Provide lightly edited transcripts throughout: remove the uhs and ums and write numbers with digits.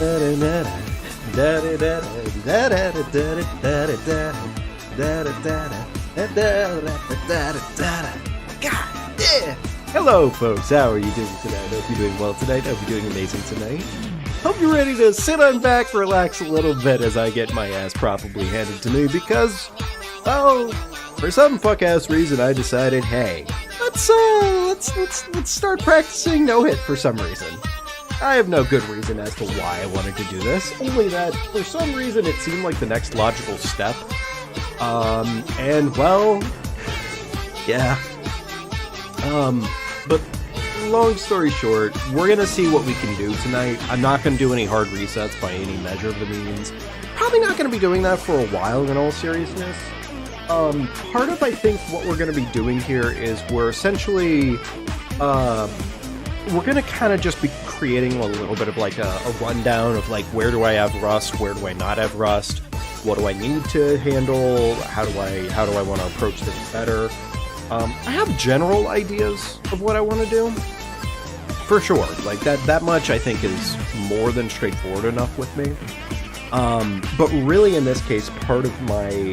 God damn! Hello, folks. How are you doing tonight? Hope you're doing well tonight. Hope you're doing amazing tonight. Hope you're ready to sit on back, relax a little bit as I get my ass probably handed to me because, well, for some fuck-ass reason I decided, hey, let's start practicing no-hit for some reason. I have no good reason as to why I wanted to do this, only that for some reason it seemed like the next logical step. And well, yeah. But long story short, we're gonna see what we can do tonight. I'm not gonna do any hard resets by any measure of the means. Probably not gonna be doing that for a while in all seriousness. Part of, I think, what we're gonna be doing here is we're essentially, we're gonna kind of just be creating a little bit of like a rundown of like, where do I have rust, where do I not have rust, what do I need to handle, how do I want to approach things better. I have general ideas of what I want to do, for sure. Like that much I think is more than straightforward enough with me. But really, in this case, part of my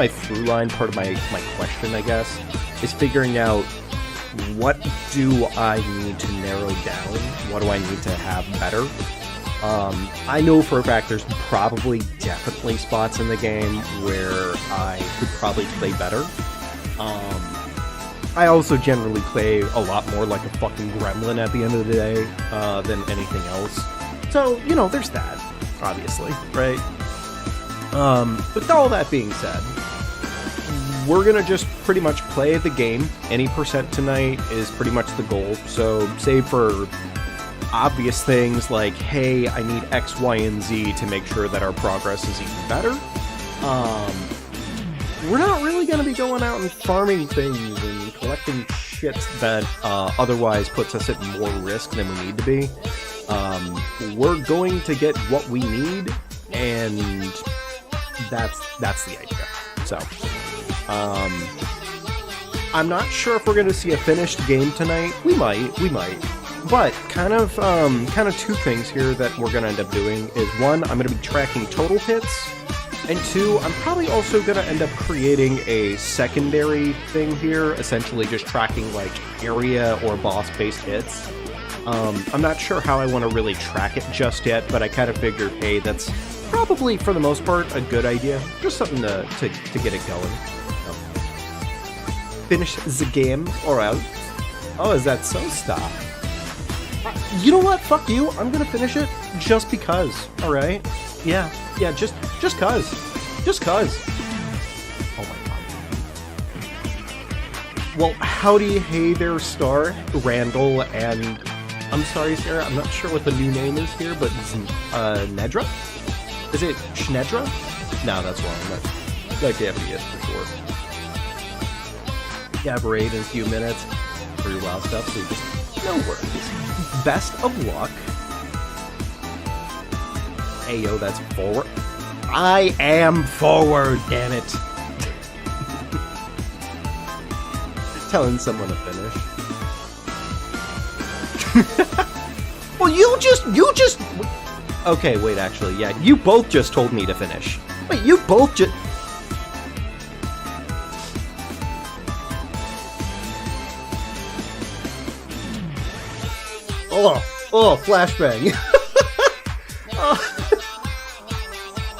through line, part of my question, I guess, is figuring out what do I need to narrow down? What do I need to have better? I know for a fact there's probably definitely spots in the game where I could probably play better. I also generally play a lot more like a fucking gremlin at the end of the day than anything else. So, you know, there's that, obviously, right? With all that being said, we're gonna just pretty much play the game. Any percent tonight is pretty much the goal. So, save for obvious things like, hey, I need X, Y, and Z to make sure that our progress is even better. We're not really going to be going out and farming things and collecting shit that otherwise puts us at more risk than we need to be. We're going to get what we need, and that's the idea. So, I'm not sure if we're going to see a finished game tonight. We might. But kind of two things here that we're going to end up doing is, one, I'm going to be tracking total hits, and two, I'm probably also going to end up creating a secondary thing here, essentially just tracking like area or boss-based hits. I'm not sure how I want to really track it just yet, but I kind of figured, hey, that's probably, for the most part, a good idea. Just something to get it going. Finish the game, or else. Oh, is that so? Stop. You know what? Fuck you. I'm gonna finish it just because. All right? Yeah. Just cause. Just cause. Oh my god. Well, howdy, hey there, Star, Randall, and I'm sorry, Sarah. I'm not sure what the new name is here, but it's Nedra. Is it Schnedra? No, that's wrong. That can't be it for sure. Yeah, raid in a few minutes for your WoW stuff. So just no worries. Best of luck. Ayo, that's forward. I am forward, damn it. Telling someone to finish. Well, you just... Okay, wait, actually, yeah, you both just told me to finish. Wait, you both just... Oh, flashbang.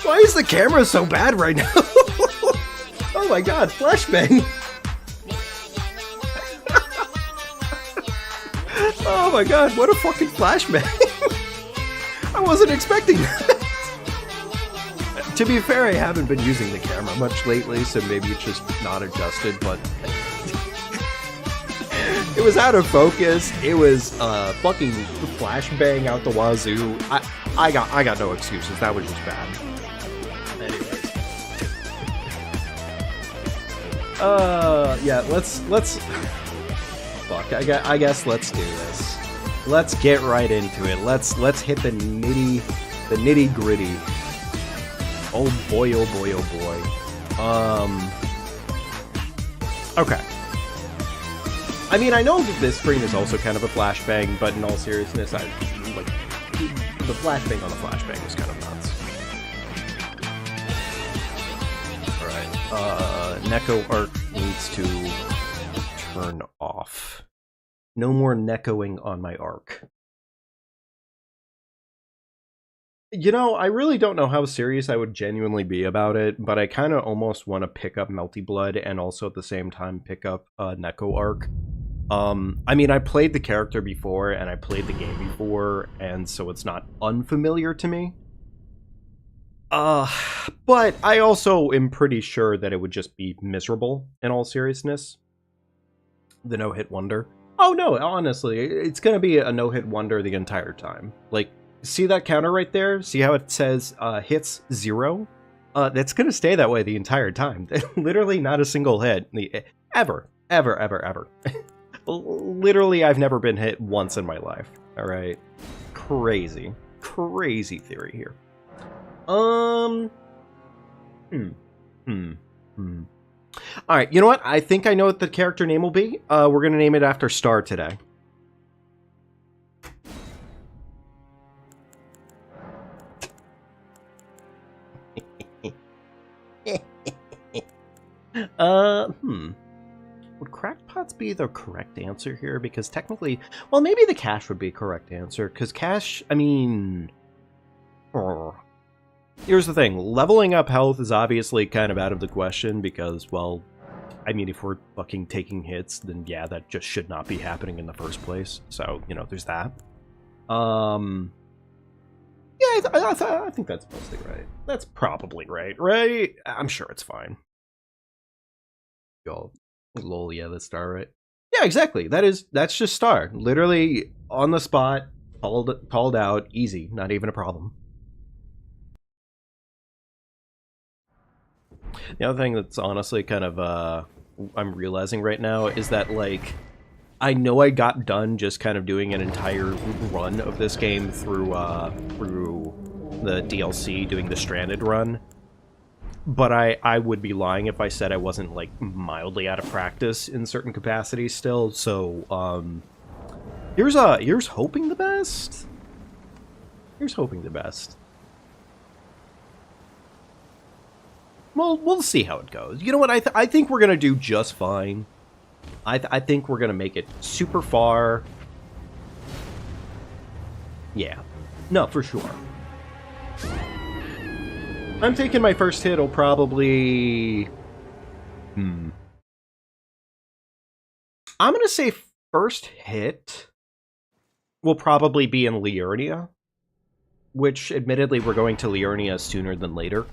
Why is the camera so bad right now? Oh my god, flashbang. Oh my god, what a fucking flashbang. I wasn't expecting that. To be fair, I haven't been using the camera much lately, so maybe it's just not adjusted, but... It was out of focus. It was fucking flashbang out the wazoo. I got no excuses. That was just bad. Anyways. Yeah, let's fuck. I guess let's do this. Let's get right into it. Let's hit the nitty gritty. Oh boy, oh boy, oh boy. Okay. I mean, I know that this screen is also kind of a flashbang, but in all seriousness, the flashbang on the flashbang is kind of nuts. Alright, Neko Arc needs to turn off. No more Nekoing on my arc. You know, I really don't know how serious I would genuinely be about it, but I kind of almost want to pick up Melty Blood and also at the same time pick up Neko Arc. I mean, I played the character before and I played the game before, and so it's not unfamiliar to me. But I also am pretty sure that it would just be miserable in all seriousness. The no-hit wonder. Oh no, honestly, it's gonna be a no-hit wonder the entire time. Like, see that counter right there? See how it says hits 0? That's gonna stay that way the entire time. Literally not a single hit. Ever. Literally, I've never been hit once in my life. Alright? Crazy. Crazy theory here. Alright, you know what? I think I know what the character name will be. We're gonna name it after Star today. Would crackpots be the correct answer here? Because technically, well, maybe the cash would be a correct answer. Because cash, I mean... Here's the thing. Leveling up health is obviously kind of out of the question because, well, I mean, if we're fucking taking hits, then yeah, that just should not be happening in the first place. So, you know, there's that. Yeah, I think that's mostly right. That's probably right, right? I'm sure it's fine. Yo, lol, yeah, that's Star, right? Yeah, exactly. That's just Star. Literally on the spot, called out, easy, not even a problem. The other thing that's honestly kind of I'm realizing right now is that, like, I know I got done just kind of doing an entire run of this game through the DLC, doing the Stranded run. But I would be lying if I said I wasn't, like, mildly out of practice in certain capacities still. So, here's hoping the best. Here's hoping the best. Well, we'll see how it goes. You know what? I think we're gonna do just fine. I think we're gonna make it super far. Yeah. No, for sure. I'm thinking my first hit will probably... I'm gonna say first hit will probably be in Liurnia. Which, admittedly, we're going to Liurnia sooner than later.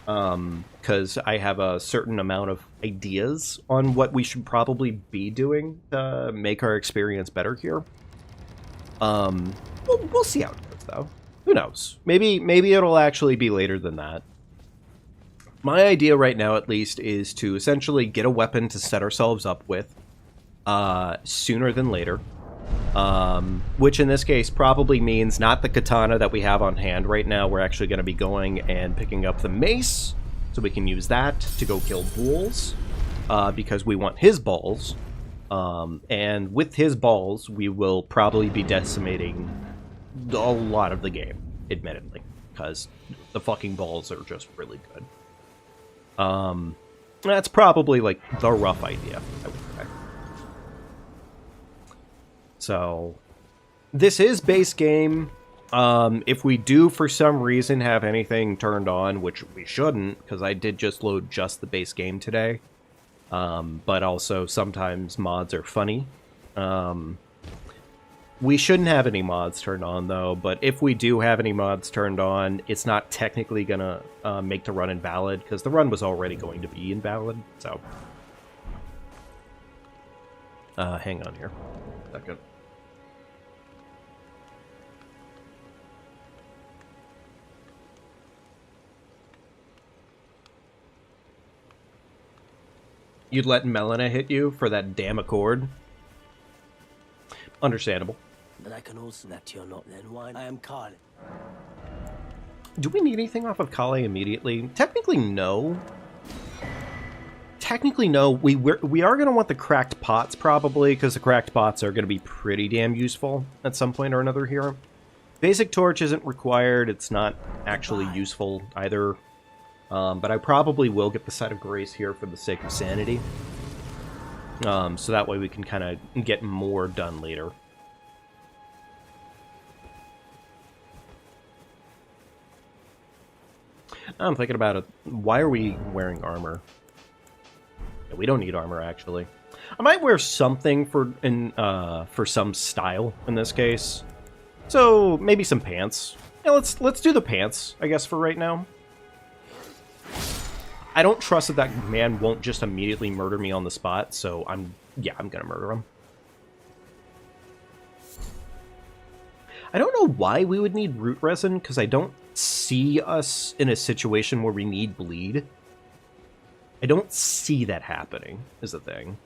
Because I have a certain amount of ideas on what we should probably be doing to make our experience better here. We'll see how it goes, though. Who knows? Maybe it'll actually be later than that. My idea right now, at least, is to essentially get a weapon to set ourselves up with sooner than later. Which in this case probably means not the katana that we have on hand right now. We're actually going to be going and picking up the mace, so we can use that to go kill bulls, because we want his balls. And with his balls, we will probably be decimating a lot of the game, admittedly, because the fucking balls are just really good. That's probably, like, the rough idea, I would say. So, this is base game. If we do, for some reason, have anything turned on, which we shouldn't, because I did just load just the base game today. But also, sometimes mods are funny. We shouldn't have any mods turned on, though, but if we do have any mods turned on, it's not technically gonna make the run invalid, because the run was already going to be invalid, so... hang on here. A second. You'd let Melina hit you for that damn accord? Understandable. But I can also that you're not then why I am Kale. Do we need anything off of Kale immediately? Technically, no. Technically, no. We are going to want the cracked pots, probably, because the cracked pots are going to be pretty damn useful at some point or another here. Basic torch isn't required. It's not actually useful either. But I probably will get the Site of Grace here for the sake of sanity. So that way we can kind of get more done later. I'm thinking about it. Why are we wearing armor? Yeah, we don't need armor, actually. I might wear something for some style in this case. So maybe some pants. Yeah, let's do the pants, I guess, for right now. I don't trust that that man won't just immediately murder me on the spot, so I'm gonna murder him. I don't know why we would need root resin, because I don't see us in a situation where we need bleed. I don't see that happening, is the thing.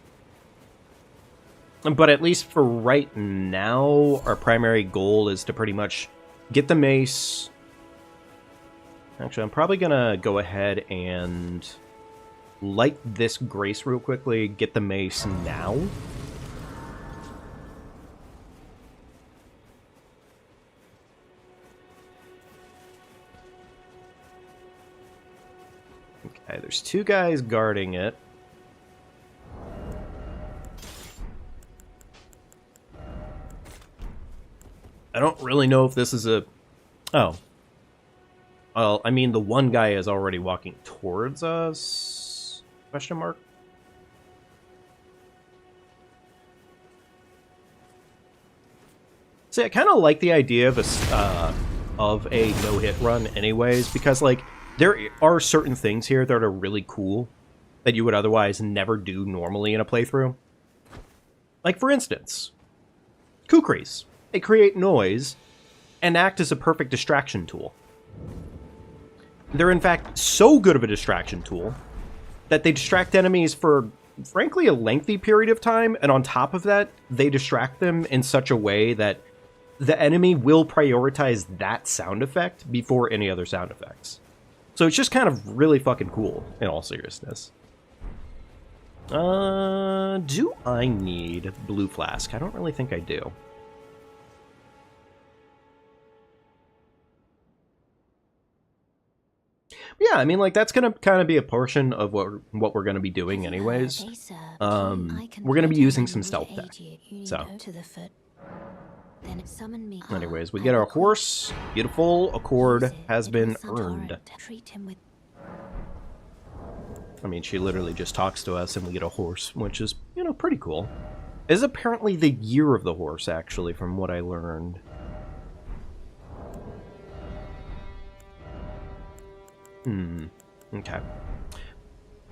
But at least for right now, our primary goal is to pretty much get the mace. Actually, I'm probably gonna go ahead and light this grace real quickly, get the mace now. Okay, there's two guys guarding it. I don't really know if this is a... Oh. Well, I mean, the one guy is already walking towards us? Question mark? See, I kind of like the idea of a no-hit run anyways, because, like, there are certain things here that are really cool that you would otherwise never do normally in a playthrough. Like, for instance, kukris. They create noise and act as a perfect distraction tool. They're in fact so good of a distraction tool that they distract enemies for, frankly, a lengthy period of time, and on top of that, they distract them in such a way that the enemy will prioritize that sound effect before any other sound effects. So it's just kind of really fucking cool, in all seriousness. Do I need blue flask? I don't really think I do. Yeah, I mean, like, that's gonna kind of be a portion of what we're gonna be doing anyways. We're gonna be using some stealth tech, so. Anyways, we get our horse. Beautiful. Accord has been earned. I mean, she literally just talks to us and we get a horse, which is, you know, pretty cool. It is apparently the year of the horse, actually, from what I learned. Okay.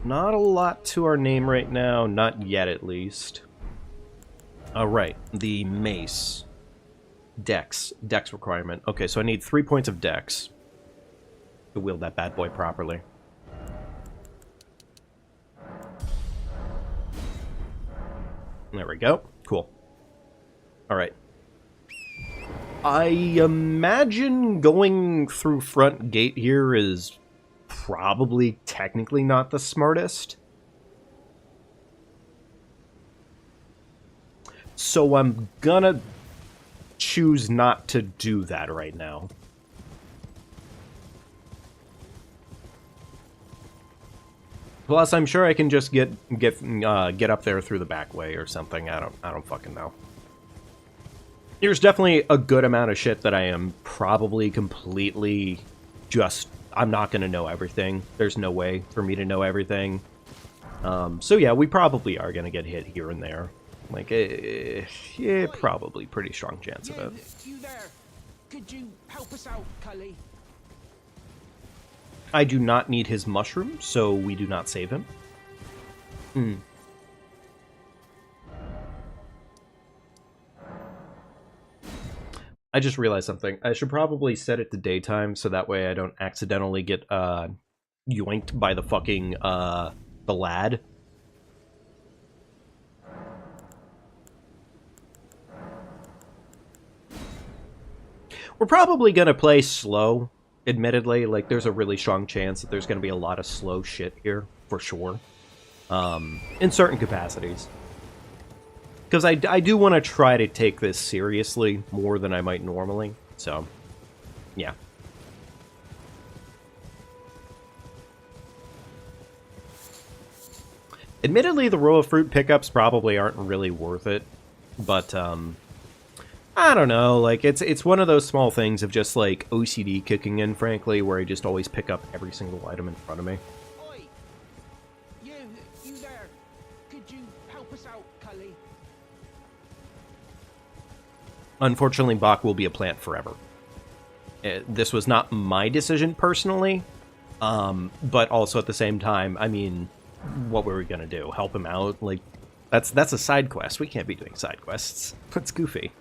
Not a lot to our name right now, not yet at least. Alright, the mace. Dex requirement. Okay, so I need 3 points of dex to wield that bad boy properly. There we go. Cool. Alright. I imagine going through front gate here is probably technically not the smartest. So I'm gonna choose not to do that right now. Plus, I'm sure I can just get up there through the back way or something. I don't fucking know. There's definitely a good amount of shit that I am probably completely just... I'm not going to know everything. There's no way for me to know everything. So yeah, we probably are going to get hit here and there. Like, yeah, probably pretty strong chance of it. You there? Could you help us out, Cully? I do not need his mushroom, so we do not save him. I just realized something. I should probably set it to daytime, so that way I don't accidentally get, yoinked by the fucking, the lad. We're probably gonna play slow, admittedly. Like, there's a really strong chance that there's gonna be a lot of slow shit here, for sure. In certain capacities. Because I do want to try to take this seriously more than I might normally. So, yeah. Admittedly, the row of fruit pickups probably aren't really worth it, but, I don't know, like, it's one of those small things of just, like, OCD kicking in, frankly, where I just always pick up every single item in front of me. Oi! You there. Could you help us out, Cully? Unfortunately, Bach will be a plant forever. This was not my decision, personally, but also at the same time, I mean, what were we gonna do? Help him out? Like, that's a side quest. We can't be doing side quests. That's goofy.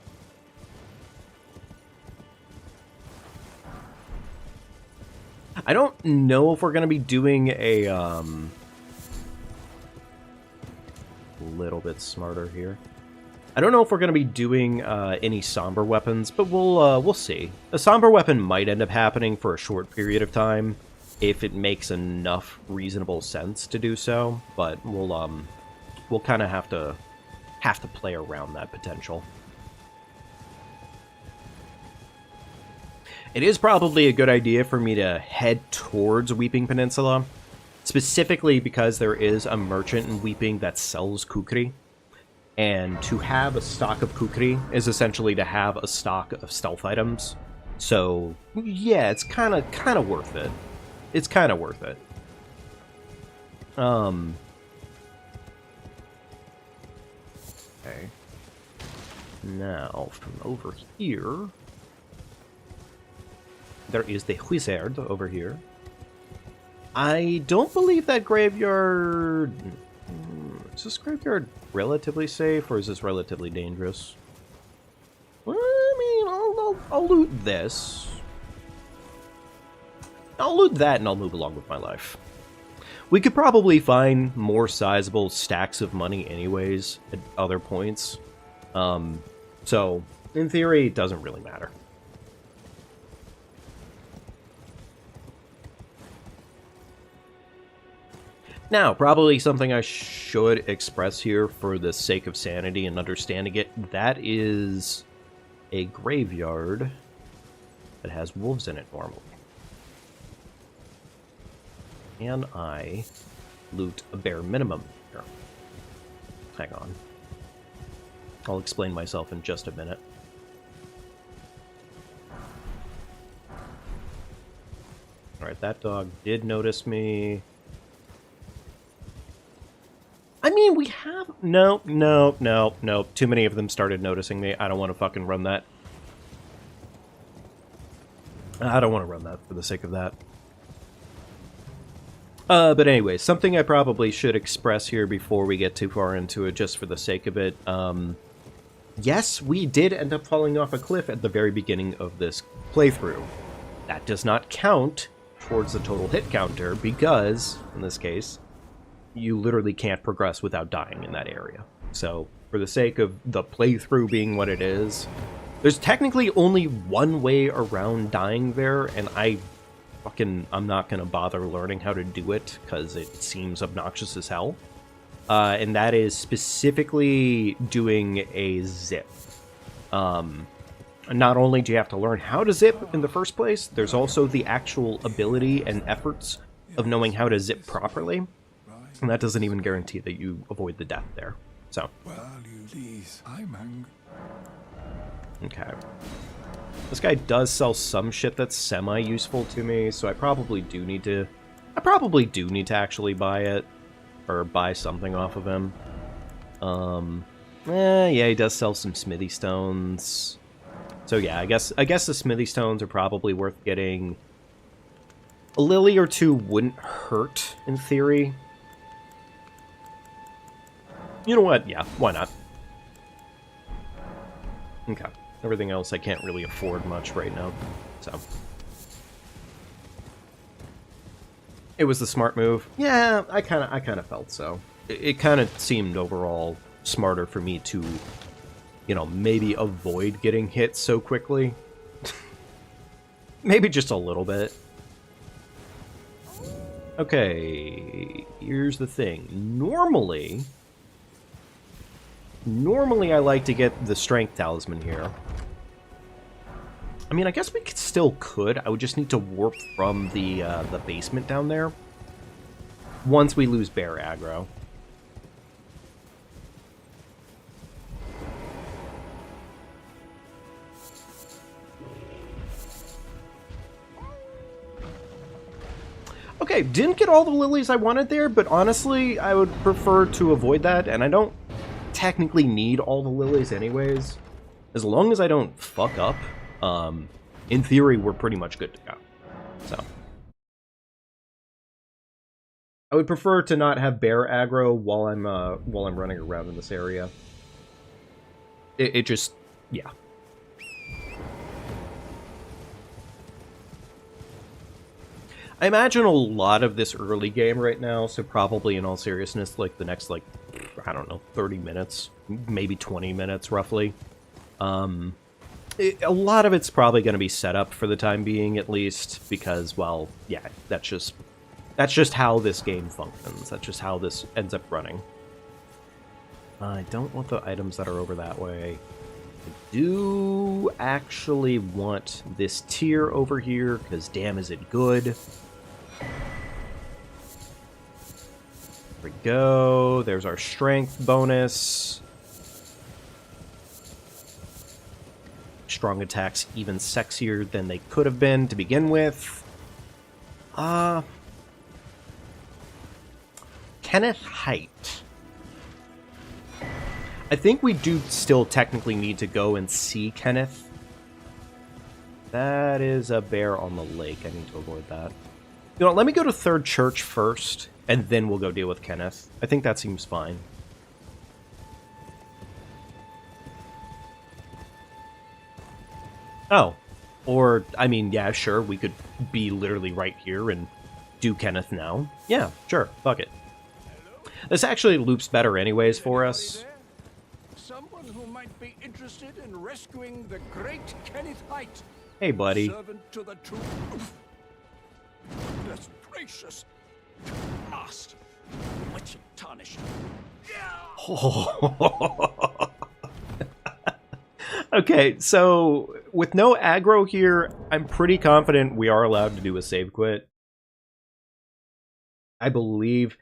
I don't know if we're gonna be doing a little bit smarter here. I don't know if we're gonna be doing any somber weapons, but we'll see. A somber weapon might end up happening for a short period of time if it makes enough reasonable sense to do so, but we'll kind of have to play around that potential. It is probably a good idea for me to head towards Weeping Peninsula, specifically because there is a merchant in Weeping that sells kukri, and to have a stock of kukri is essentially to have a stock of stealth items. So yeah, it's kind of worth it. It's kind of worth it. Okay. Now, from over here, there is the wizard over here. I don't believe that graveyard... Is this graveyard relatively safe, or is this relatively dangerous? Well, I mean, I'll loot this. I'll loot that and I'll move along with my life. We could probably find more sizable stacks of money anyways at other points. So, in theory, it doesn't really matter. Now, probably something I should express here for the sake of sanity and understanding it, that is a graveyard that has wolves in it normally. Can I loot a bare minimum here? Hang on. I'll explain myself in just a minute. Alright, that dog did notice me. I mean, we have... No. Too many of them started noticing me. I don't want to fucking run that. I don't want to run that for the sake of that. But anyway, something I probably should express here before we get too far into it, just for the sake of it. Yes, we did end up falling off a cliff at the very beginning of this playthrough. That does not count towards the total hit counter, because, in this case, you literally can't progress without dying in that area. So, for the sake of the playthrough being what it is, there's technically only one way around dying there, and I'm not gonna bother learning how to do it, because it seems obnoxious as hell. And that is specifically doing a zip. Not only do you have to learn how to zip in the first place, there's also the actual ability and efforts of knowing how to zip properly. And that doesn't even guarantee that you avoid the death there. So. Okay. This guy does sell some shit that's semi-useful to me, so I probably do need to actually buy it. Or buy something off of him. Yeah, he does sell some smithy stones. So yeah, I guess the smithy stones are probably worth getting. A lily or two wouldn't hurt, in theory. You know what? Yeah, why not? Okay. Everything else I can't really afford much right now, so. It was the smart move. Yeah, I kind of felt so. It kind of seemed overall smarter for me to, you know, maybe avoid getting hit so quickly. Maybe just a little bit. Okay, here's the thing. Normally I like to get the strength talisman here. I mean, I guess we still could. I would just need to warp from the basement down there once we lose bear aggro. Okay, didn't get all the lilies I wanted there, but honestly, I would prefer to avoid that, and I don't technically need all the lilies anyways. As long as I don't fuck up, in theory, we're pretty much good to go. So I would prefer to not have bear aggro while I'm running around in this area. It just, yeah. I imagine a lot of this early game right now, so probably in all seriousness, like the next, like, I don't know, 30 minutes, maybe 20 minutes roughly. A lot of it's probably going to be set up for the time being, at least, because, well, yeah, that's just how this game functions. That's just how this ends up running. I don't want the items that are over that way. I do actually want this tier over here, because damn is it good. There we go. There's our strength bonus. Strong attacks even sexier than they could have been to begin with. Kenneth Height. I think we do still technically need to go and see Kenneth. That is a bear on the lake. I need to avoid that. You know, let me go to Third Church first, and then we'll go deal with Kenneth. I think that seems fine. Oh. Or, I mean, yeah, sure, we could be literally right here and do Kenneth now. Yeah, sure, fuck it. This actually loops better anyways for us. Someone who might be interested in rescuing the great Kenneth Height. Hey, buddy. Servant to the truth. Goodness gracious. Lost. Witch tarnish. Okay, so with no aggro here, I'm pretty confident we are allowed to do a save quit. I believe.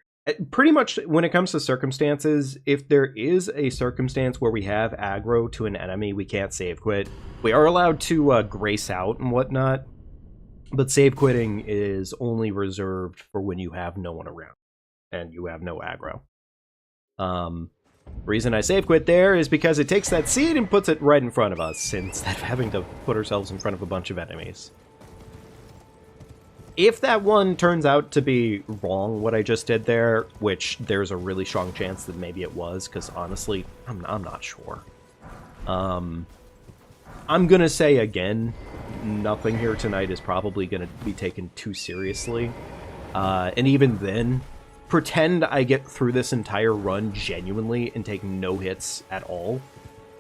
Pretty much when it comes to circumstances, if there is a circumstance where we have aggro to an enemy, we can't save quit. We are allowed to grace out and whatnot, but save quitting is only reserved for when you have no one around and you have no aggro. Reason I save quit there is because it takes that seed and puts it right in front of us instead of having to put ourselves in front of a bunch of enemies. If that one turns out to be wrong, what I just did there, which there's a really strong chance that maybe it was, because honestly, I'm not sure. I'm gonna say again, nothing here tonight is probably gonna be taken too seriously. And even then, pretend I get through this entire run genuinely and take no hits at all,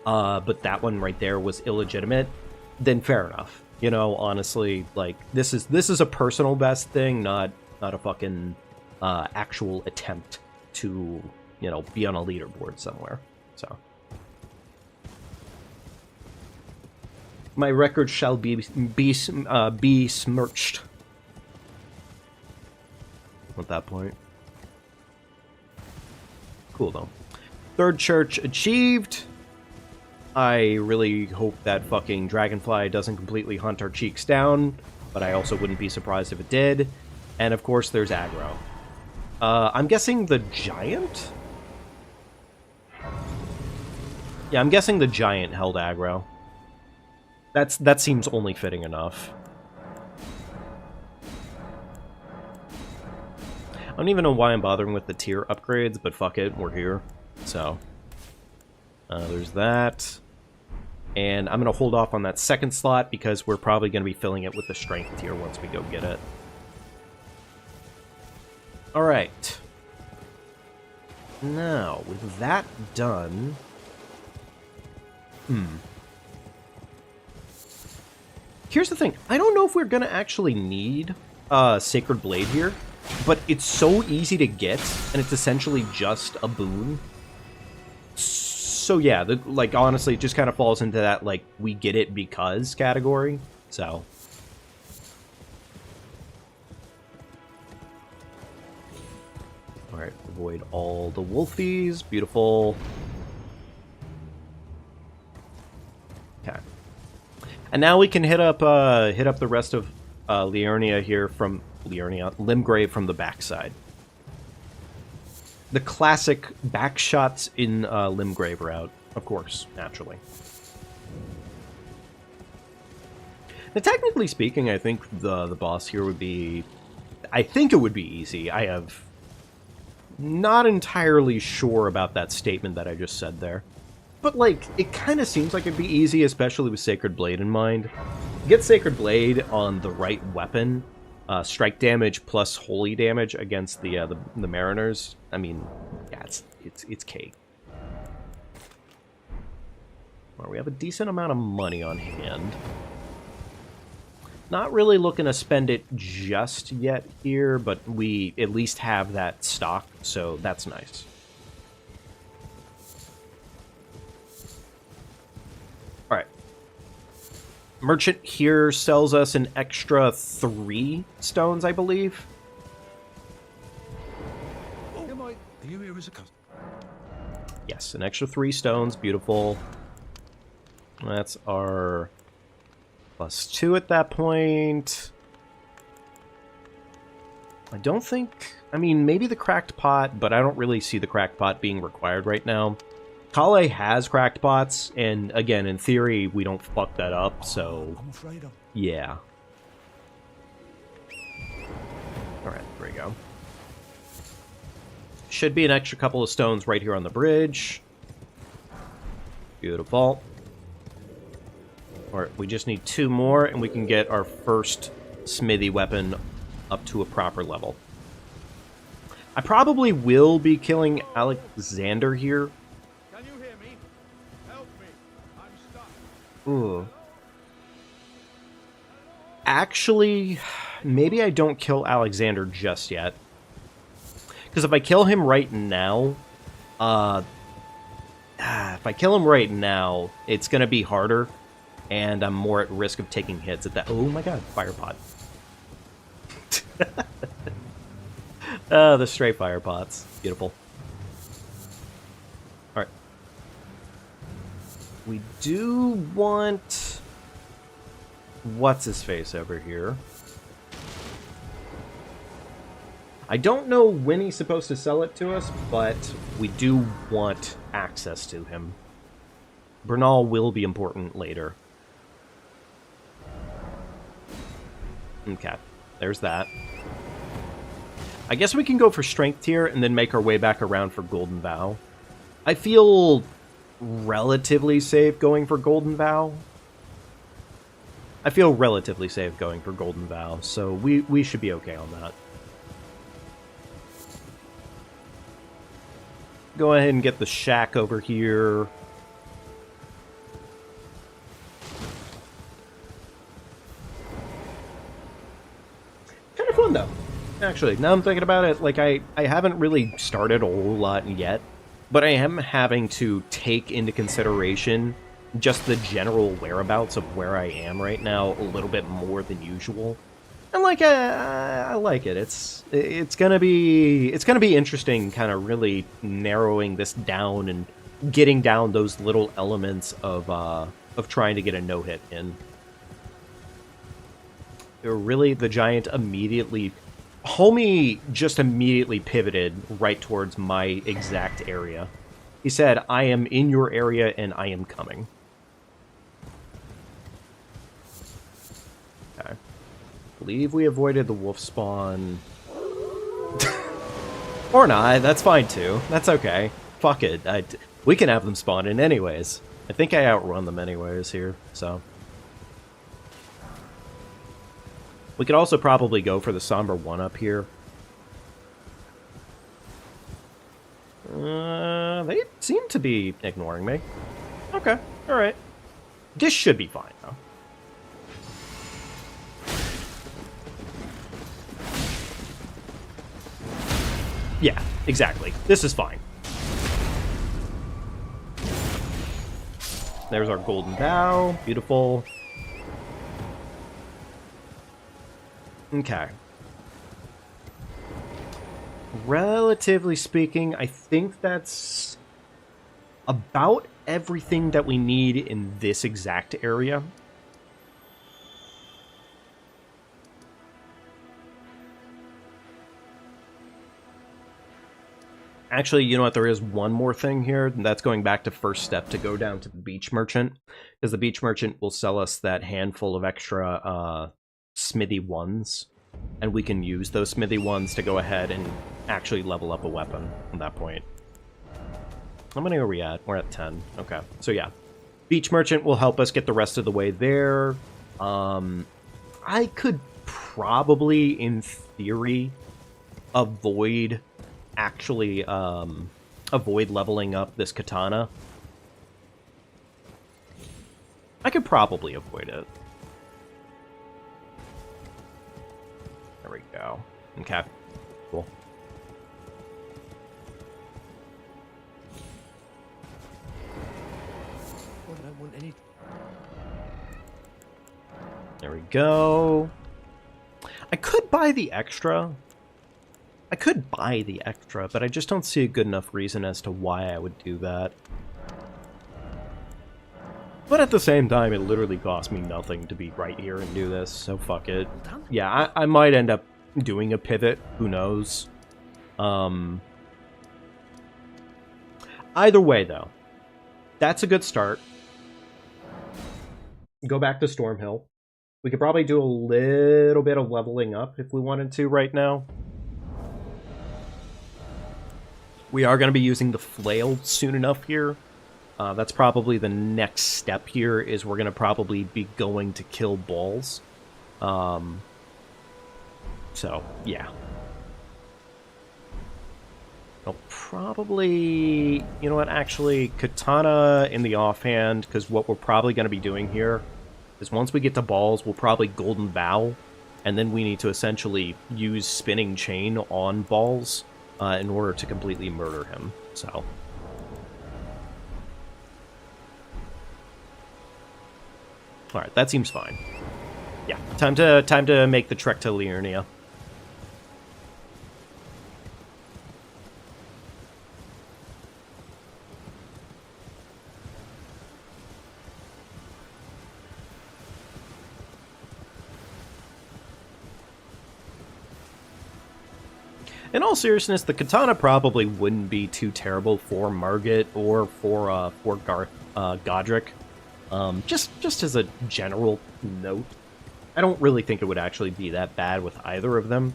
but that one right there was illegitimate, then fair enough. You know, honestly, like, this is a personal best thing, not a fucking actual attempt to, you know, be on a leaderboard somewhere. So my record shall be smirched at that point. Cool though. Third Church achieved. I really hope that fucking dragonfly doesn't completely hunt our cheeks down, but I also wouldn't be surprised if it did. And of course, there's aggro. I'm guessing the giant? Yeah, I'm guessing the giant held aggro. That seems only fitting enough. I don't even know why I'm bothering with the tier upgrades, but fuck it, we're here. So there's that. And I'm going to hold off on that second slot because we're probably going to be filling it with the strength tier once we go get it. Alright. Now, with that done... Here's the thing. I don't know if we're going to actually need Sacred Blade here, but it's so easy to get, and it's essentially just a boon. So yeah, like, honestly, it just kind of falls into that, like, we get it because category. So. Alright, avoid all the wolfies. Beautiful. Okay. And now we can hit up the rest of Liurnia here from Limgrave from the backside. The classic back shots in Limgrave route, of course, naturally. Now, technically speaking, I think the boss here would be... I think it would be easy. I have not entirely sure about that statement that I just said there. But, like, it kind of seems like it'd be easy, especially with Sacred Blade in mind. Get Sacred Blade on the right weapon, strike damage plus holy damage against the Mariners. I mean, yeah, it's cake. Well, we have a decent amount of money on hand. Not really looking to spend it just yet here, but we at least have that stock, so that's nice. Alright. Merchant here sells us an extra 3 stones, I believe. Are you here as a customer? Yes, an extra 3 stones. Beautiful. That's our +2 at that point. I don't think... I mean, maybe the cracked pot, but I don't really see the cracked pot being required right now. Kale has cracked pots, and again, in theory, we don't fuck that up, so... I'm afraid I'm... Yeah. Alright, there we go. Should be an extra couple of stones right here on the bridge. Beautiful. Alright, we just need 2 more, and we can get our first smithy weapon up to a proper level. I probably will be killing Alexander here. Can you hear me? Help me. I'm stuck. Ooh. Actually, maybe I don't kill Alexander just yet. Because if I kill him right now, it's going to be harder. And I'm more at risk of taking hits at that. Oh my god, fire pot. The stray fire pots. Beautiful. Alright. We do want... What's-his-face over here. I don't know when he's supposed to sell it to us, but we do want access to him. Bernal will be important later. Okay, there's that. I guess we can go for Strength Tier and then make our way back around for Golden Vow. I feel relatively safe going for Golden Vow. So we should be okay on that. Go ahead and get the shack over here. Kind of fun, though. Actually, now I'm thinking about it, like, I haven't really started a whole lot yet, but I am having to take into consideration just the general whereabouts of where I am right now a little bit more than usual. And, like, I like it. It's gonna be interesting kind of really narrowing this down and getting down those little elements of trying to get a no-hit in. Really, the giant immediately... Homie just immediately pivoted right towards my exact area. He said, I am in your area and I am coming. Okay. I believe we avoided the wolf spawn. Or not, that's fine too. That's okay. Fuck it. We can have them spawn in anyways. I think I outrun them anyways here, so... We could also probably go for the Somber 1-up here. They seem to be ignoring me. Okay, alright. This should be fine, though. Yeah, exactly. This is fine. There's our Golden Vow. Beautiful. Okay. Relatively speaking, I think that's about everything that we need in this exact area. Actually, you know what? There is one more thing here, and that's going back to first step to go down to the beach merchant, because the beach merchant will sell us that handful of extra smithy ones, and we can use those smithy ones to go ahead and actually level up a weapon at that point. How many are we at? We're at 10. Okay, so yeah. Beach merchant will help us get the rest of the way there. I could probably, in theory, avoid leveling up this katana. I could probably avoid it. There we go. Okay, cool. What do I want any... There we go. I could buy the extra. But I just don't see a good enough reason as to why I would do that. But at the same time, it literally cost me nothing to be right here and do this, so fuck it. Yeah, I might end up doing a pivot, who knows. Either way, though, that's a good start. Go back to Stormhill. We could probably do a little bit of leveling up if we wanted to right now. We are going to be using the flail soon enough here. That's probably the next step here, is we're going to probably be going to kill balls. So, yeah. I'll probably... You know what, actually, katana in the offhand, because what we're probably going to be doing here is once we get to balls, we'll probably golden vow, and then we need to essentially use spinning chain on balls in order to completely murder him, so... Alright, that seems fine. Yeah, time to make the trek to Liurnia. In all seriousness, the katana probably wouldn't be too terrible for Margit or for Godric. Just as a general note, I don't really think it would actually be that bad with either of them.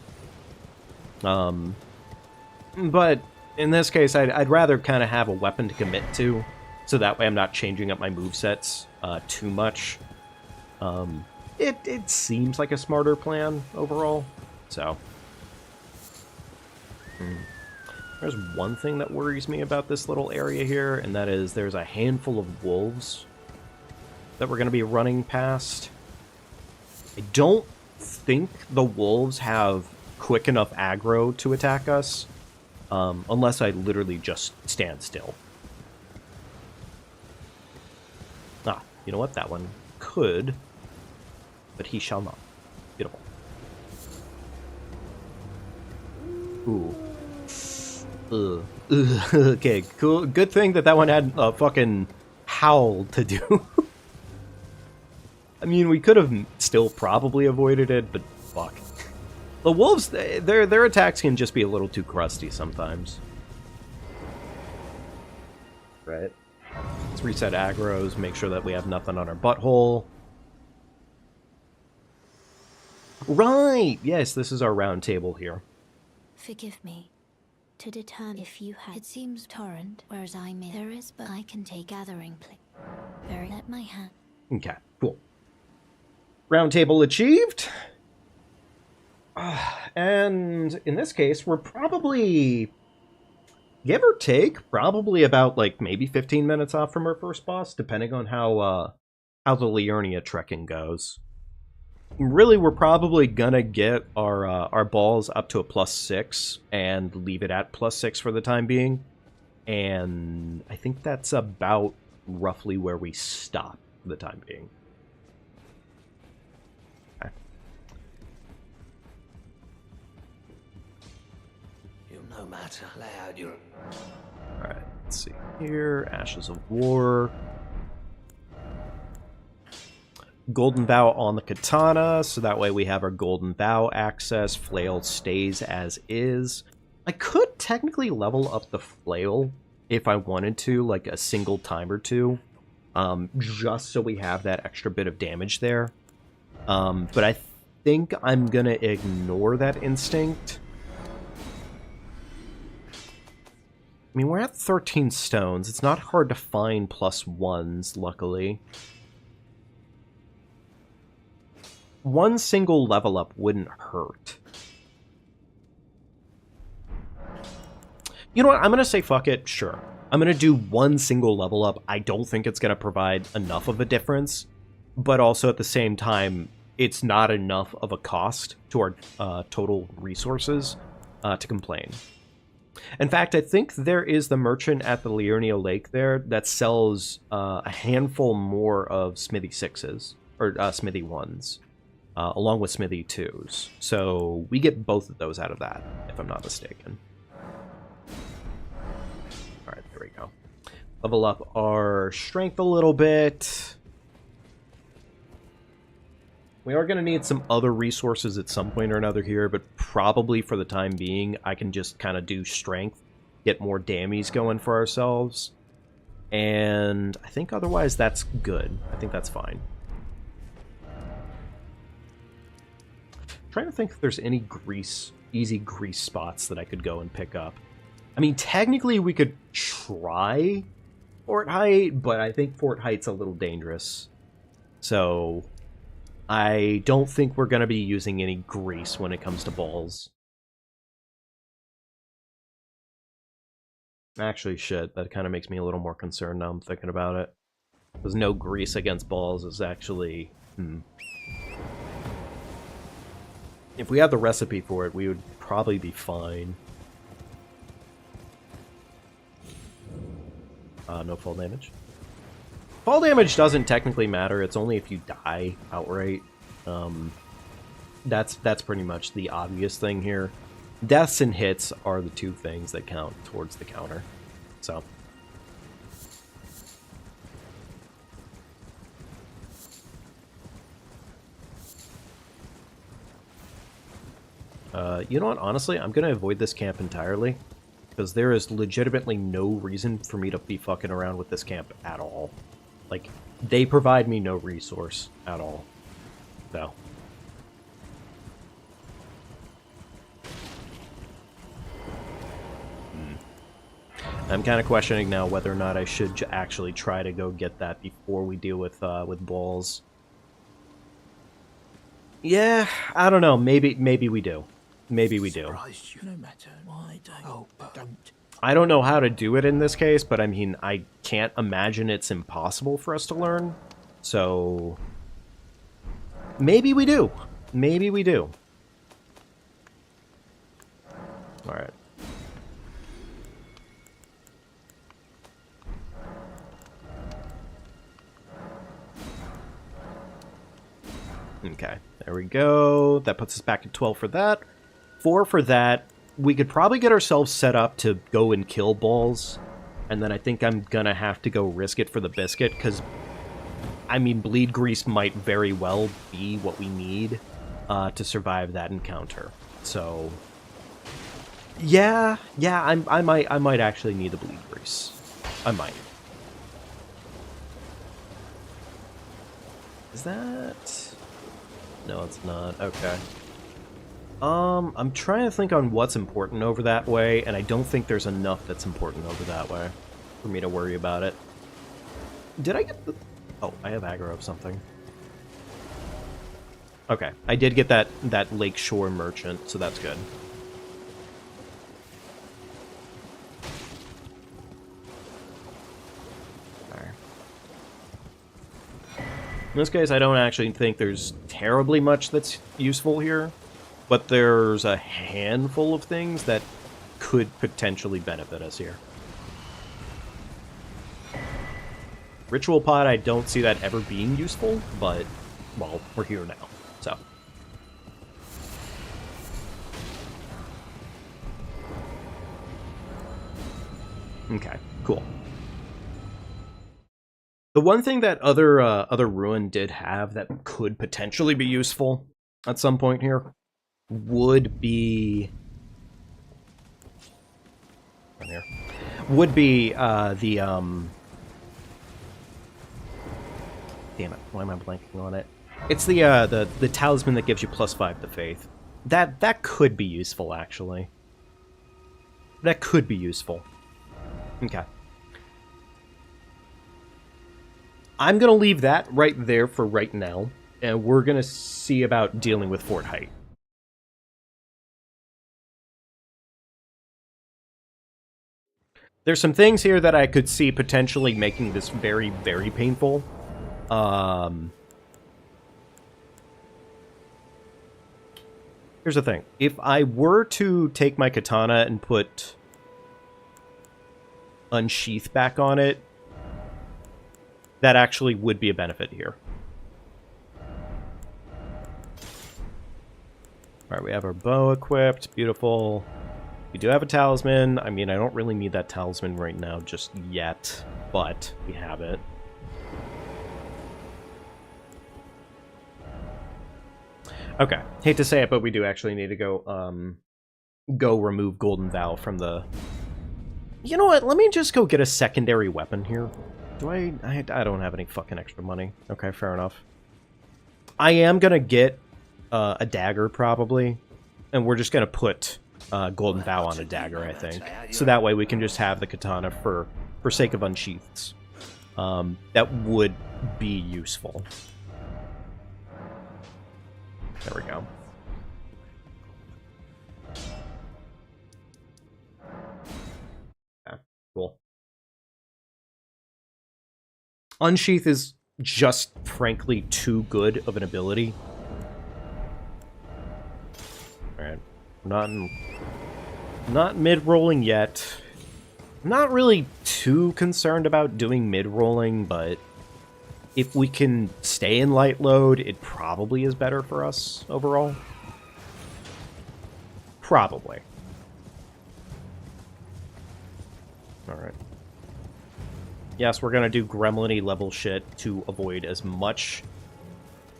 But in this case, I'd rather kind of have a weapon to commit to, so that way I'm not changing up my movesets too much. It seems like a smarter plan overall, so... There's one thing that worries me about this little area here, and that is there's a handful of wolves that we're going to be running past. I don't think the wolves have quick enough aggro to attack us, unless I literally just stand still. Ah, you know what? That one could, but he shall not. Beautiful. Ooh. Okay, cool. Good thing that one had a fucking howl to do. I mean, we could have still probably avoided it, but fuck. The wolves, their attacks can just be a little too crusty sometimes. Right. Let's reset aggro's, make sure that we have nothing on our butthole. Right! Yes, this is our round table here. Forgive me. To determine if you had... It seems torrent, whereas I'm in. There is, but I can take gathering place. Very let my hand. Okay, cool. Round table achieved. And in this case, we're probably, give or take, probably about, like, maybe 15 minutes off from our first boss, depending on how the Liurnia trekking goes. Really, we're probably gonna get our balls up to a +6 and leave it at +6 for the time being. And I think that's about roughly where we stop for the time being. Okay. No matter. Lay out your... Alright, let's see here. Ashes of War. Golden Vow on the katana, so that way we have our Golden Vow access. Flail stays as is. I could technically level up the flail if I wanted to, like a single time or two, just so we have that extra bit of damage there. But I think I'm gonna ignore that instinct. I mean, we're at 13 stones. It's not hard to find +1s, luckily. One single level up wouldn't hurt. You know what? I'm going to say fuck it. Sure. I'm going to do one single level up. I don't think it's going to provide enough of a difference. But also at the same time, it's not enough of a cost to our total resources to complain. In fact, I think there is the merchant at the Liurnia Lake there that sells a handful more of Smithy 6s, or Smithy 1s, along with Smithy 2s. So we get both of those out of that, if I'm not mistaken. Alright, there we go. Level up our strength a little bit. We are going to need some other resources at some point or another here, but probably for the time being, I can just kind of do strength, get more dammies going for ourselves. And I think otherwise that's good. I think that's fine. Trying to think if there's any easy grease spots that I could go and pick up. I mean, technically we could try Fort Height, but I think Fort Height's a little dangerous. So I don't think we're going to be using any grease when it comes to balls. Actually, shit, that kind of makes me a little more concerned now I'm thinking about it. Because no grease against balls is actually... If we had the recipe for it, we would probably be fine. No fall damage. Fall damage doesn't technically matter. It's only if you die outright. That's pretty much the obvious thing here. Deaths and hits are the two things that count towards the counter. So. You know what? Honestly, I'm going to avoid this camp entirely. Because there is legitimately no reason for me to be fucking around with this camp at all. Like, they provide me no resource at all. So. I'm kind of questioning now whether or not I should actually try to go get that before we deal with balls. Yeah, I don't know. Maybe we do. Maybe we do. No matter. Why don't... I don't know how to do it in this case, but I mean, I can't imagine it's impossible for us to learn. So maybe we do. Maybe we do. All right. Okay, there we go. That puts us back at 12 for that. 4 for that. We could probably get ourselves set up to go and kill balls. And then I think I'm gonna have to go risk it for the biscuit, because, I mean, bleed grease might very well be what we need to survive that encounter. So, yeah, I might actually need the bleed grease. I might. Is that... No, it's not. Okay. I'm trying to think on what's important over that way, and I don't think there's enough that's important over that way for me to worry about it. Did I get the... Oh, I have aggro of something. Okay, I did get that lakeshore merchant, so that's good. In this case, I don't actually think there's terribly much that's useful here, but there's a handful of things that could potentially benefit us here. Ritual Pod, I don't see that ever being useful, but, well, we're here now, so. Okay, cool. The one thing that other ruin did have that could potentially be useful at some point here would be the damn it, why am I blanking on it? It's the talisman that gives you +5 to faith. That could be useful, actually. That could be useful. Okay. I'm gonna leave that right there for right now, and we're gonna see about dealing with Fort Height. There's some things here that I could see potentially making this very, very painful. Here's the thing. If I were to take my katana and put Unsheath back on it, that actually would be a benefit here. Alright, we have our bow equipped. Beautiful. We do have a talisman. I mean, I don't really need that talisman right now just yet, but we have it. Okay. Hate to say it, but we do actually need to go remove Golden Vow from the... You know what? Let me just go get a secondary weapon here. Do I don't have any fucking extra money. Okay, fair enough. I am gonna get a dagger, probably. And we're just gonna put Golden Vow on a dagger, I think. So that way we can just have the katana for sake of unsheaths. That would be useful. There we go. Yeah, cool. Unsheath is just, frankly, too good of an ability. Alright. Not mid-rolling yet. I'm not really too concerned about doing mid-rolling, but if we can stay in light load, it probably is better for us overall. Probably. Alright. Yes, we're gonna do gremlin-y level shit to avoid as much.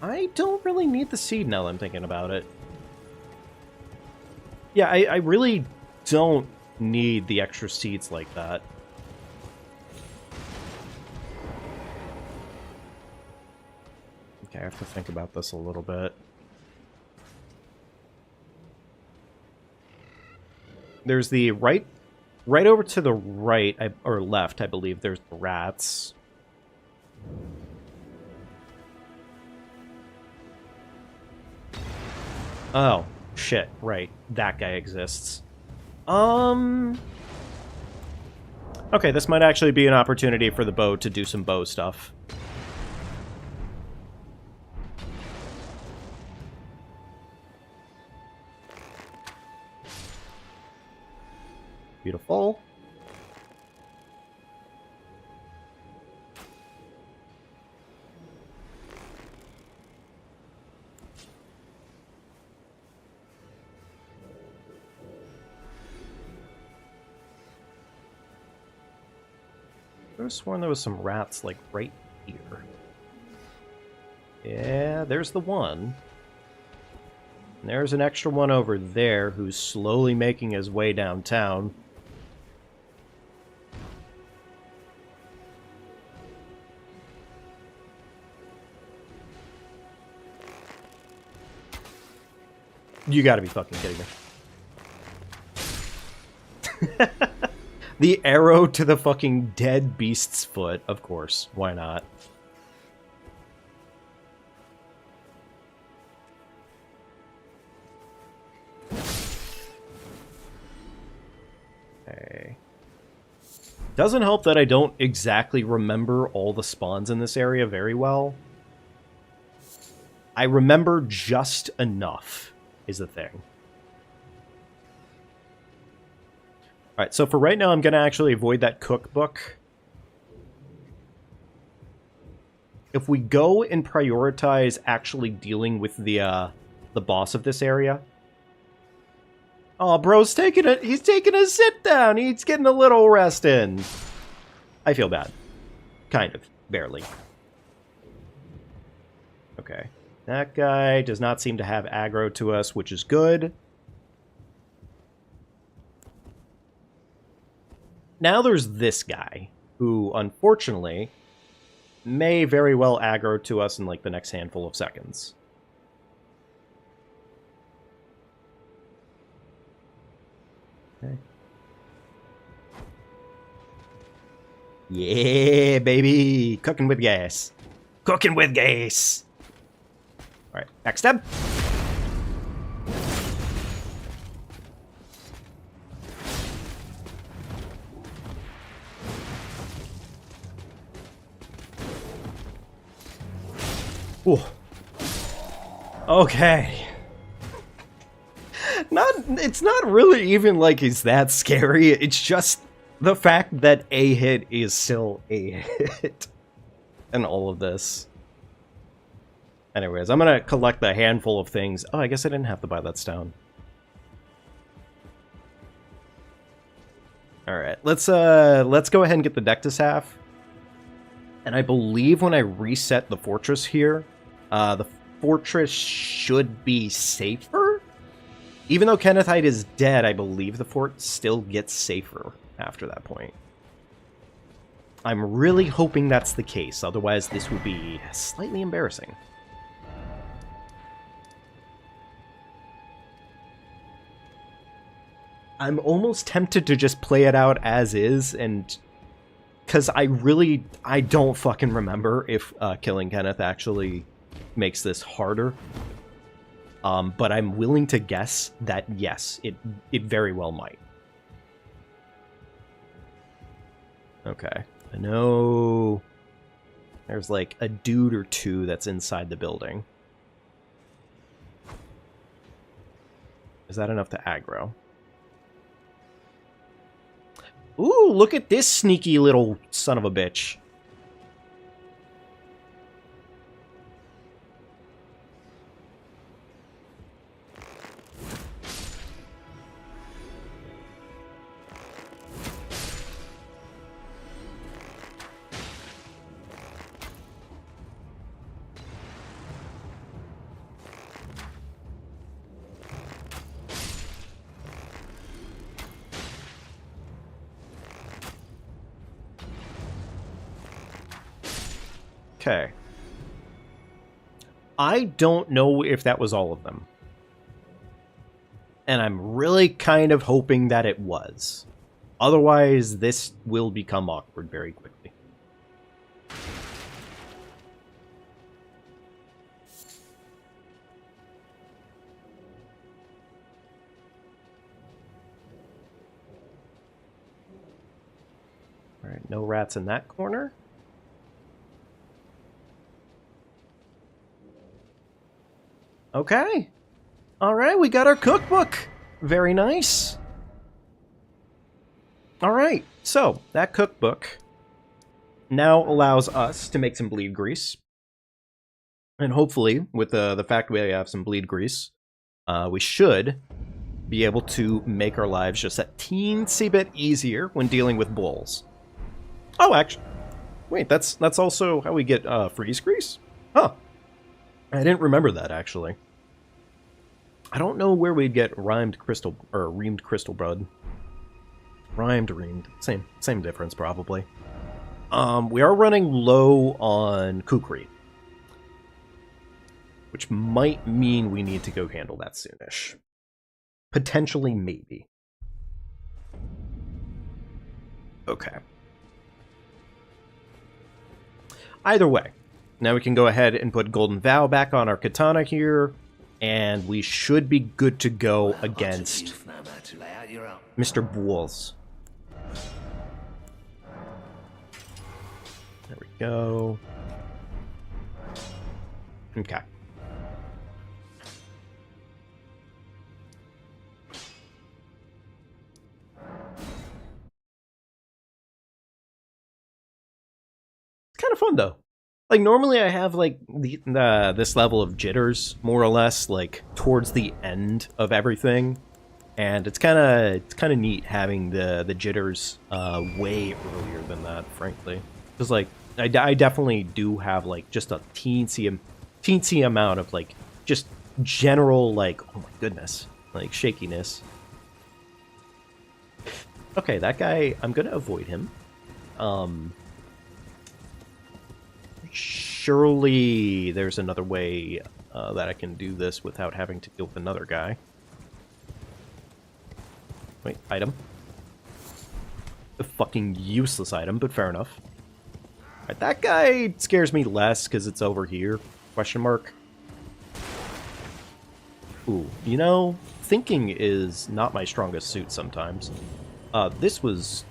I don't really need the seed now that I'm thinking about it. Yeah, I really don't need the extra seeds like that. Okay, I have to think about this a little bit. There's the right over to the right, or left, I believe, there's the rats. Oh, shit, right. That guy exists. Okay, this might actually be an opportunity for the bow to do some bow stuff. Beautiful. I could have sworn there was some rats, like, right here. Yeah, there's the one. And there's an extra one over there who's slowly making his way downtown. You gotta be fucking kidding me. The arrow to the fucking dead beast's foot, of course. Why not? Okay. Doesn't help that I don't exactly remember all the spawns in this area very well. I remember just enough, is the thing. Alright, so for right now, I'm going to actually avoid that cookbook. If we go and prioritize actually dealing with the boss of this area, Oh, bro's he's taking a sit down. He's getting a little rest in. I feel bad. Kind of. Barely. Okay. That guy does not seem to have aggro to us, which is good. Now there's this guy, who, unfortunately, may very well aggro to us in, like, the next handful of seconds. Okay. Yeah, baby! Cooking with gas. Cooking with gas! Alright, backstab. Ooh. Okay. It's not really even like he's that scary. It's just the fact that a hit is still a hit. And all of this. Anyways, I'm gonna collect a handful of things. Oh, I guess I didn't have to buy that stone. Alright, let's go ahead and get the Dectus half. And I believe when I reset the fortress here, the fortress should be safer? Even though Kennethite is dead, I believe the fort still gets safer after that point. I'm really hoping that's the case, otherwise this would be slightly embarrassing. I'm almost tempted to just play it out as is, and because I don't fucking remember if killing Kenneth actually makes this harder. But I'm willing to guess that yes, it very well might. Okay, I know there's like a dude or two that's inside the building. Is that enough to aggro? Ooh, look at this sneaky little son of a bitch. Okay. I don't know if that was all of them. And I'm really kind of hoping that it was. Otherwise, this will become awkward very quickly. Alright, no rats in that corner. Okay. Alright, we got our cookbook. Very nice. Alright, so that cookbook now allows us to make some bleed grease. And hopefully, with the fact we have some bleed grease, we should be able to make our lives just a teensy bit easier when dealing with bulls. Oh, actually, wait, that's also how we get freeze grease? Huh. I didn't remember that, actually. I don't know where we'd get reamed crystal blood. Reamed. Same difference, probably. We are running low on kukri, which might mean we need to go handle that soonish. Potentially, maybe. Okay. Either way, now we can go ahead and put Golden Vow back on our katana here, and we should be good to go against Mr. Bulls. There we go. Okay. It's kind of fun, though. Like, normally I have, like, this level of jitters, more or less, like, towards the end of everything. And it's kind of neat having the jitters way earlier than that, frankly. Because like I definitely do have like just a teensy amount of like just general like, oh my goodness, like shakiness. Okay, that guy, I'm gonna avoid him. Surely there's another way that I can do this without having to deal with another guy. Wait, item. A fucking useless item, but fair enough. Alright, that guy scares me less because it's over here. Question mark. Ooh, you know, thinking is not my strongest suit sometimes. This was...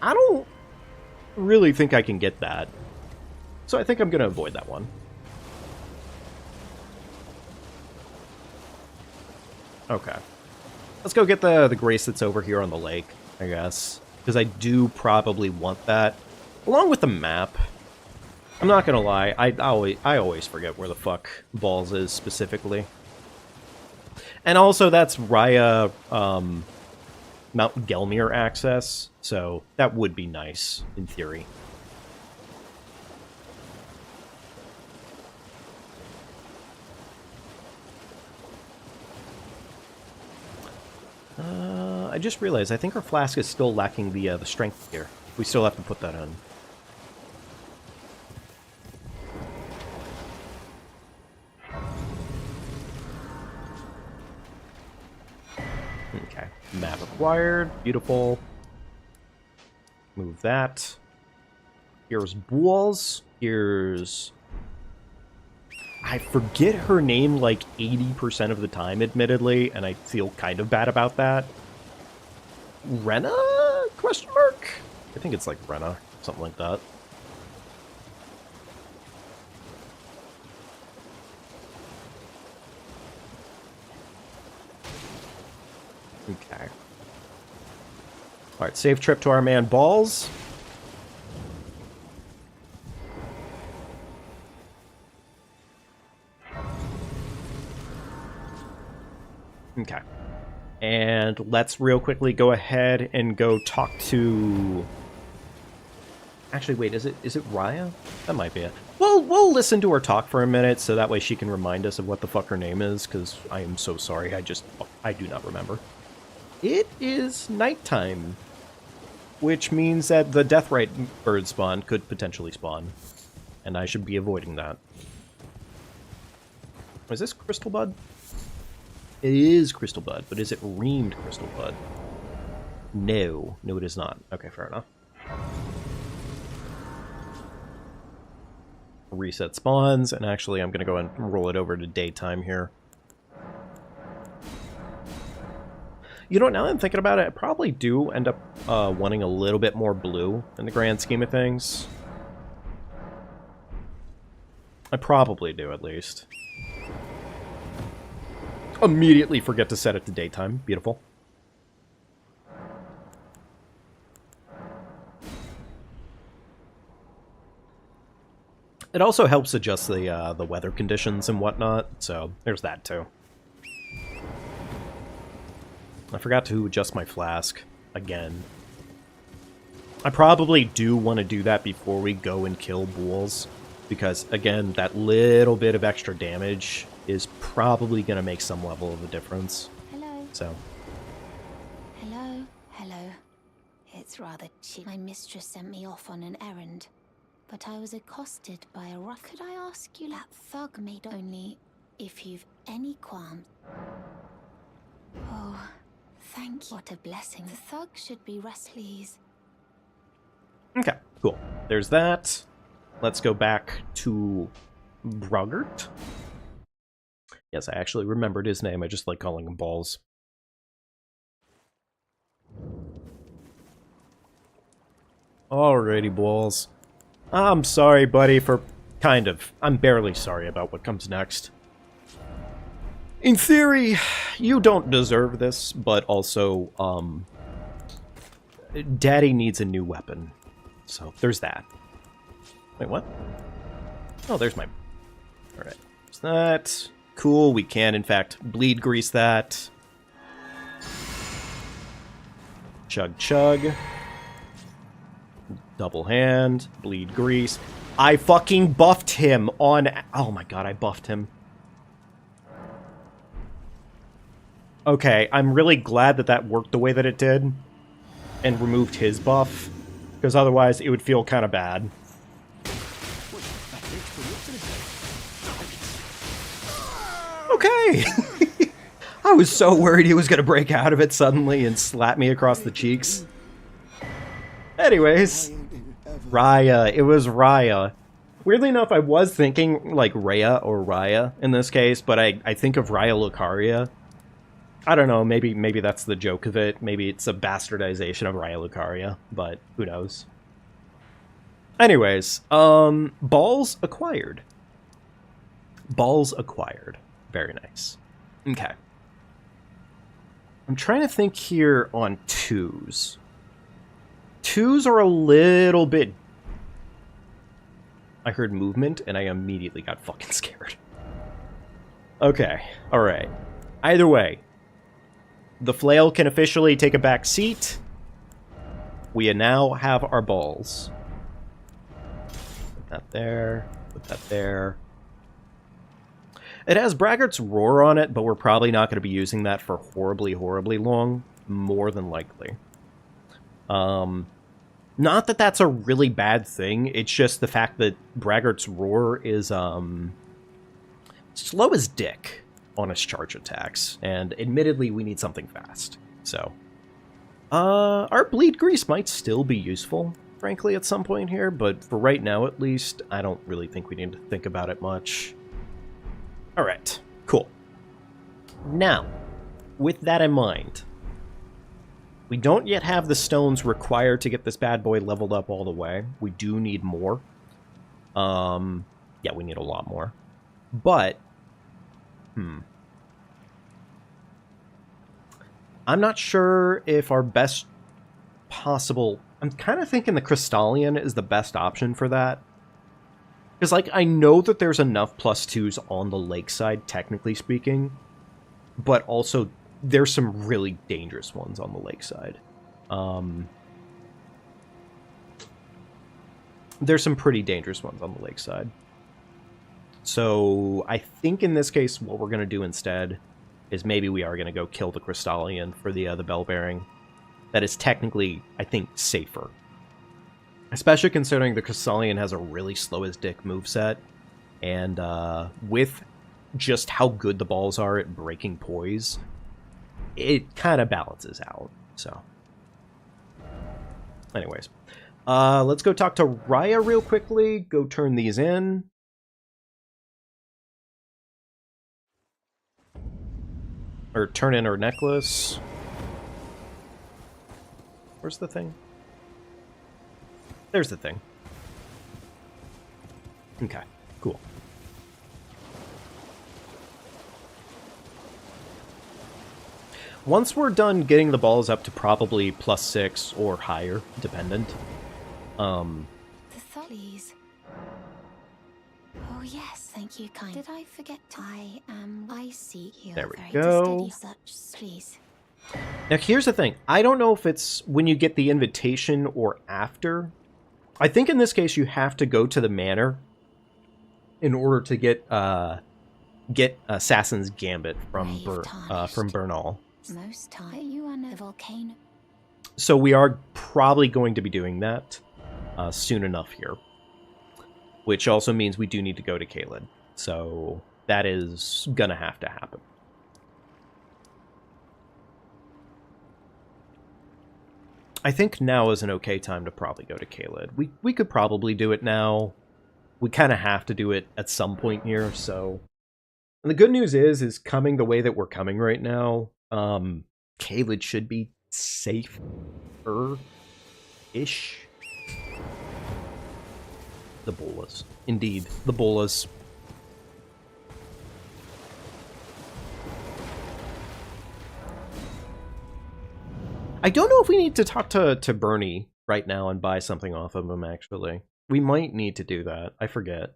I don't really think I can get that. So I think I'm going to avoid that one. Okay. Let's go get the grace that's over here on the lake, I guess. Because I do probably want that. Along with the map. I'm not going to lie, I always forget where the fuck Balls is specifically. And also that's Raya Mount Gelmir access, so that would be nice, in theory. I just realized, I think our flask is still lacking the strength here. We still have to put that in. Okay, map acquired, beautiful. Move that. Here's Balls. Here's... I forget her name like 80% of the time, admittedly, and I feel kind of bad about that. Rena? Question mark? I think it's like Rena, something like that. Okay. Alright, safe trip to our man Balls. Okay. And let's real quickly go ahead and go talk to... Actually, wait, is it Raya? That might be it. We'll listen to her talk for a minute, so that way she can remind us of what the fuck her name is, because I am so sorry, I do not remember. It is nighttime, which means that the Deathrite bird spawn could potentially spawn, and I should be avoiding that. Is this Crystal Bud? It is Crystal Bud, but is it reamed Crystal Bud? No. No, it is not. Okay, fair enough. Reset spawns, and actually I'm going to go and roll it over to daytime here. You know what, now that I'm thinking about it, I probably do end up wanting a little bit more blue in the grand scheme of things. I probably do, at least. Immediately forget to set it to daytime. Beautiful. It also helps adjust the weather conditions and whatnot, so there's that too. I forgot to adjust my flask again. I probably do want to do that before we go and kill Bulls, because again, that little bit of extra damage is probably going to make some level of a difference. Hello. So. Hello. Hello. It's rather cheap. My mistress sent me off on an errand, but I was accosted by a rough. Could I ask you that thug made only if you've any qualms? Oh, thank you. What a blessing. The thug should be restless. Okay, cool. There's that. Let's go back to Brogert. Yes, I actually remembered his name. I just like calling him Balls. Alrighty, Balls. I'm sorry, buddy, for kind of. I'm barely sorry about what comes next. In theory, you don't deserve this, but also, Daddy needs a new weapon. So, there's that. Wait, what? Oh, there's my... Alright. There's that. Cool, we can in fact bleed grease that. Chug chug. Double hand, bleed grease. I fucking buffed him on... Oh my god, I buffed him. Okay, I'm really glad that that worked the way that it did. And removed his buff. Because otherwise it would feel kind of bad. Okay! I was so worried he was going to break out of it suddenly and slap me across the cheeks. Anyways, Raya. It was Raya. Weirdly enough, I was thinking like Rhea or Raya in this case, but I think of Raya Lucaria. I don't know, maybe that's the joke of it. Maybe it's a bastardization of Raya Lucaria, but who knows. Anyways, balls acquired. Balls acquired. Very nice. Okay. I'm trying to think here on twos. Twos are a little bit... I heard movement, and I immediately got fucking scared. Okay, alright. Either way, the flail can officially take a back seat. We now have our balls. Put that there. Put that there. It has Braggart's Roar on it, but we're probably not going to be using that for horribly, horribly long. More than likely. Not that that's a really bad thing, it's just the fact that Braggart's Roar is, slow as dick on its charge attacks, and admittedly we need something fast, so. Our Bleed Grease might still be useful, frankly, at some point here, but for right now at least, I don't really think we need to think about it much. Alright, cool. Now, with that in mind, we don't yet have the stones required to get this bad boy leveled up all the way. We do need more. Yeah, we need a lot more. But, I'm not sure if our best possible... I'm kind of thinking the Crystallian is the best option for that. Because, like, I know that there's enough +2s on the lakeside, technically speaking. But also... there's some really dangerous ones on the lakeside. There's some pretty dangerous ones on the lakeside. So I think in this case, what we're going to do instead is maybe we are going to go kill the Crystallian for the Bell Bearing. That is technically, I think, safer. Especially considering the Crystallian has a really slow-as-dick moveset. And with just how good the balls are at breaking poise... it kind of balances out, so. Anyways. Let's go talk to Raya real quickly. Go turn these in. Or turn in her necklace. Where's the thing? There's the thing. Okay, cool. Once we're done getting the balls up to probably +6 or higher, dependent. The Thullies. Oh yes, thank you, kind. Did I forget? I see you. There we go. Such, please. Now here's the thing. I don't know if it's when you get the invitation or after. I think in this case you have to go to the manor in order to get Assassin's Gambit from Bernal. Most time you on a volcano. So we are probably going to be doing that soon enough here. Which also means we do need to go to Caelid. So that is gonna have to happen. I think now is an okay time to probably go to Caelid. We could probably do it now. We kind of have to do it at some point here, so... And the good news is coming the way that we're coming right now, Caelid should be safer-ish. The bolas. Indeed, the bolas. I don't know if we need to talk to Bernie right now and buy something off of him, actually. We might need to do that. I forget.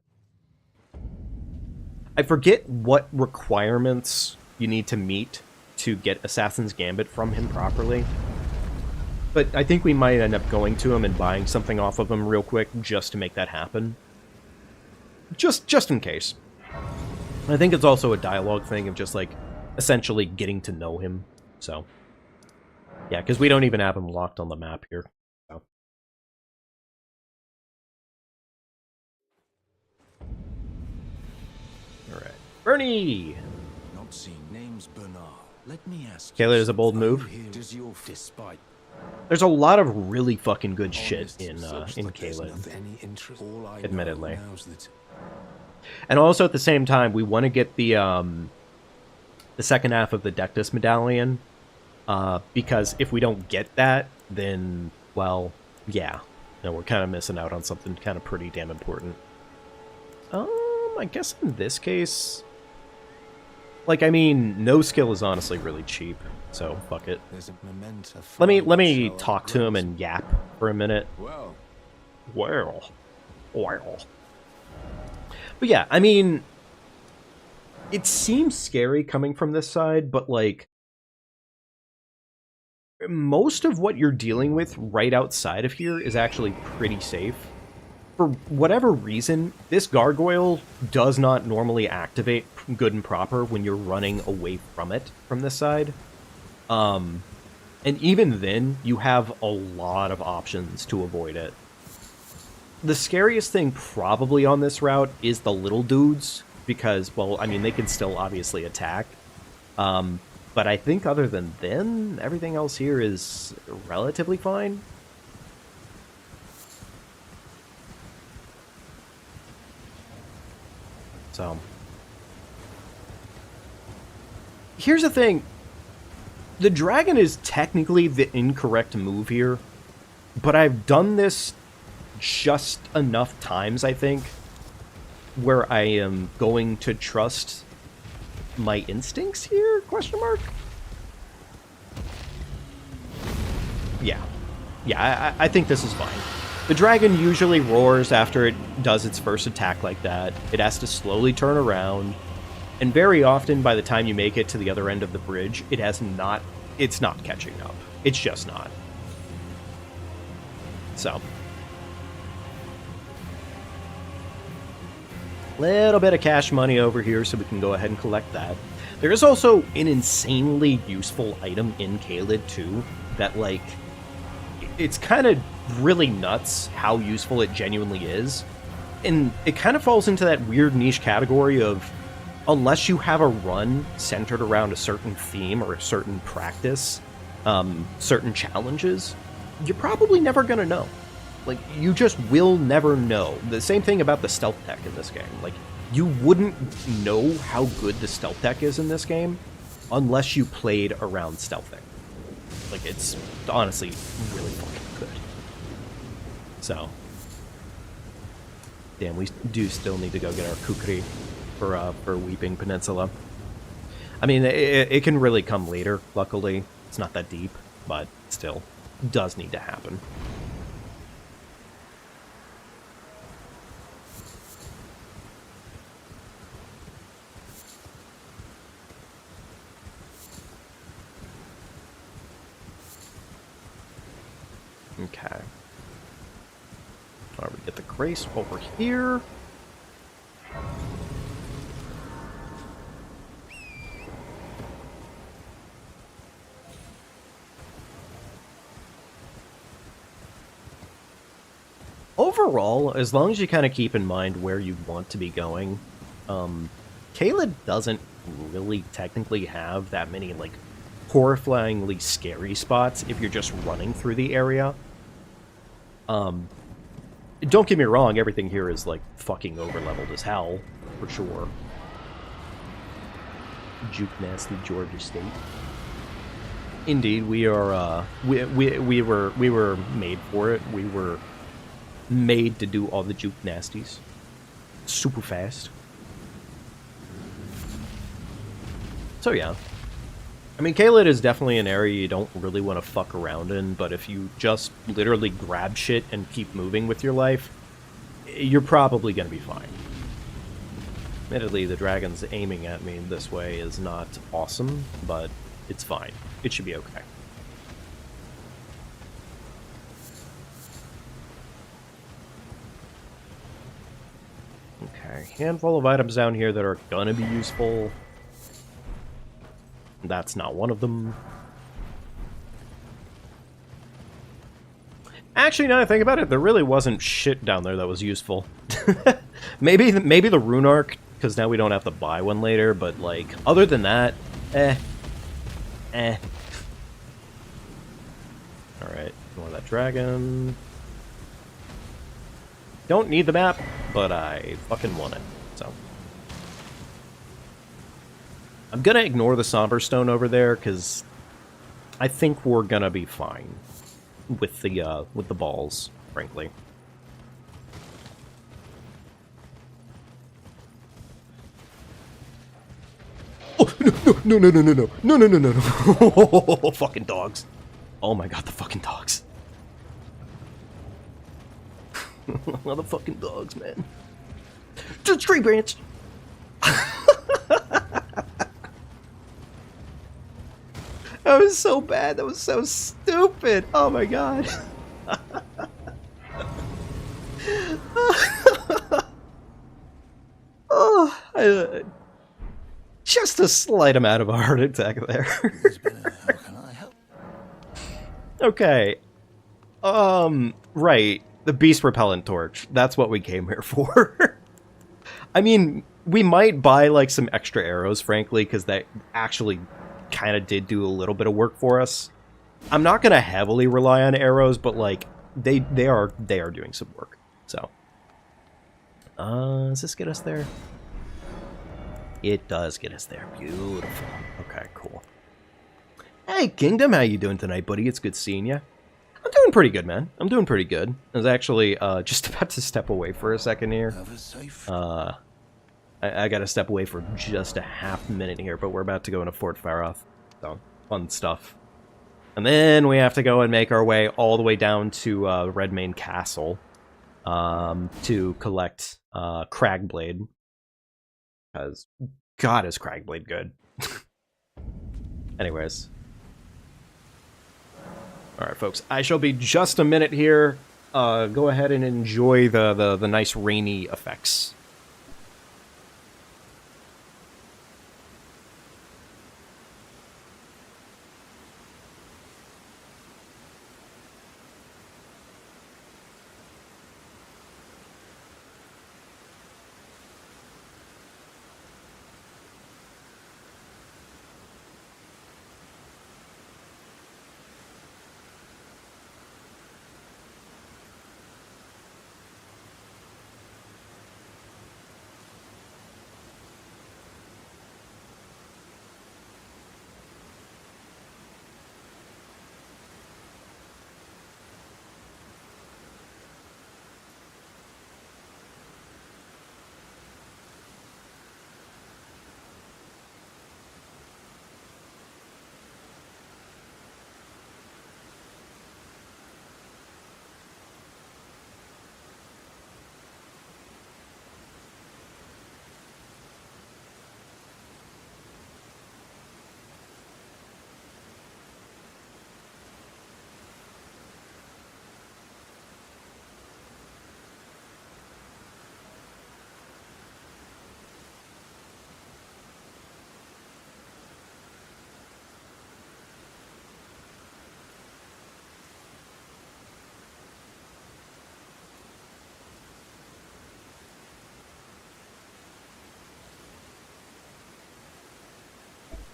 I forget what requirements you need to meet to get Assassin's Gambit from him properly. But I think we might end up going to him and buying something off of him real quick just to make that happen. Just in case. I think it's also a dialogue thing of just, like, essentially getting to know him. So, yeah, because we don't even have him locked on the map here. So. Alright. Bernie! Not seen names Bernard. Let me ask Caelid is a bold move. Does your despite There's a lot of really fucking good shit in Caelid, admittedly. And also at the same time, we want to get the second half of the Dectus medallion, because if we don't get that, then, well, yeah, no, we're kind of missing out on something kind of pretty damn important. I guess in this case, like, I mean, no skill is honestly really cheap, so fuck it. Let me talk to him and yap for a minute. Well. But yeah, I mean, it seems scary coming from this side, but, like, most of what you're dealing with right outside of here is actually pretty safe. For whatever reason, this gargoyle does not normally activate good and proper when you're running away from it from this side. And even then, you have a lot of options to avoid it. The scariest thing probably on this route is the little dudes, because, well, I mean, they can still obviously attack. But I think other than them, everything else here is relatively fine. So, here's the thing. The dragon is technically the incorrect move here, but I've done this just enough times, I think, where I am going to trust my instincts here, question mark? Yeah. Yeah, I think this is fine. The dragon usually roars after it does its first attack like that. It has to slowly turn around, and very often by the time you make it to the other end of the bridge, it's not catching up. It's just not. So. Little bit of cash money over here so we can go ahead and collect that. There is also an insanely useful item in Caelid too that, like, it's kind of really nuts how useful it genuinely is. And it kind of falls into that weird niche category of, unless you have a run centered around a certain theme or a certain practice, certain challenges, you're probably never going to know. Like, you just will never know. The same thing about the stealth tech in this game. Like, you wouldn't know how good the stealth tech is in this game unless you played around stealthing. Like, it's honestly really fucking good. So. Damn, we do still need to go get our kukri for Weeping Peninsula. I mean, it can really come later, luckily. It's not that deep, but still, does need to happen. Okay. Alright, we get the Grace over here. Overall, as long as you kind of keep in mind where you want to be going, Caelid doesn't really technically have that many, like, horrifyingly scary spots if you're just running through the area. Don't get me wrong, everything here is, like, fucking over-leveled as hell, for sure. Juke Nasty Georgia State. Indeed, we are, we were made for it. We were made to do all the Juke Nasties. Super fast. So yeah. I mean, Caelid is definitely an area you don't really want to fuck around in, but if you just literally grab shit and keep moving with your life, you're probably going to be fine. Admittedly, the dragon's aiming at me this way is not awesome, but it's fine. It should be okay. Okay, handful of items down here that are gonna be useful. That's not one of them. Actually, now that I think about it, there really wasn't shit down there that was useful. maybe the rune arc, because now we don't have to buy one later, but, like, other than that, Alright, more of that dragon. Don't need the map, but I fucking want it, so. I'm gonna ignore the somber stone over there, because I think we're gonna be fine with the balls, frankly. Oh, no. Fucking dogs. Oh my god, the fucking dogs. The fucking dogs, man. To the tree branch. That was so bad. That was so stupid. Oh my god. Oh, just a slight amount of a heart attack there. How can I help? Okay. Right. The beast repellent torch. That's what we came here for. I mean, we might buy, like, some extra arrows, frankly, because that actually kind of did do a little bit of work for us. I'm not going to heavily rely on arrows, but, like, they are doing some work. So, does this get us there? It does get us there. Beautiful. Okay, cool. Hey, Kingdom, how you doing tonight, buddy? It's good seeing you. I'm doing pretty good, man. I'm doing pretty good. I was actually just about to step away for a second here. I got to step away for just a half minute here, but we're about to go into Fort Faroth. So, fun stuff. And then we have to go and make our way all the way down to Redmane Castle to collect Cragblade. Because, God, is Cragblade good. Anyways. Alright, folks. I shall be just a minute here. Go ahead and enjoy the nice rainy effects.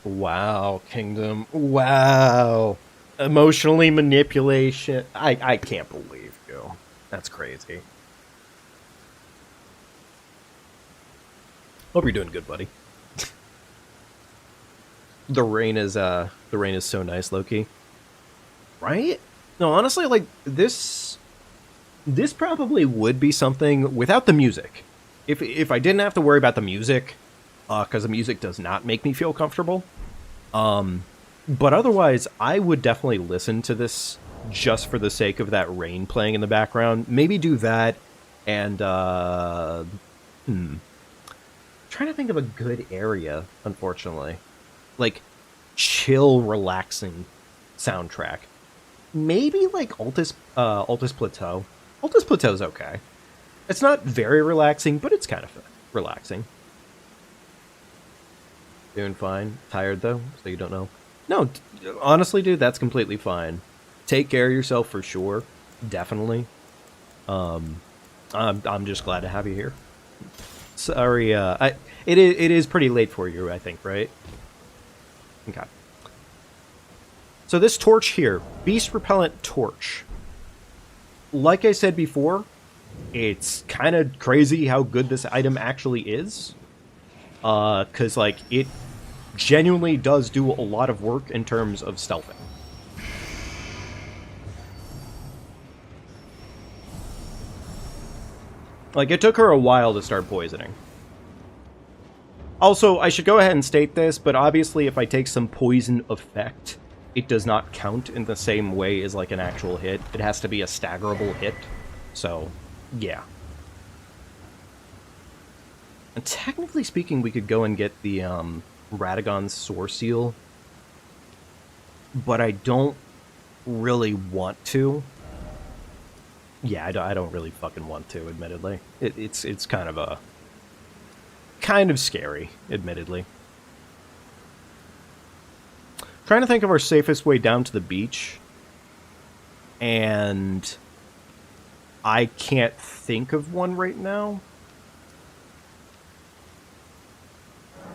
Wow, Kingdom. Wow. Emotionally manipulation. I can't believe you. That's crazy. Hope you're doing good, buddy. The rain is so nice, Loki. Right? No, honestly, like this probably would be something without the music. If I didn't have to worry about the music, because the music does not make me feel comfortable. But otherwise, I would definitely listen to this just for the sake of that rain playing in the background. Maybe do that, and trying to think of a good area, unfortunately. Like, chill, relaxing soundtrack. Maybe, like, Altus Plateau. Altus Plateau's okay. It's not very relaxing, but it's kind of relaxing. Doing fine. Tired, though, so you don't know. No, honestly, dude, that's completely fine. Take care of yourself for sure. Definitely. I'm just glad to have you here. Sorry, it is pretty late for you, I think, right? Okay. So this torch here, Beast Repellent Torch. Like I said before, it's kind of crazy how good this item actually is. Because, like, it genuinely does do a lot of work in terms of stealthing. Like, it took her a while to start poisoning. Also, I should go ahead and state this, but obviously if I take some poison effect, it does not count in the same way as, like, an actual hit. It has to be a staggerable hit. So, yeah. And technically speaking, we could go and get the, Radagon's Soar Seal. But I don't really want to. Yeah, I don't really fucking want to, admittedly. It's kind of scary, admittedly. Trying to think of our safest way down to the beach. And I can't think of one right now.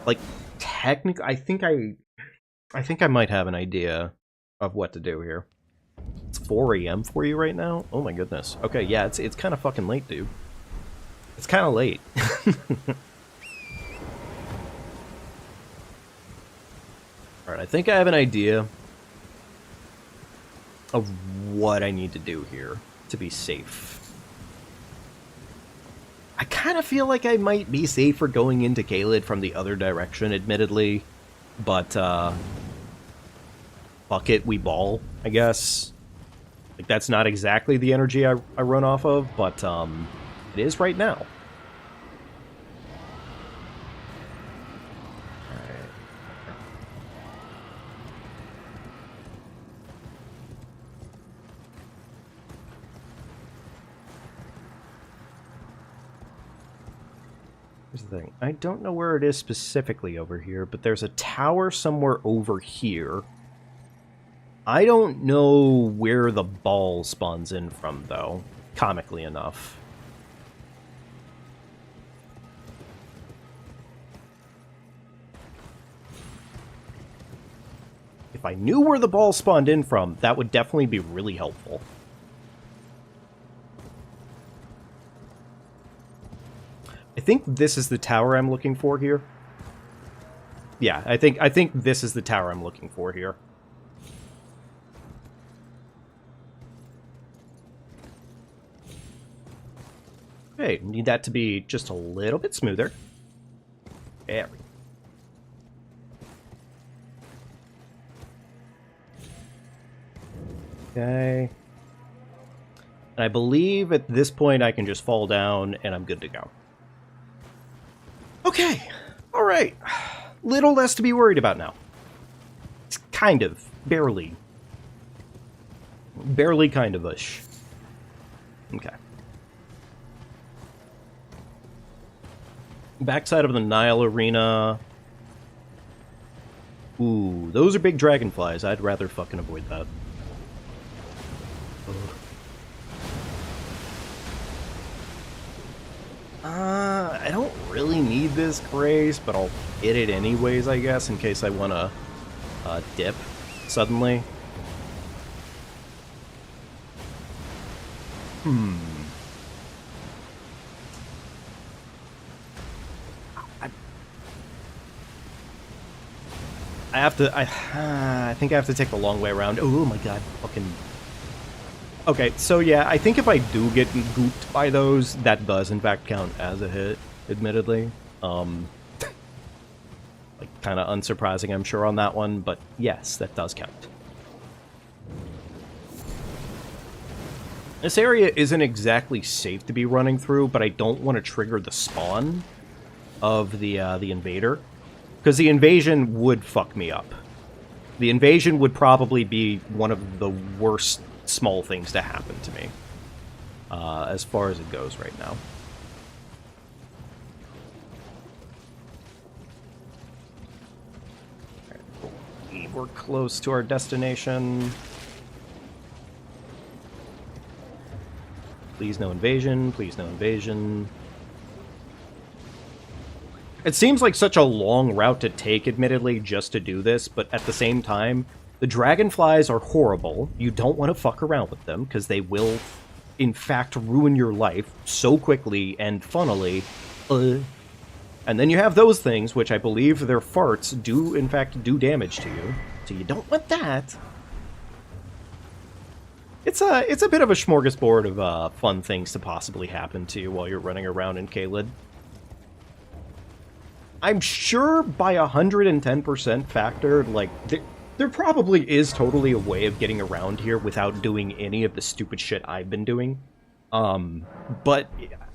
Like, technically, I think I might have an idea of what to do here. It's 4 a.m. for you right now? Oh my goodness. Okay, yeah, it's kind of fucking late, dude. It's kind of late. Alright, I think I have an idea of what I need to do here to be safe. I kind of feel like I might be safer going into Caelid from the other direction, admittedly. But, fuck it, we ball, I guess. Like, that's not exactly the energy I run off of, but, it is right now. Alright. Here's the thing. I don't know where it is specifically over here, but there's a tower somewhere over here. I don't know where the ball spawns in from, though, comically enough. If I knew where the ball spawned in from, that would definitely be really helpful. I think this is the tower I'm looking for here. Yeah, I think this is the tower I'm looking for here. Okay, need that to be just a little bit smoother. There we go. Okay. And I believe at this point I can just fall down and I'm good to go. Okay. Alright. Little less to be worried about now. It's kind of. Barely. Barely kind of-ish. Okay. Backside of the Nile Arena. Ooh, those are big dragonflies. I'd rather fucking avoid that. I don't really need this grace, but I'll hit it anyways, I guess, in case I want to dip suddenly. I think I have to take the long way around. Oh my god, fucking... Okay, so yeah, I think if I do get gooped by those, that does in fact count as a hit, admittedly. Like, kind of unsurprising, I'm sure, on that one, but yes, that does count. This area isn't exactly safe to be running through, but I don't want to trigger the spawn. of the invader, because the invasion would fuck me up. The invasion would probably be one of the worst small things to happen to me, as far as it goes right now. We're close to our destination. Please no invasion, please no invasion. It seems like such a long route to take, admittedly, just to do this, but at the same time, the dragonflies are horrible. You don't want to fuck around with them, because they will, in fact, ruin your life so quickly and funnily. And then you have those things, which I believe their farts do, in fact, do damage to you. So you don't want that. It's a bit of a smorgasbord of fun things to possibly happen to you while you're running around in Caelid. I'm sure by 110% factor, like, there probably is totally a way of getting around here without doing any of the stupid shit I've been doing. But,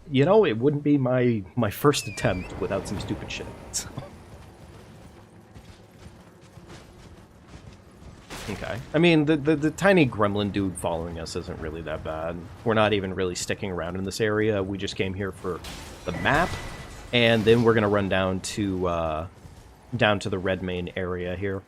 you know, it wouldn't be my first attempt without some stupid shit. So. Okay. I mean, the tiny gremlin dude following us isn't really that bad. We're not even really sticking around in this area. We just came here for the map, and then we're gonna run down to the red main area here.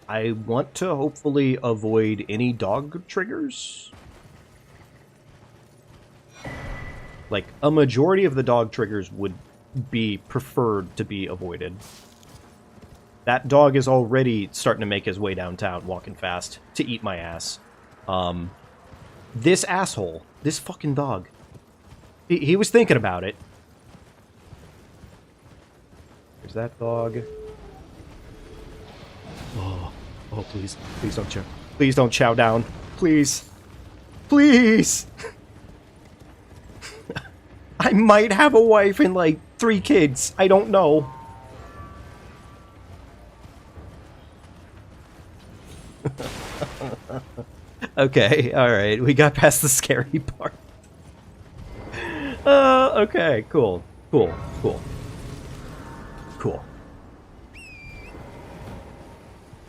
I want to hopefully avoid any dog triggers. Like, a majority of the dog triggers would be preferred to be avoided. That dog is already starting to make his way downtown, walking fast, to eat my ass. This asshole, this fucking dog, he was thinking about it. There's that dog. Oh, please. Please don't chow. Please don't chow down. Please. Please! I might have a wife and, like, 3 kids. I don't know. Okay, alright. We got past the scary part. Okay, cool. Cool.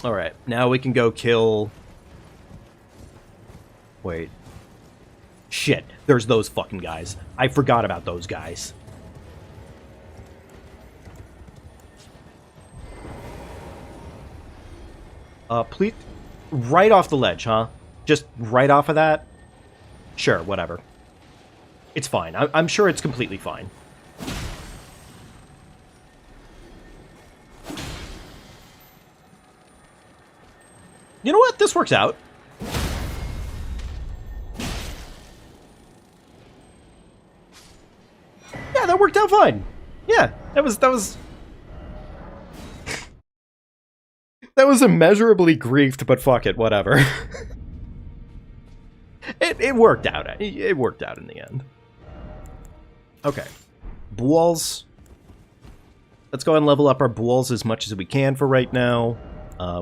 Alright, now we can go kill... Wait. Shit, there's those fucking guys. I forgot about those guys. Please... Right off the ledge, huh? Just right off of that? Sure, whatever. It's fine. I'm sure it's completely fine. You know what? This works out. Yeah, that worked out fine. Yeah, that was that was immeasurably griefed, but fuck it, whatever. It worked out. It worked out in the end. Okay. Bulls. Let's go ahead and level up our bulls as much as we can for right now.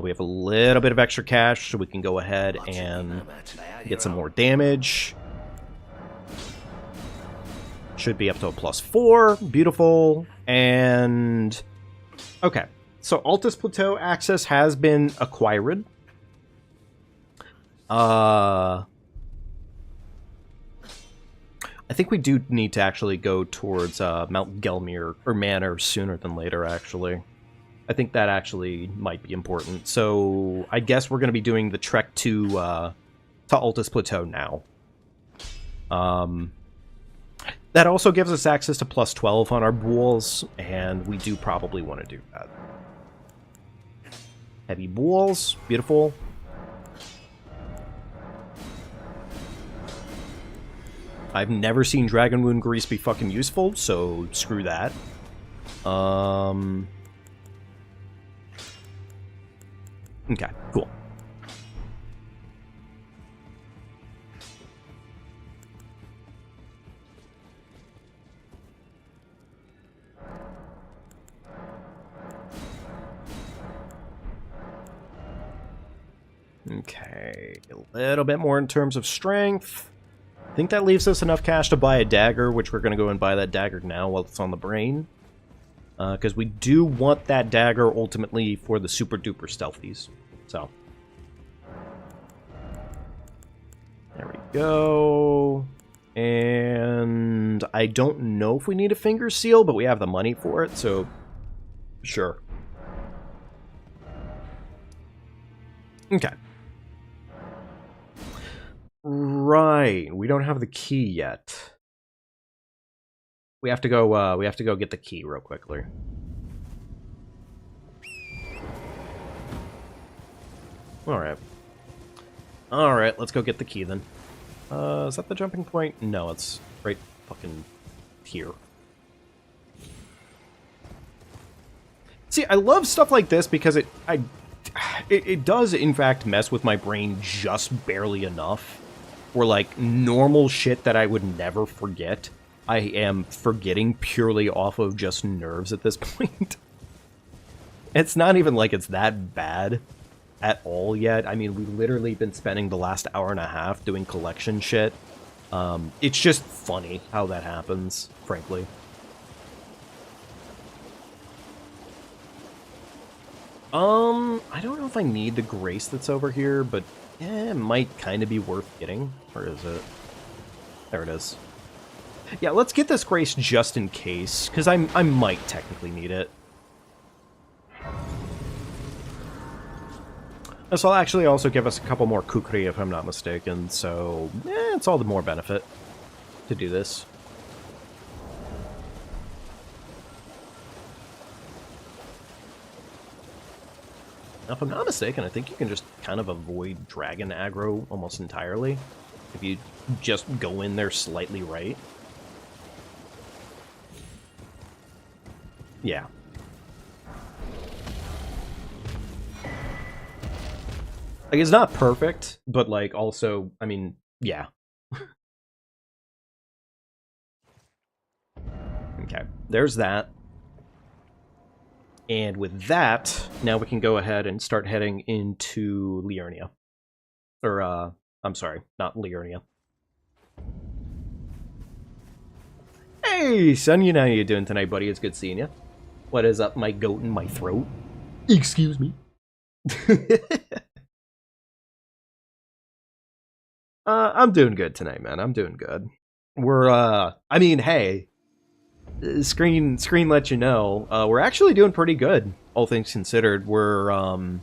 We have a little bit of extra cash, so we can go ahead and get some more damage. Should be up to a +4. Beautiful. And... okay. So Altus Plateau access has been acquired. I think we do need to actually go towards Mount Gelmir, or Manor, sooner than later, actually. I think that actually might be important. So I guess we're going to be doing the trek to Altus Plateau now. That also gives us access to +12 on our bulls, and we do probably want to do that. Heavy bulls, beautiful. I've never seen Dragon Wound Grease be fucking useful, so screw that. Okay, cool. Okay, a little bit more in terms of strength. I think that leaves us enough cash to buy a dagger, which we're going to go and buy that dagger now while it's on the brain. Because we do want that dagger ultimately for the super duper stealthies. So. There we go. And I don't know if we need a finger seal, but we have the money for it, so sure. Okay. Right, we don't have the key yet. We have to go get the key real quickly. Alright. Alright, let's go get the key then. Is that the jumping point? No, it's right fucking here. See, I love stuff like this because it does, in fact, mess with my brain just barely enough. Where, like, normal shit that I would never forget, I am forgetting purely off of just nerves at this point. It's not even like it's that bad at all yet. I mean, we've literally been spending the last hour and a half doing collection shit. It's just funny how that happens, frankly. I don't know if I need the grace that's over here, but it might kind of be worth getting. Where is it? There it is. Yeah, let's get this grace just in case, because I might technically need it. This will actually also give us a couple more kukri, if I'm not mistaken, so it's all the more benefit to do this. Now, if I'm not mistaken, I think you can just kind of avoid dragon aggro almost entirely if you just go in there slightly right. Yeah. Like, it's not perfect, but, like, also, I mean, yeah. Okay, there's that. And with that, now we can go ahead and start heading into Liurnia. Or, I'm sorry, not Liurnia. Hey, son, how you doing tonight, buddy? It's good seeing you. What is up, my goat in my throat? Excuse me. I'm doing good tonight, man. I'm doing good. We're, I mean, hey, screen lets you know, we're actually doing pretty good, all things considered. We're,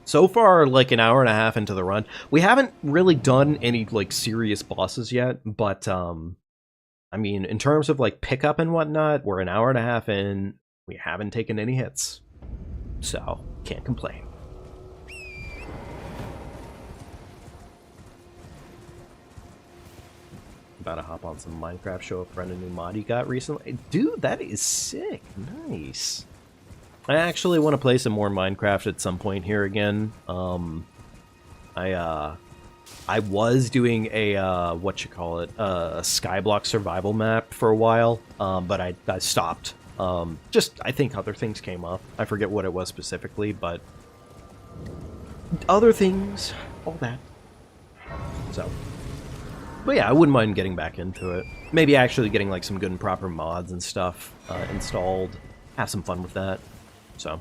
so far, like, an hour and a half into the run. We haven't really done any, like, serious bosses yet, but, I mean, in terms of, like, pickup and whatnot, we're an hour and a half in. We haven't taken any hits. So, can't complain. About to hop on some Minecraft, show a friend a new mod you got recently. Dude, that is sick. Nice. I actually want to play some more Minecraft at some point here again. I was doing a, a Skyblock survival map for a while, but I stopped. Just, I think other things came up. I forget what it was specifically, but other things, all that. So. But yeah, I wouldn't mind getting back into it. Maybe actually getting like some good and proper mods and stuff installed. Have some fun with that. So.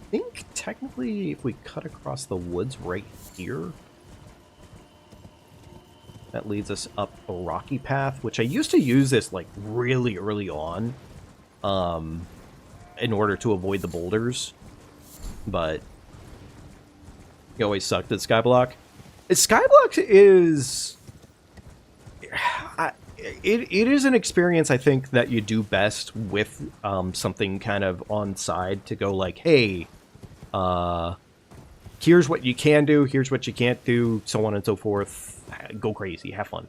I think technically if we cut across the woods right here, that leads us up a rocky path, which I used to use this like really early on in order to avoid the boulders. But it always sucked at Skyblock. Skyblock is... It is an experience, I think, that you do best with something kind of on side to go like, hey, here's what you can do, here's what you can't do, so on and so forth. Go crazy, have fun.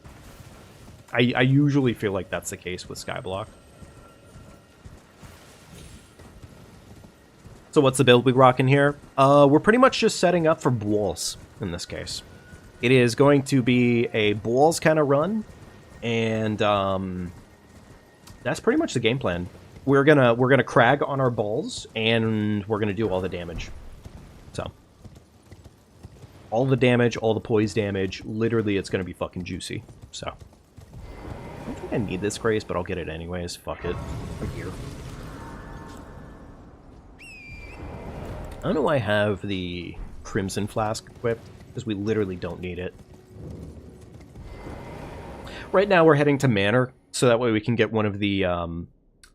I usually feel like that's the case with Skyblock. So what's the build we rocking here? We're pretty much just setting up for balls in this case. It is going to be a balls kind of run, and that's pretty much the game plan. We're gonna crag on our balls, and we're gonna do all the damage. So, all the damage, all the poise damage, literally it's going to be fucking juicy. So, I don't think I need this grace, but I'll get it anyways. Fuck it. I'm here. I don't know why I have the Crimson Flask equipped, because we literally don't need it. Right now we're heading to Manor, so that way we can get one of the,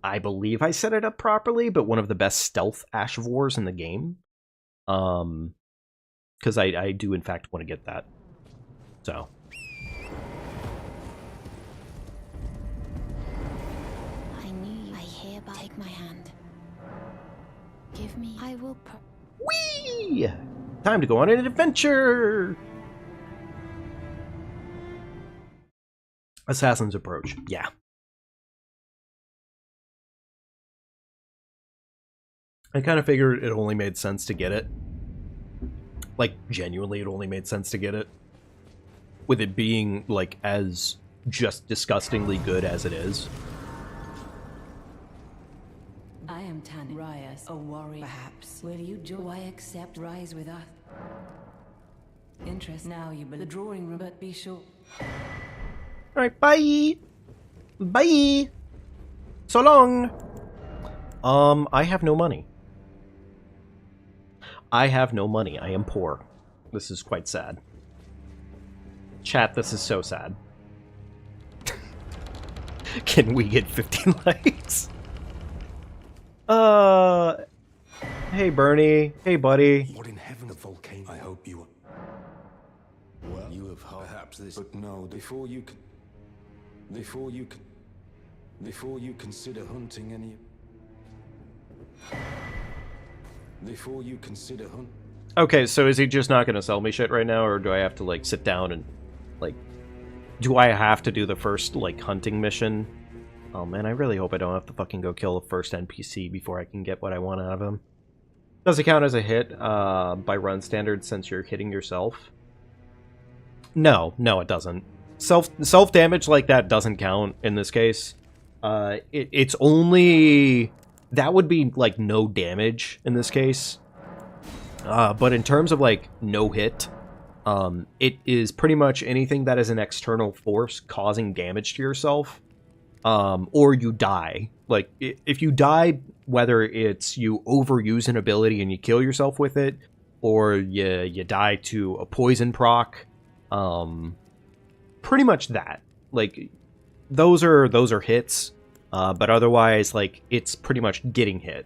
I believe I set it up properly, but one of the best stealth Ashvors in the game. Because I do in fact want to get that. So. I knew you. I hereby take my hand. Give me. I will. Whee! Time to go on an adventure! Assassin's Approach. Yeah. I kind of figured it only made sense to get it. Like, genuinely, it only made sense to get it. With it being, like, as just disgustingly good as it is. I am Tan Rias, a warrior. Perhaps. Will you join? I accept rise with us. Interest now you but the drawing room, but be sure. Alright, bye! Bye! So long! I have no money. I have no money. I am poor. This is quite sad. Chat, this is so sad. Can we get 15 likes? Hey Bernie. Hey buddy. What in heaven, a volcano? I hope you are. Well, you have perhaps this, but no. Before you consider hunting any. Before you consider hunt. Okay, so is he just not gonna sell me shit right now, or do I have to like sit down and like? Do I have to do the first like hunting mission? Oh man, I really hope I don't have to fucking go kill the first NPC before I can get what I want out of him. Does it count as a hit by run standards since you're hitting yourself? No, it doesn't. Self damage like that doesn't count in this case. It's only that would be like no damage in this case. But in terms of like no hit, it is pretty much anything that is an external force causing damage to yourself. Or you die. Like, if you die, whether it's you overuse an ability and you kill yourself with it, or you die to a poison proc, pretty much that. Like, those are hits, but otherwise, like, it's pretty much getting hit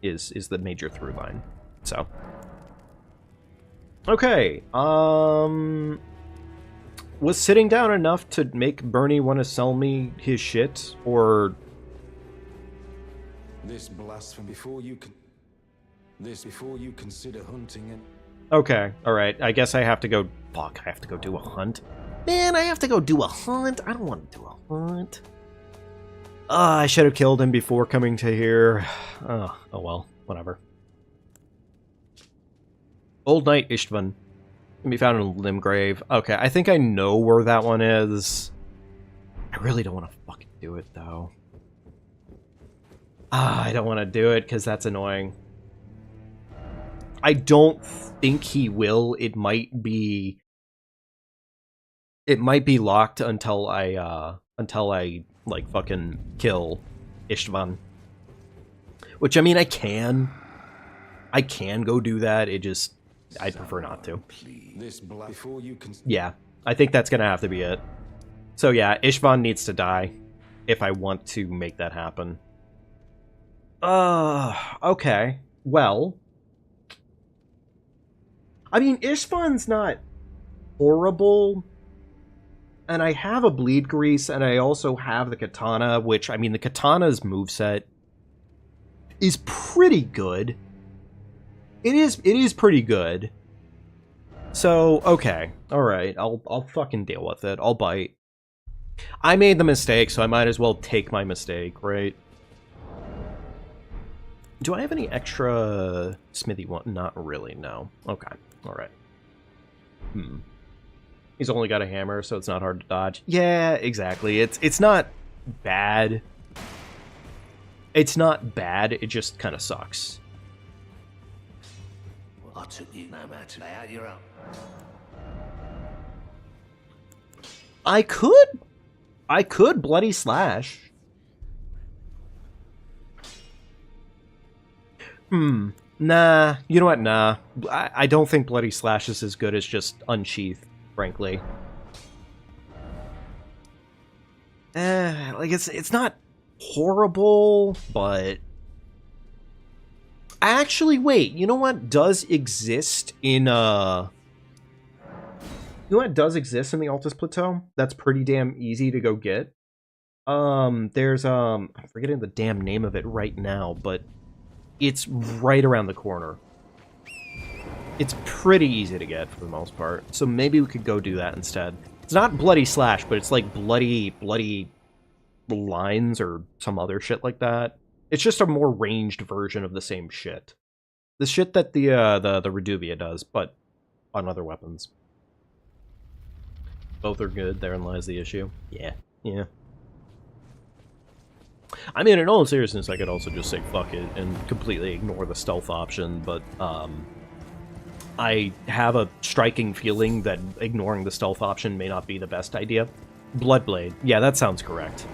is the major through line. So. Okay, was sitting down enough to make Bernie want to sell me his shit, or... This blasphemy before you consider hunting and... Okay, alright, I guess I have to go... Fuck, I have to go do a hunt? Man, I have to go do a hunt? I don't want to do a hunt. I should have killed him before coming to here. Oh well, whatever. Old Knight Istvan. Can be found in Limgrave. Okay, I think I know where that one is. I really don't want to fucking do it, though. I don't want to do it, because that's annoying. I don't think he will. It might be locked until I, like, fucking kill Istvan. Which, I mean, I can go do that, it just... I'd prefer not to. Yeah, I think that's gonna have to be it. So yeah, Istvan needs to die if I want to make that happen. Okay. Well, I mean, Istvan's not horrible, and I have a bleed grease, and I also have the katana, which, I mean, the katana's moveset is pretty good. It is pretty good. So, okay. Alright, I'll fucking deal with it. I'll bite. I made the mistake, so I might as well take my mistake, right? Do I have any extra smithy one? Not really, no. Okay, alright. He's only got a hammer, so it's not hard to dodge. Yeah, exactly. It's not bad. It's not bad, it just kind of sucks. I took you no matter. Lay out your own. I could bloody slash. Nah, you know what? Nah. I don't think bloody slash is as good as just unsheath, frankly. Like it's not horrible, but actually, wait. You know what does exist in You know what does exist in the Altus Plateau? That's pretty damn easy to go get. There's I'm forgetting the damn name of it right now, but it's right around the corner. It's pretty easy to get for the most part, so maybe we could go do that instead. It's not bloody slash, but it's like bloody lines or some other shit like that. It's just a more ranged version of the same shit. The shit that the Reduvia does, but on other weapons. Both are good, therein lies the issue. Yeah. I mean, in all seriousness, I could also just say fuck it and completely ignore the stealth option, but I have a striking feeling that ignoring the stealth option may not be the best idea. Bloodblade. Yeah, that sounds correct.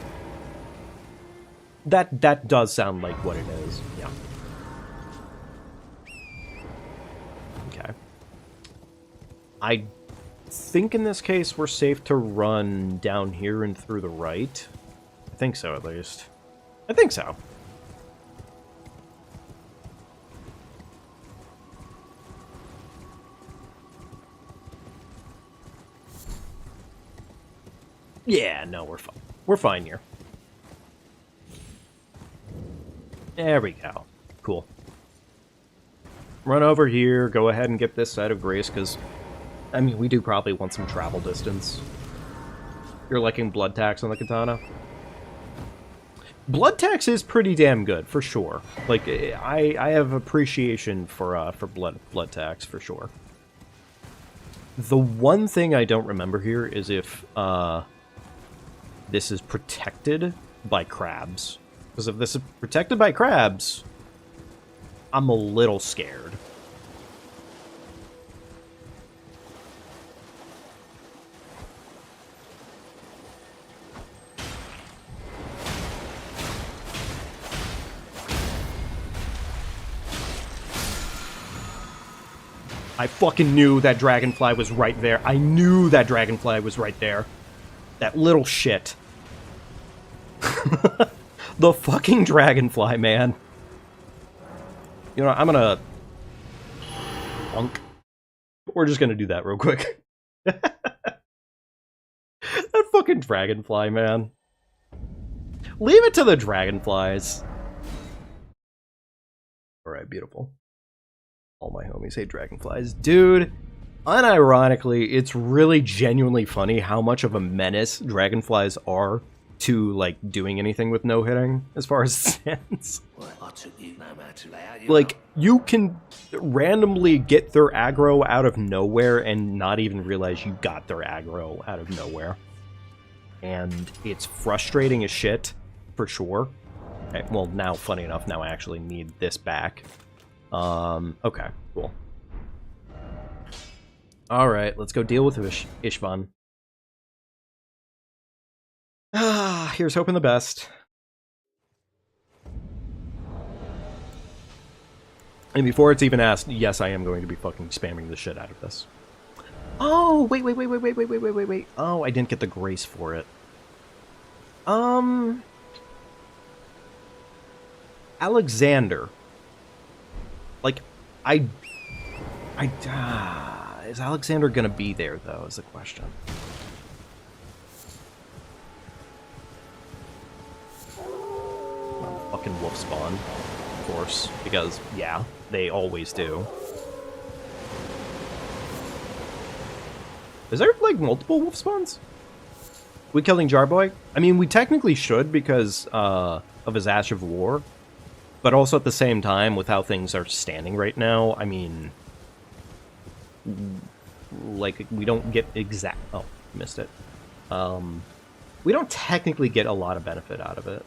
That does sound like what it is. Yeah. Okay. I think in this case we're safe to run down here and through the right. I think so, at least. I think so. Yeah, no, we're fine. We're fine here. There we go. Cool. Run over here, go ahead and get this side of Grace, because, I mean, we do probably want some travel distance. You're liking blood tax on the katana? Blood tax is pretty damn good, for sure. Like, I have appreciation for blood tax, for sure. The one thing I don't remember here is if, this is protected by crabs. Because if this is protected by crabs, I'm a little scared. I fucking knew that dragonfly was right there. I knew that dragonfly was right there. That little shit. The fucking dragonfly, man. You know, I'm gonna... Punk. We're just gonna do that real quick. That fucking dragonfly, man. Leave it to the dragonflies. Alright, beautiful. All my homies hate dragonflies. Dude, unironically, it's really genuinely funny how much of a menace dragonflies are to, like, doing anything with no-hitting, as far as stands. Like, you can randomly get their aggro out of nowhere and not even realize you got their aggro out of nowhere. And it's frustrating as shit, for sure. Okay, well, now, funny enough, now I actually need this back. Okay, cool. Alright, let's go deal with Ishvan. Ah, here's hoping the best. And before it's even asked, yes, I am going to be fucking spamming the shit out of this. Oh, wait. Oh, I didn't get the grace for it. Alexander. Like, is Alexander gonna be there, though, is the question. Fucking wolf spawn, of course, because, yeah, they always do. Is there, like, multiple wolf spawns? We killing Jarboy? I mean, we technically should because, of his Ash of War. But also at the same time, with how things are standing right now, I mean... Like, we don't get exact... Oh, missed it. We don't technically get a lot of benefit out of it.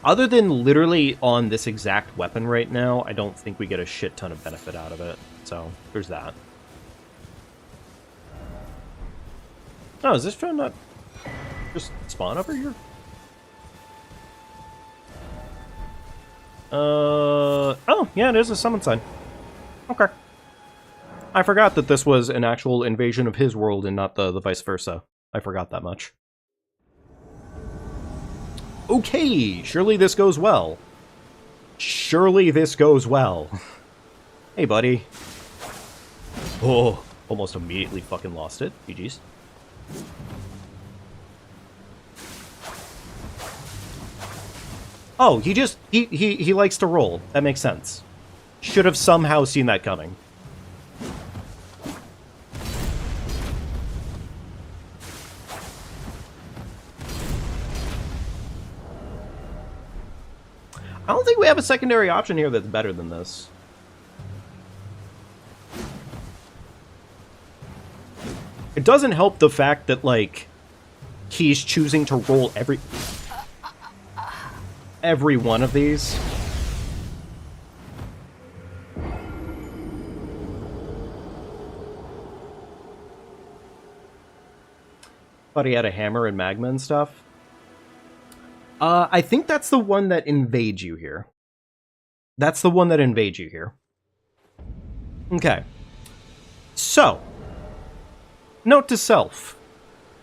Other than literally on this exact weapon right now, I don't think we get a shit ton of benefit out of it. So, there's that. Oh, is this drone not just spawn over here? Oh, yeah, it is a summon sign. Okay. I forgot that this was an actual invasion of his world and not the vice versa. I forgot that much. Okay, surely this goes well. Surely this goes well. Hey, buddy. Oh, almost immediately fucking lost it. GG's. Oh, he likes to roll. That makes sense. Should have somehow seen that coming. I don't think we have a secondary option here that's better than this. It doesn't help the fact that, like, he's choosing to roll every one of these. Thought he had a hammer and magma and stuff. I think that's the one that invades you here. That's the one that invades you here. Okay. So, note to self.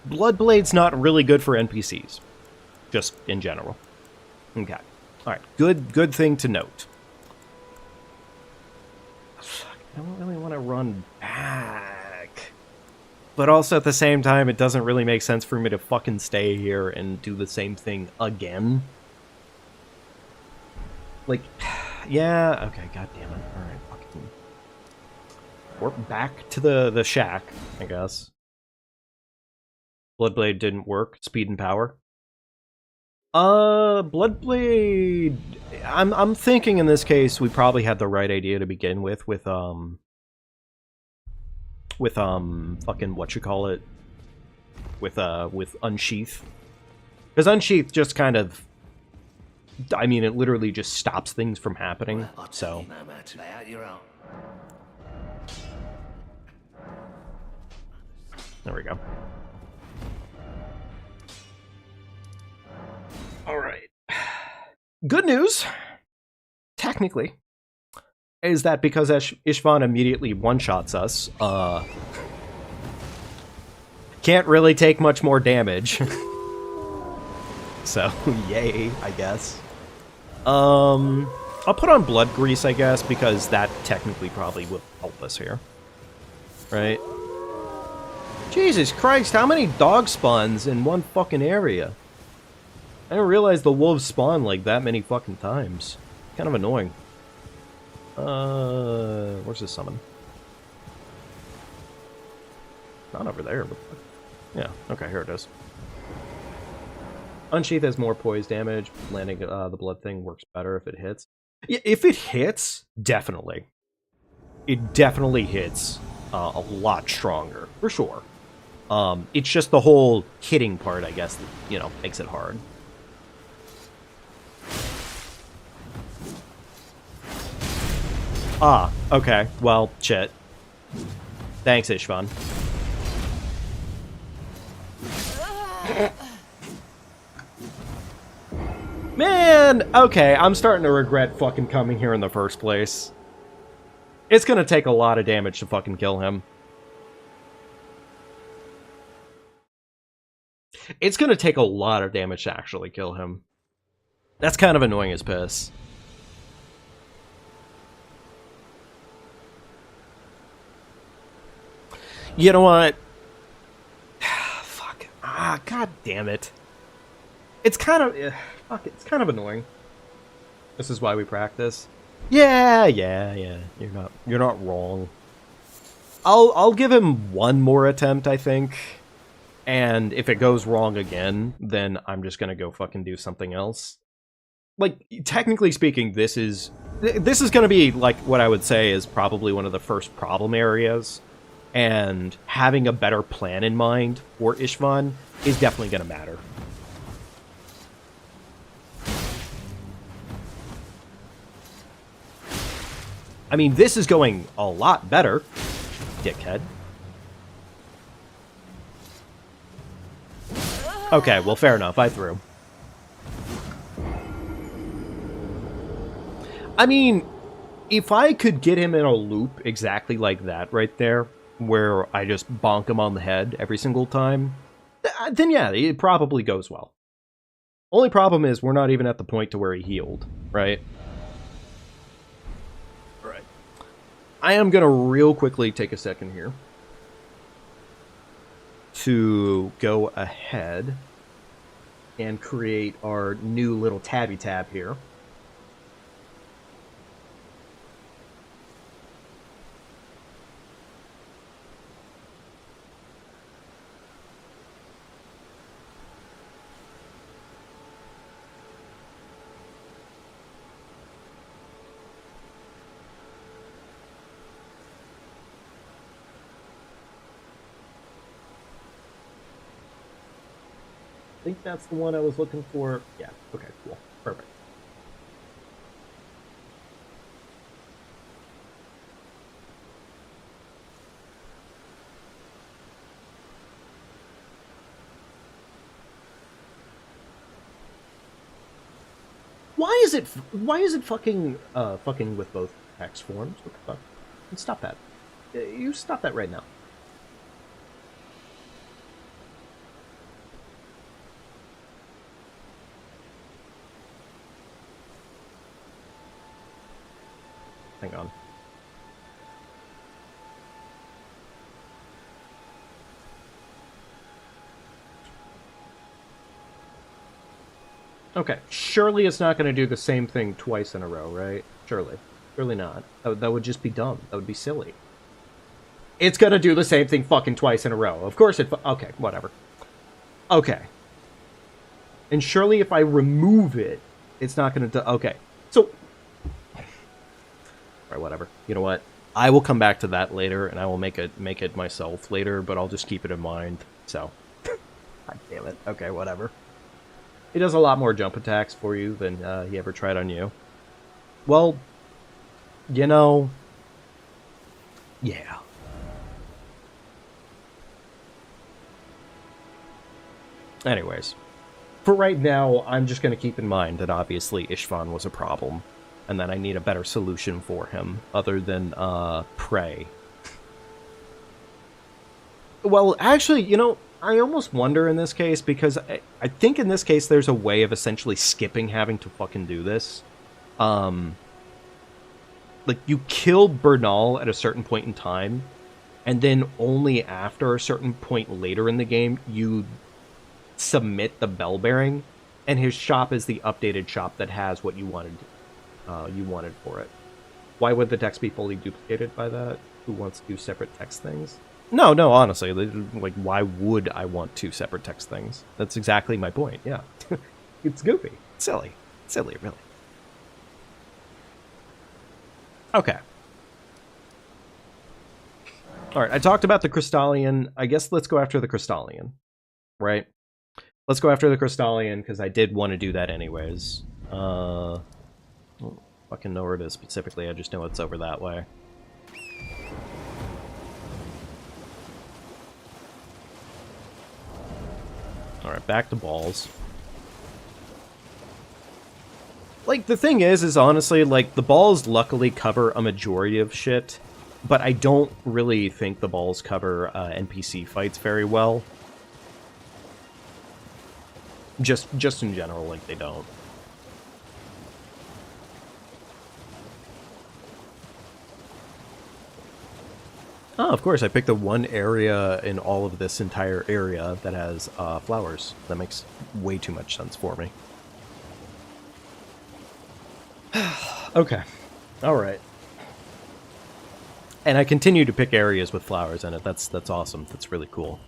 Bloodblade's not really good for NPCs. Just in general. Okay. Alright, good thing to note. I don't really want to run back. But also at the same time, it doesn't really make sense for me to fucking stay here and do the same thing again. Like, yeah, okay, god damn it. Alright, fucking... We're back to the shack, I guess. Bloodblade didn't work. Speed and power. Bloodblade... I'm thinking in this case we probably had the right idea to begin with fucking whatchamacallit, with Unsheath. Because Unsheath just kind of, I mean, it literally just stops things from happening, so. No matter. Lay out your own. There we go. Alright. Good news, technically, is that because Ishvan immediately one-shots us, can't really take much more damage. So, yay, I guess. I'll put on Blood Grease, I guess, because that technically probably will help us here. Right? Jesus Christ, how many dog spawns in one fucking area? I didn't realize the wolves spawn like that many fucking times. Kind of annoying. Where's the summon? Not over there, but... Yeah, okay, here it is. Unsheath has more poise damage. Landing the blood thing works better if it hits. Yeah, if it hits, definitely. It definitely hits a lot stronger, for sure. It's just the whole hitting part, I guess, that, you know, makes it hard. Ah, okay. Well, shit. Thanks, Ishvan. Man, okay, I'm starting to regret fucking coming here in the first place. It's gonna take a lot of damage to fucking kill him. It's gonna take a lot of damage to actually kill him. That's kind of annoying as piss. You know what? Fuck. Ah, god damn it. It's kind of... fuck, it's kind of annoying. This is why we practice. Yeah. You're not wrong. I'll give him one more attempt, I think. And if it goes wrong again, then I'm just gonna go fucking do something else. Like, technically speaking, this is gonna be, like, what I would say is probably one of the first problem areas. And having a better plan in mind for Ishvan is definitely gonna matter. I mean, this is going a lot better, dickhead. Okay, well, fair enough. I threw. I mean, if I could get him in a loop exactly like that right there, where I just bonk him on the head every single time, then yeah, it probably goes well. Only problem is we're not even at the point to where he healed, right? Right. I am going to real quickly take a second here to go ahead and create our new little tabby tab here. I think that's the one I was looking for. Yeah, okay, cool. Perfect. Why is it fucking with both text forms? What the fuck? Stop that. You stop that right now. Hang on. Okay, surely it's not going to do the same thing twice in a row, right? Surely. Surely not. That would just be dumb. That would be silly. It's going to do the same thing fucking twice in a row. Of course it... Okay, whatever. Okay. And surely if I remove it, it's not going to... Okay. So... Alright, whatever. You know what? I will come back to that later, and I will make it myself later, but I'll just keep it in mind. So... God damn it. Okay, whatever. He does a lot more jump attacks for you than he ever tried on you. Well, you know... Yeah. Anyways. For right now, I'm just going to keep in mind that obviously Ishvan was a problem. And that I need a better solution for him, other than, prey. Well, actually, you know... I almost wonder in this case, because I think in this case there's a way of essentially skipping having to fucking do this. Like, you kill Bernal at a certain point in time, and then only after a certain point later in the game, you submit the bell bearing, and his shop is the updated shop that has what you wanted for it. Why would the text be fully duplicated by that? Who wants two separate text things? No, honestly, like, why would I want two separate text things? That's exactly my point, yeah. It's goofy. It's silly. It's silly, really. Okay. Alright, I talked about the Crystallian. I guess let's go after the Crystallian. Right? Let's go after the Crystallian, because I did want to do that anyways. I don't fucking know where it is specifically, I just know it's over that way. Alright, back to balls. Like, the thing is honestly, like, the balls luckily cover a majority of shit, but I don't really think the balls cover NPC fights very well. Just in general, like, they don't. Oh, of course, I picked the one area in all of this entire area that has flowers. That makes way too much sense for me. Okay. Alright. And I continue to pick areas with flowers in it. That's awesome. That's really cool.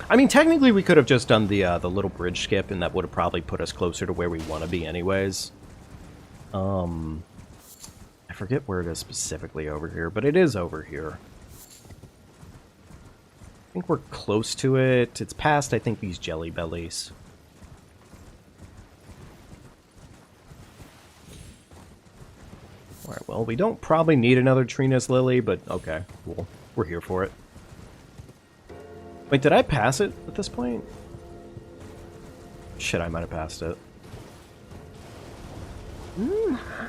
I mean, technically we could have just done the little bridge skip, and that would have probably put us closer to where we want to be anyways. I forget where it is specifically over here, but it is over here. I think we're close to it. It's past, I think, these jelly bellies. Alright, well, we don't probably need another Trina's Lily, but okay, cool. We're here for it. Wait, did I pass it at this point? Shit, I might have passed it.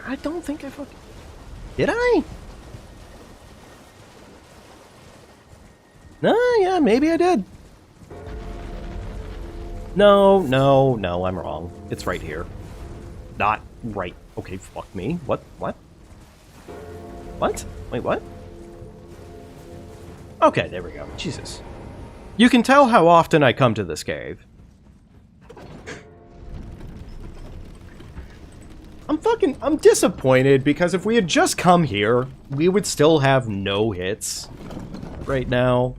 I don't think I fucking... Did I? No, yeah, maybe I did. No, I'm wrong. It's right here. Not right. Okay, fuck me. What? What? Wait, what? Okay, there we go. Jesus. You can tell how often I come to this cave. I'm disappointed because if we had just come here, we would still have no hits right now.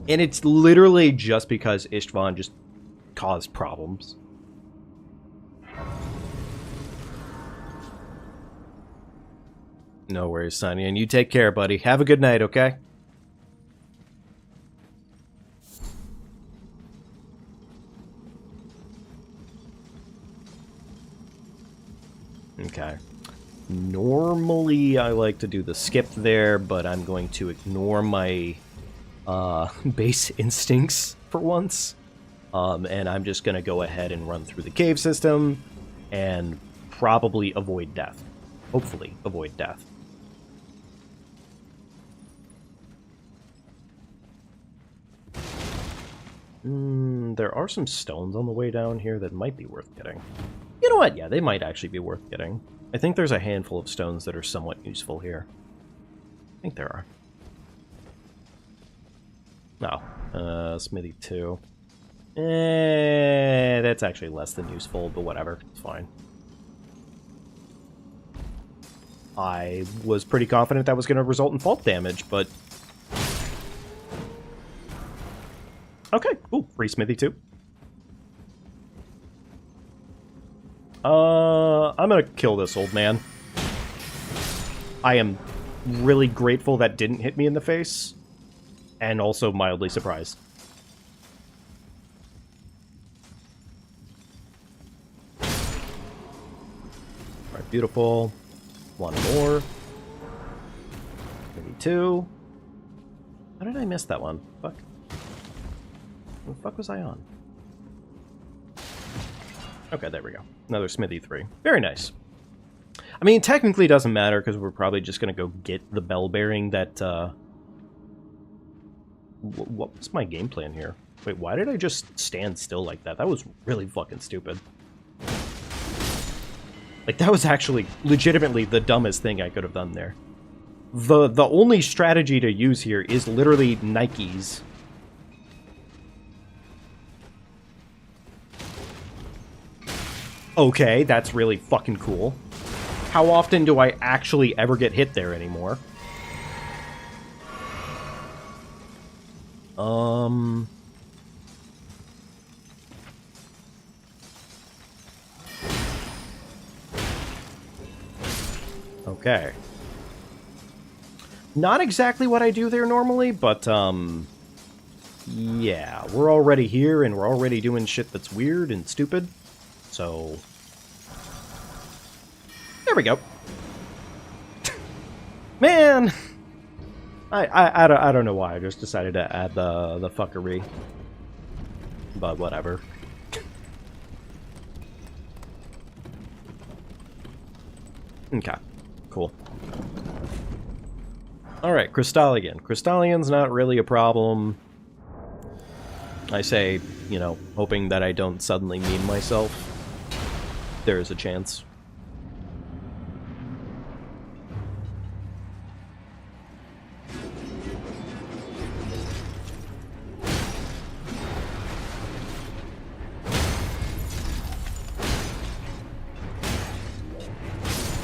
And it's literally just because Istvan just caused problems. No worries, Sonny. And you take care, buddy. Have a good night, okay? Okay. Normally, I like to do the skip there, but I'm going to ignore my base instincts for once. And I'm just going to go ahead and run through the cave system and probably avoid death. Hopefully, avoid death. There are some stones on the way down here that might be worth getting. You know what? Yeah, they might actually be worth getting. I think there's a handful of stones that are somewhat useful here. I think there are. No. Smithy 2. That's actually less than useful, but whatever. It's fine. I was pretty confident that was going to result in fault damage, but... Okay, ooh, free Smithy 2. I'm gonna kill this old man. I am really grateful that didn't hit me in the face, and also mildly surprised. Alright, beautiful. One more. Maybe 2. How did I miss that one? Fuck. What the fuck was I on? Okay, there we go. Another Smithy 3. Very nice. I mean, technically it doesn't matter, because we're probably just going to go get the bell bearing that, What's my game plan here? Wait, why did I just stand still like that? That was really fucking stupid. Like, that was actually legitimately the dumbest thing I could have done there. The only strategy to use here is literally Nikes. Okay, that's really fucking cool. How often do I actually ever get hit there anymore? Okay. Not exactly what I do there normally, but, yeah. We're already here, and we're already doing shit that's weird and stupid. So... There we go. Man! I don't know why, I just decided to add the fuckery. But whatever. Okay, cool. Alright, Crystallian. Crystallian's not really a problem. I say, you know, hoping that I don't suddenly meme myself. There is a chance.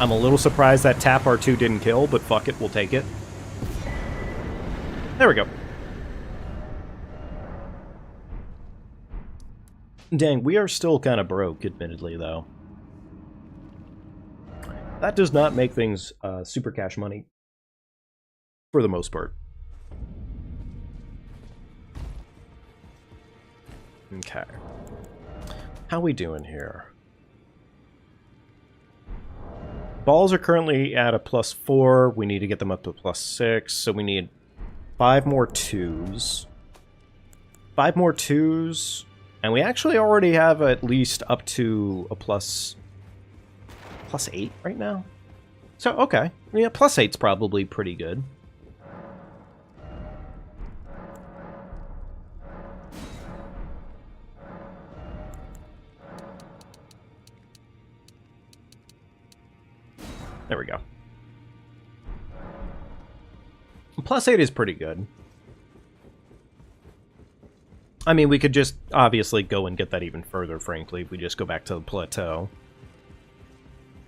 I'm a little surprised that tap R2 didn't kill, but fuck it, we'll take it. There we go. Dang, we are still kind of broke, admittedly, though. That does not make things super cash money, for the most part. Okay. How we doing here? balls are currently at a +4. We need to get them up to +6, so we need 5 more 2s. 5 more 2s, and we actually already have at least up to a +8 right now. So, okay. Yeah, +8's probably pretty good. There we go. +8 is pretty good. I mean, we could just obviously go and get that even further, frankly, if we just go back to the plateau.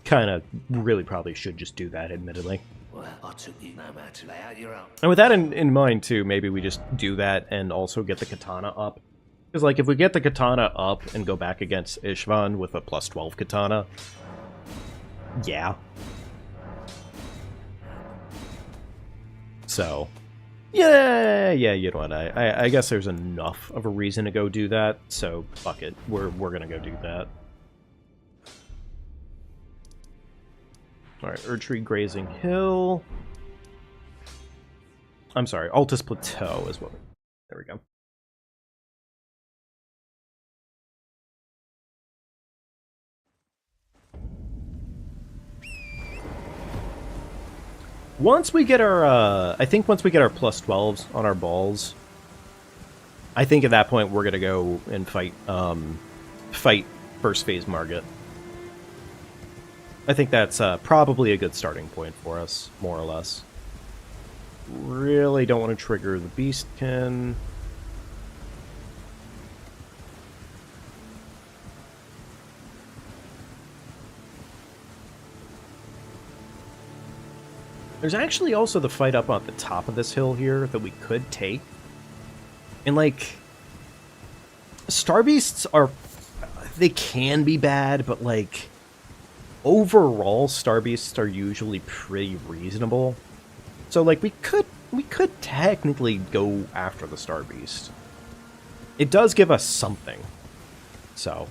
Kind of really probably should just do that, admittedly. Well, I took you no matter. Lay out your own. And with that in mind, too, maybe we just do that and also get the katana up. Because, like, if we get the katana up and go back against Ishvan with a +12 katana, yeah. So, yeah, you know what, I guess there's enough of a reason to go do that, so fuck it, we're gonna go do that. Alright, Erdtree Grazing Hill. I'm sorry, Altus Plateau is what we... There we go. Once we get our, I think once we get our +12s on our balls, I think at that point we're gonna go and fight, fight first phase Margit. I think that's probably a good starting point for us, more or less. Really don't want to trigger the Beastkin. There's actually also the fight up on the top of this hill here that we could take. And, like, Starbeasts are... They can be bad, but, like, overall, Starbeasts are usually pretty reasonable. So, like, we could technically go after the Starbeast. It does give us something. So...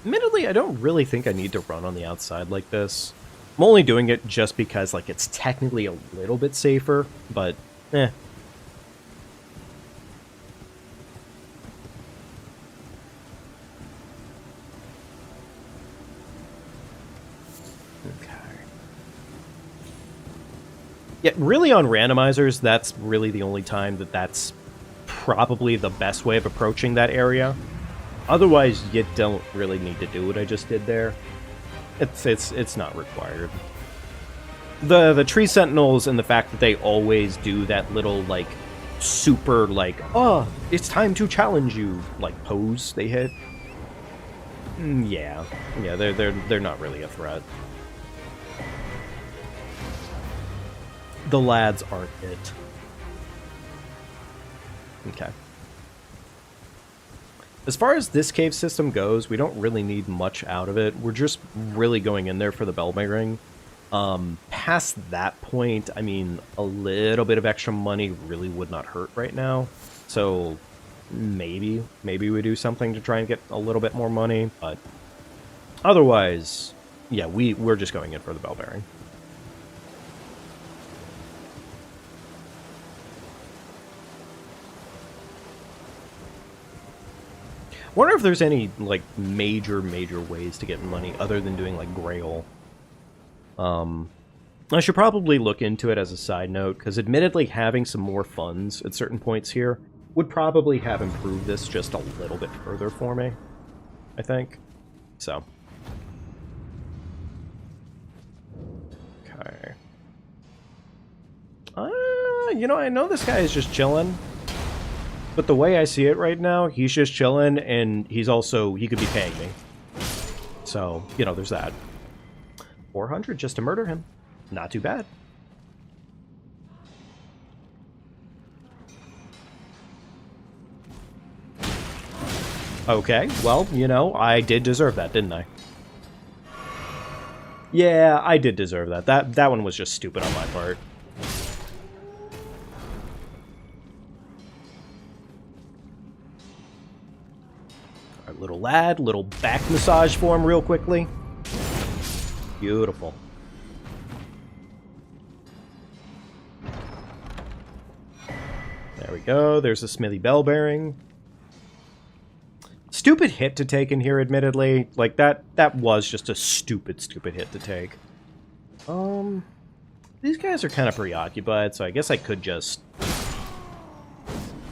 Admittedly, I don't really think I need to run on the outside like this. I'm only doing it just because, like, it's technically a little bit safer, but, eh. Okay. Yeah, really on randomizers, that's really the only time that's probably the best way of approaching that area. Otherwise, you don't really need to do what I just did there. It's not required. The tree sentinels and the fact that they always do that little, like, super, like, oh, it's time to challenge you, like, pose they hit. Yeah, they're not really a threat. The lads aren't it. Okay. As far as this cave system goes, we don't really need much out of it. We're just really going in there for the Bell Ring. Past that point, I mean, a little bit of extra money really would not hurt right now. So maybe we do something to try and get a little bit more money. But otherwise, yeah, we're just going in for the Bell Bearing. Wonder if there's any, like, major ways to get money other than doing, like, Grail. I should probably look into it as a side note, because admittedly having some more funds at certain points here would probably have improved this just a little bit further for me, I think. So. Okay. You know, I know this guy is just chilling. But the way I see it right now, he's just chilling, and he's also, he could be paying me. So, you know, there's that. 400 just to murder him. Not too bad. Okay, well, you know, I did deserve that, didn't I? Yeah, I did deserve that. That one was just stupid on my part. little lad. Little back massage for him real quickly. Beautiful. There we go. There's a smithy bell bearing. Stupid hit to take in here, admittedly. Like, that was just a stupid hit to take. These guys are kind of preoccupied, so I guess I could just...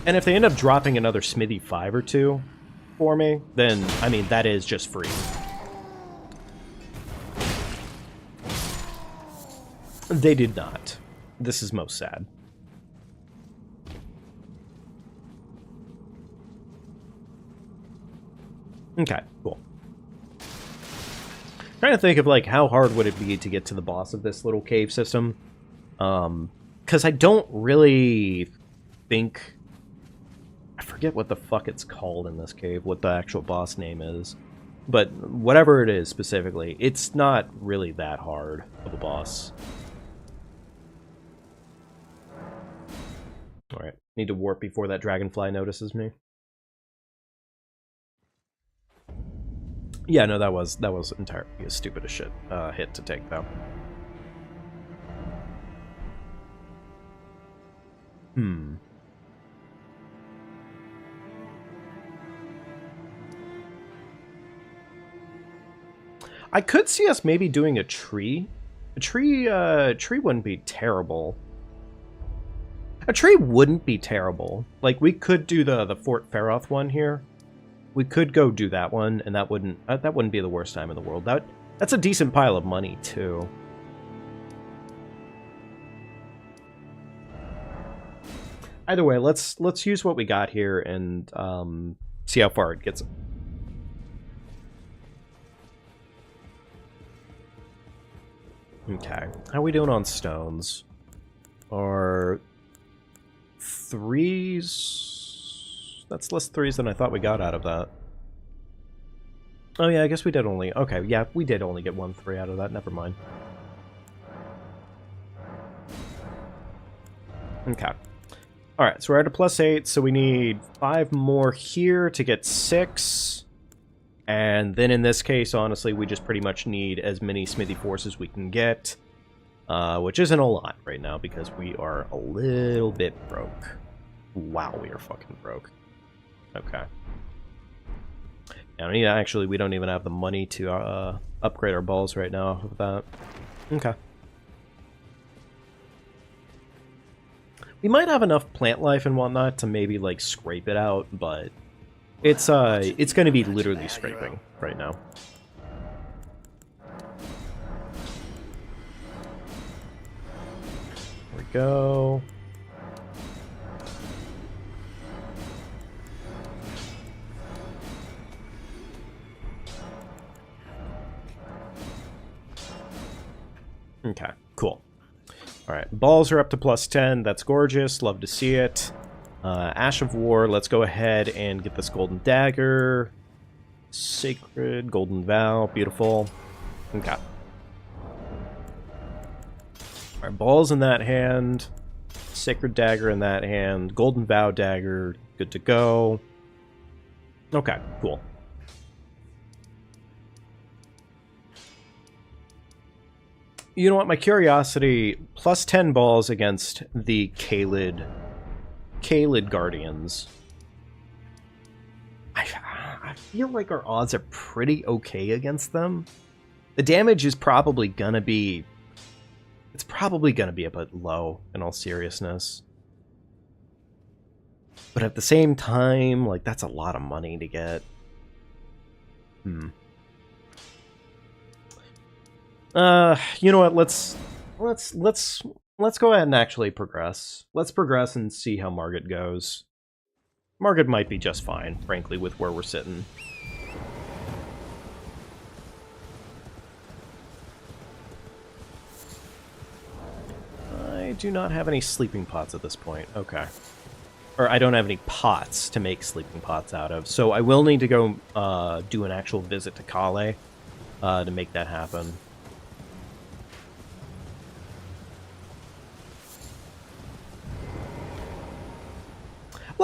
And if they end up dropping another Smithy 5 or 2 for me, then, I mean, that is just free. They did not. This is most sad. Okay, cool. Trying to think of, like, how hard would it be to get to the boss of this little cave system. Because I don't really think... I forget what the fuck it's called in this cave, what the actual boss name is. But whatever it is specifically, it's not really that hard of a boss. Alright, need to warp before that dragonfly notices me. Yeah, no, that was entirely a stupid as shit hit to take, though. I could see us maybe doing a tree. A tree wouldn't be terrible. A tree wouldn't be terrible. Like, we could do the Fort Feroth one here. We could go do that one, and that wouldn't be the worst time in the world. That's a decent pile of money, too. Either way, let's use what we got here and see how far it gets. Okay, how are we doing on stones? Are 3s? That's less 3s than I thought we got out of that. Oh yeah, I guess we did only... Okay, yeah, we did only get 1 3 out of that. Never mind. Okay. Alright, so we're at a +8, so we need 5 more here to get 6. And then in this case, honestly, we just pretty much need as many Smithy Forces as we can get. Which isn't a lot right now, because we are a little bit broke. Wow, we are fucking broke. Okay. Yeah, we don't even have the money to upgrade our balls right now with that. Okay. We might have enough plant life and whatnot to maybe, like, scrape it out, but it's going to be literally scraping right now. There we go. Okay, cool. Alright, balls are up to +10. That's gorgeous. Love to see it. Ash of War, let's go ahead and get this golden dagger. Sacred, golden vow, beautiful. Okay. Alright, balls in that hand. Sacred dagger in that hand. Golden vow dagger, good to go. Okay, cool. You know what, my curiosity, +10 balls against the Caelid Guardians. I feel like our odds are pretty okay against them. The damage is probably gonna be... It's probably gonna be a bit low, in all seriousness. But at the same time, like, that's a lot of money to get. You know what, let's go ahead and actually progress. Let's progress and see how Margit goes. Margit might be just fine, frankly, with where we're sitting. I do not have any sleeping pots at this point. Okay. Or I don't have any pots to make sleeping pots out of, so I will need to go do an actual visit to Kale to make that happen.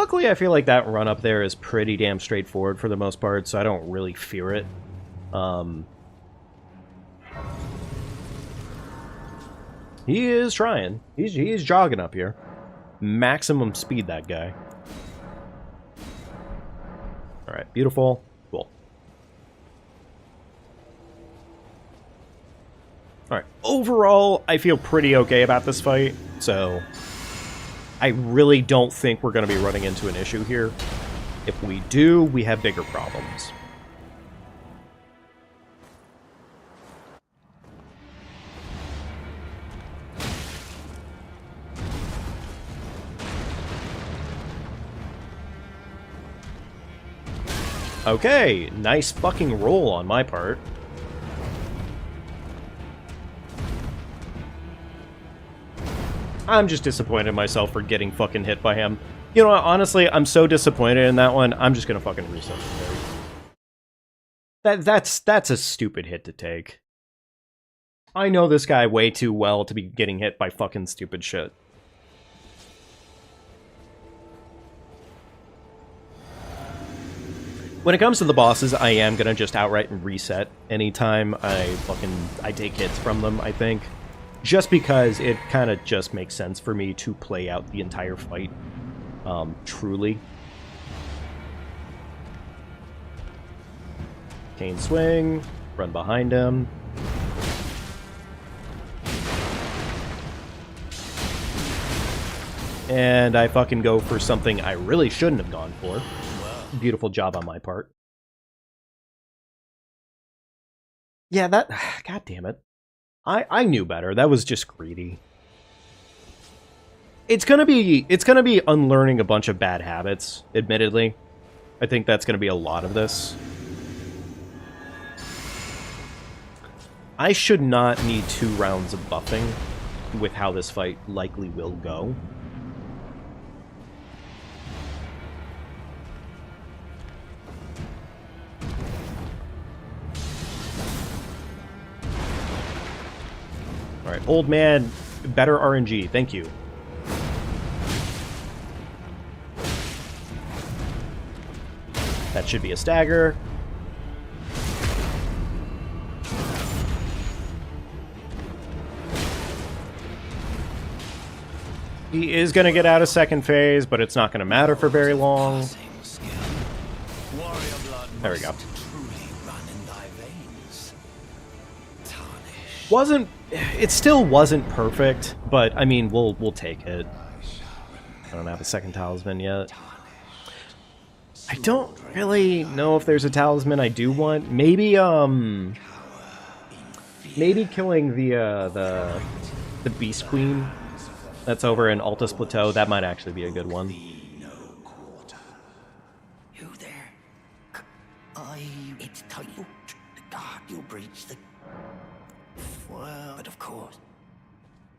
Luckily, I feel like that run up there is pretty damn straightforward for the most part, so I don't really fear it. He is trying. He's jogging up here. Maximum speed, that guy. Alright, beautiful. Cool. Alright, overall, I feel pretty okay about this fight, so I really don't think we're going to be running into an issue here. If we do, we have bigger problems. Okay, nice fucking roll on my part. I'm just disappointed in myself for getting fucking hit by him. You know what, honestly, I'm so disappointed in that one, I'm just gonna fucking reset the That's a stupid hit to take. I know this guy way too well to be getting hit by fucking stupid shit. When it comes to the bosses, I am gonna just outright reset anytime I take hits from them, I think. Just because it kind of just makes sense for me to play out the entire fight, truly. Cane swing, run behind him. And I fucking go for something I really shouldn't have gone for. Beautiful job on my part. Yeah, that... God damn it. I knew better. That was just greedy. It's gonna be unlearning a bunch of bad habits, admittedly. I think that's gonna be a lot of this. I should not need 2 rounds of buffing with how this fight likely will go. Alright, old man, better RNG, thank you. That should be a stagger. He is going to get out of second phase, but it's not going to matter for very long. There we go. It still wasn't perfect, but I mean, we'll take it. I don't have a second talisman yet. I don't really know if there's a talisman I do want. Maybe killing the Beast Queen that's over in Altus Plateau. That might actually be a good one. You there? It's tight. You'll breach the... Well, but of course.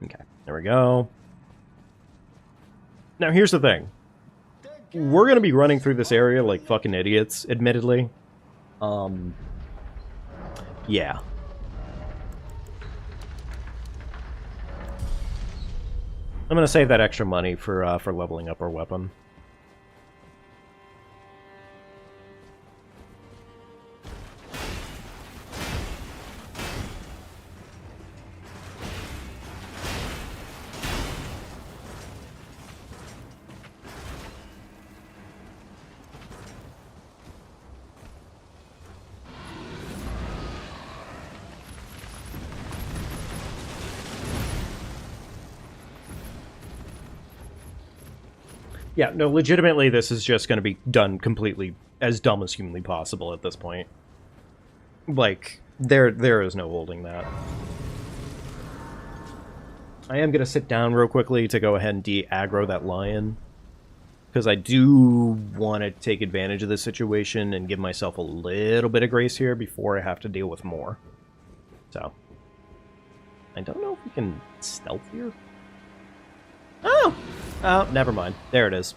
Okay, there we go. Now here's the thing. We're gonna be running through this area like fucking idiots, admittedly. Yeah. I'm gonna save that extra money for leveling up our weapon. Yeah, no, legitimately, this is just going to be done completely as dumb as humanly possible at this point. Like, there is no holding that. I am going to sit down real quickly to go ahead and de-aggro that lion. Because I do want to take advantage of this situation and give myself a little bit of grace here before I have to deal with more. So, I don't know if we can stealth here. Oh! Oh, never mind. There it is.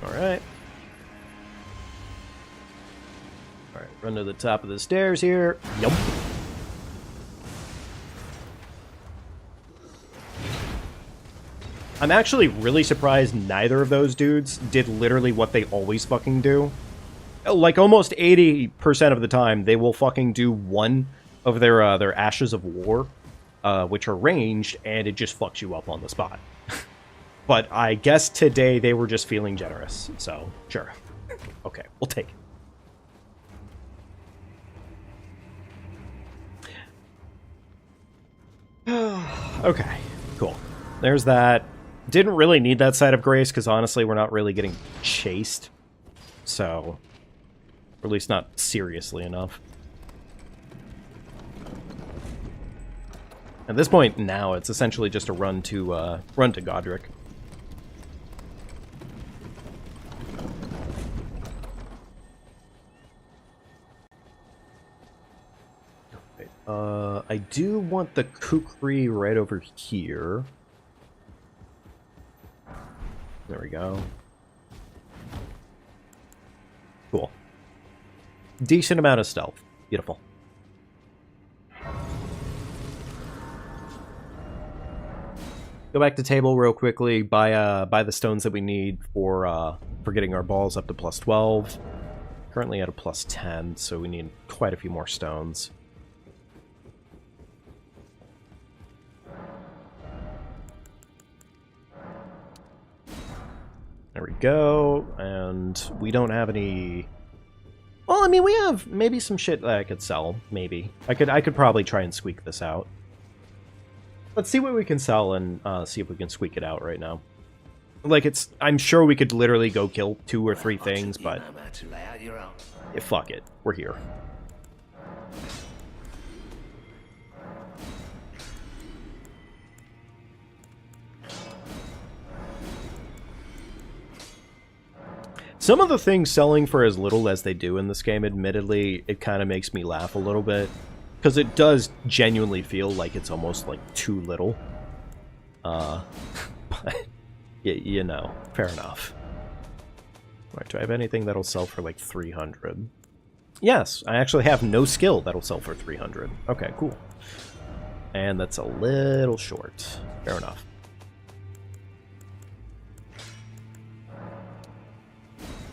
Alright. Alright, run to the top of the stairs here. Yup. I'm actually really surprised neither of those dudes did literally what they always fucking do. Like, almost 80% of the time, they will fucking do one of their Ashes of War, which are ranged, and it just fucks you up on the spot. But I guess today they were just feeling generous, so sure. Okay, we'll take it. Okay, cool. There's that. Didn't really need that side of grace, because honestly, we're not really getting chased. So, or at least not seriously enough. At this point now, it's essentially just a run to Godric. I do want the kukri right over here. There we go. Cool. Decent amount of stealth. Beautiful. Go back to table real quickly, buy the stones that we need for getting our balls up to plus 12. Currently at a plus 10, so we need quite a few more stones. There we go, and we don't have any... Well, I mean, we have maybe some shit that I could sell, maybe. I could probably try and squeak this out. Let's see what we can sell and see if we can squeak it out right now. Like, I'm sure we could literally go kill 2 or 3 things, but... Yeah, fuck it. We're here. Some of the things selling for as little as they do in this game, admittedly, it kind of makes me laugh a little bit. Because it does genuinely feel like it's almost, like, too little. But, you know, fair enough. Right, do I have anything that'll sell for, like, 300? Yes, I actually have no skill that'll sell for 300. Okay, cool. And that's a little short. Fair enough.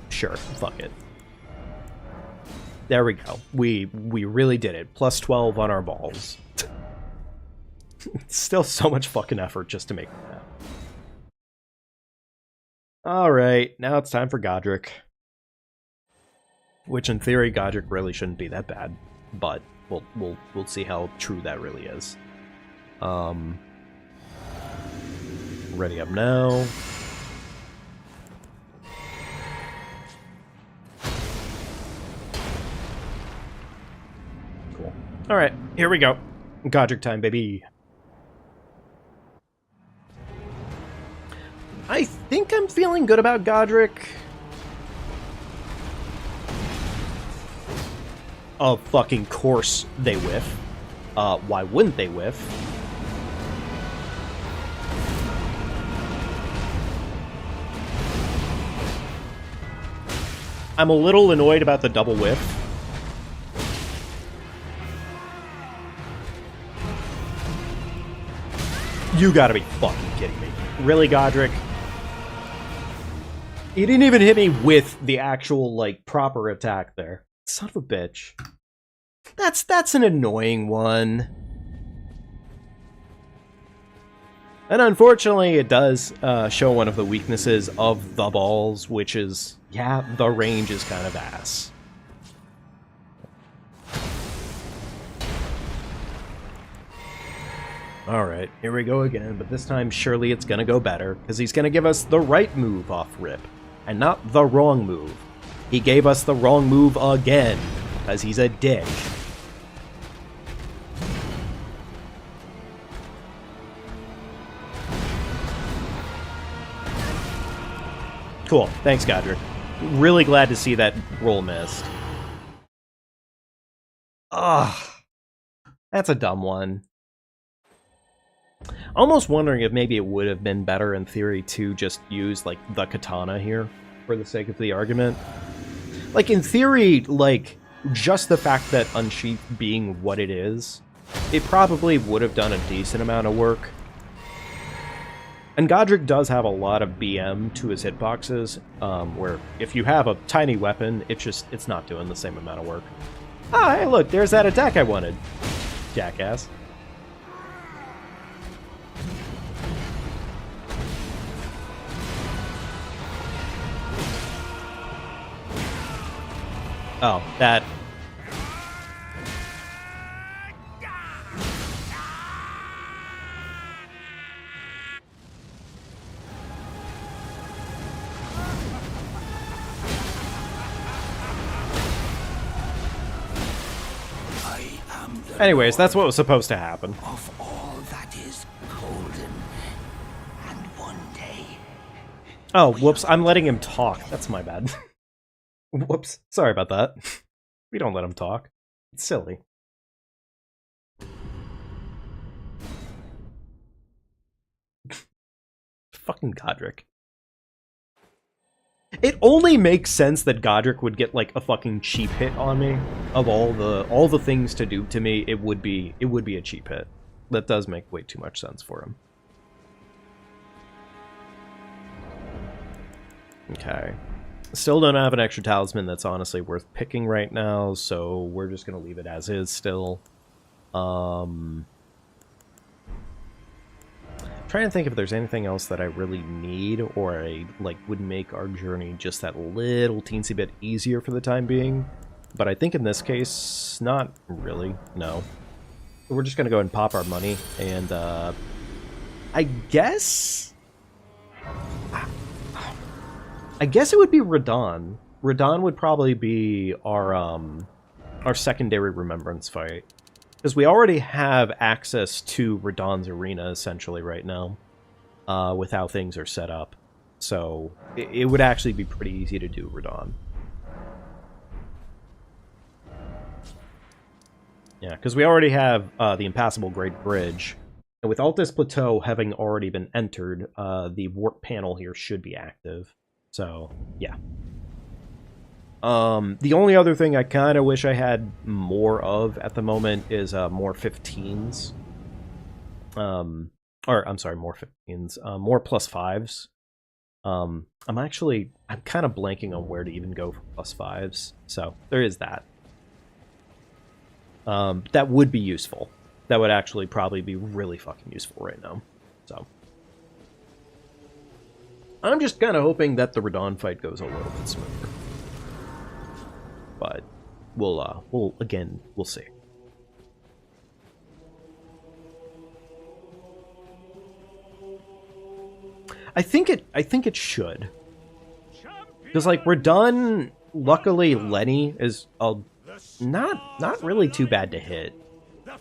Sure, fuck it. There we go. We really did it. Plus 12 on our balls. It's still so much fucking effort just to make that. Alright, now it's time for Godric. Which in theory, Godric really shouldn't be that bad. But we'll see how true that really is. Ready up now. Alright, here we go. Godric time, baby. I think I'm feeling good about Godric. Of fucking course they whiff. Why wouldn't they whiff? I'm a little annoyed about the double whiff. You gotta be fucking kidding me. Really, Godric? He didn't even hit me with the actual, like, proper attack there. Son of a bitch. That's an annoying one. And unfortunately, it does show one of the weaknesses of the balls, which is, yeah, the range is kind of ass. Alright, here we go again, but this time surely it's gonna go better, because he's gonna give us the right move off rip, and not the wrong move. He gave us the wrong move again, because he's a dick. Cool, thanks Godric. Really glad to see that roll missed. Ugh, that's a dumb one. Almost wondering if maybe it would have been better in theory to just use, like, the katana here, for the sake of the argument. Like, in theory, like, just the fact that Unsheathed being what it is, it probably would have done a decent amount of work. And Godric does have a lot of BM to his hitboxes, where if you have a tiny weapon, it's not doing the same amount of work. Ah, hey look, there's that attack I wanted. Jackass. Oh, that... Anyways, that's what was supposed to happen. Of all that is golden, and one day. Oh, whoops, I'm letting him talk. That's my bad. Whoops, sorry about that. We don't let him talk. It's silly. Fucking Godric. It only makes sense that Godric would get like a fucking cheap hit on me. Of all the things to do to me, it would be a cheap hit. That does make way too much sense for him. Okay. Still don't have an extra talisman that's honestly worth picking right now, so we're just gonna leave it as is still. Trying to think if there's anything else that I really need or would make our journey just that little teensy bit easier for the time being. But I think in this case, not really, no. We're just gonna go ahead and pop our money, and I guess it would be Radahn. Radahn would probably be our secondary remembrance fight. Because we already have access to Radahn's arena, essentially, right now, with how things are set up. So, it would actually be pretty easy to do Radahn. Yeah, because we already have the Impassable Great Bridge. And with Altus Plateau having already been entered, the warp panel here should be active. So, yeah. The only other thing I kind of wish I had more of at the moment is more 15s. Or, I'm sorry, more 15s. More +5s. I'm kind of blanking on where to even go for +5s. So, there is that. That would be useful. That would actually probably be really fucking useful right now. So. I'm just kind of hoping that the Radahn fight goes a little bit smoother. But we'll see. I think it should. Because like Radahn, luckily Lenny is not really too bad to hit.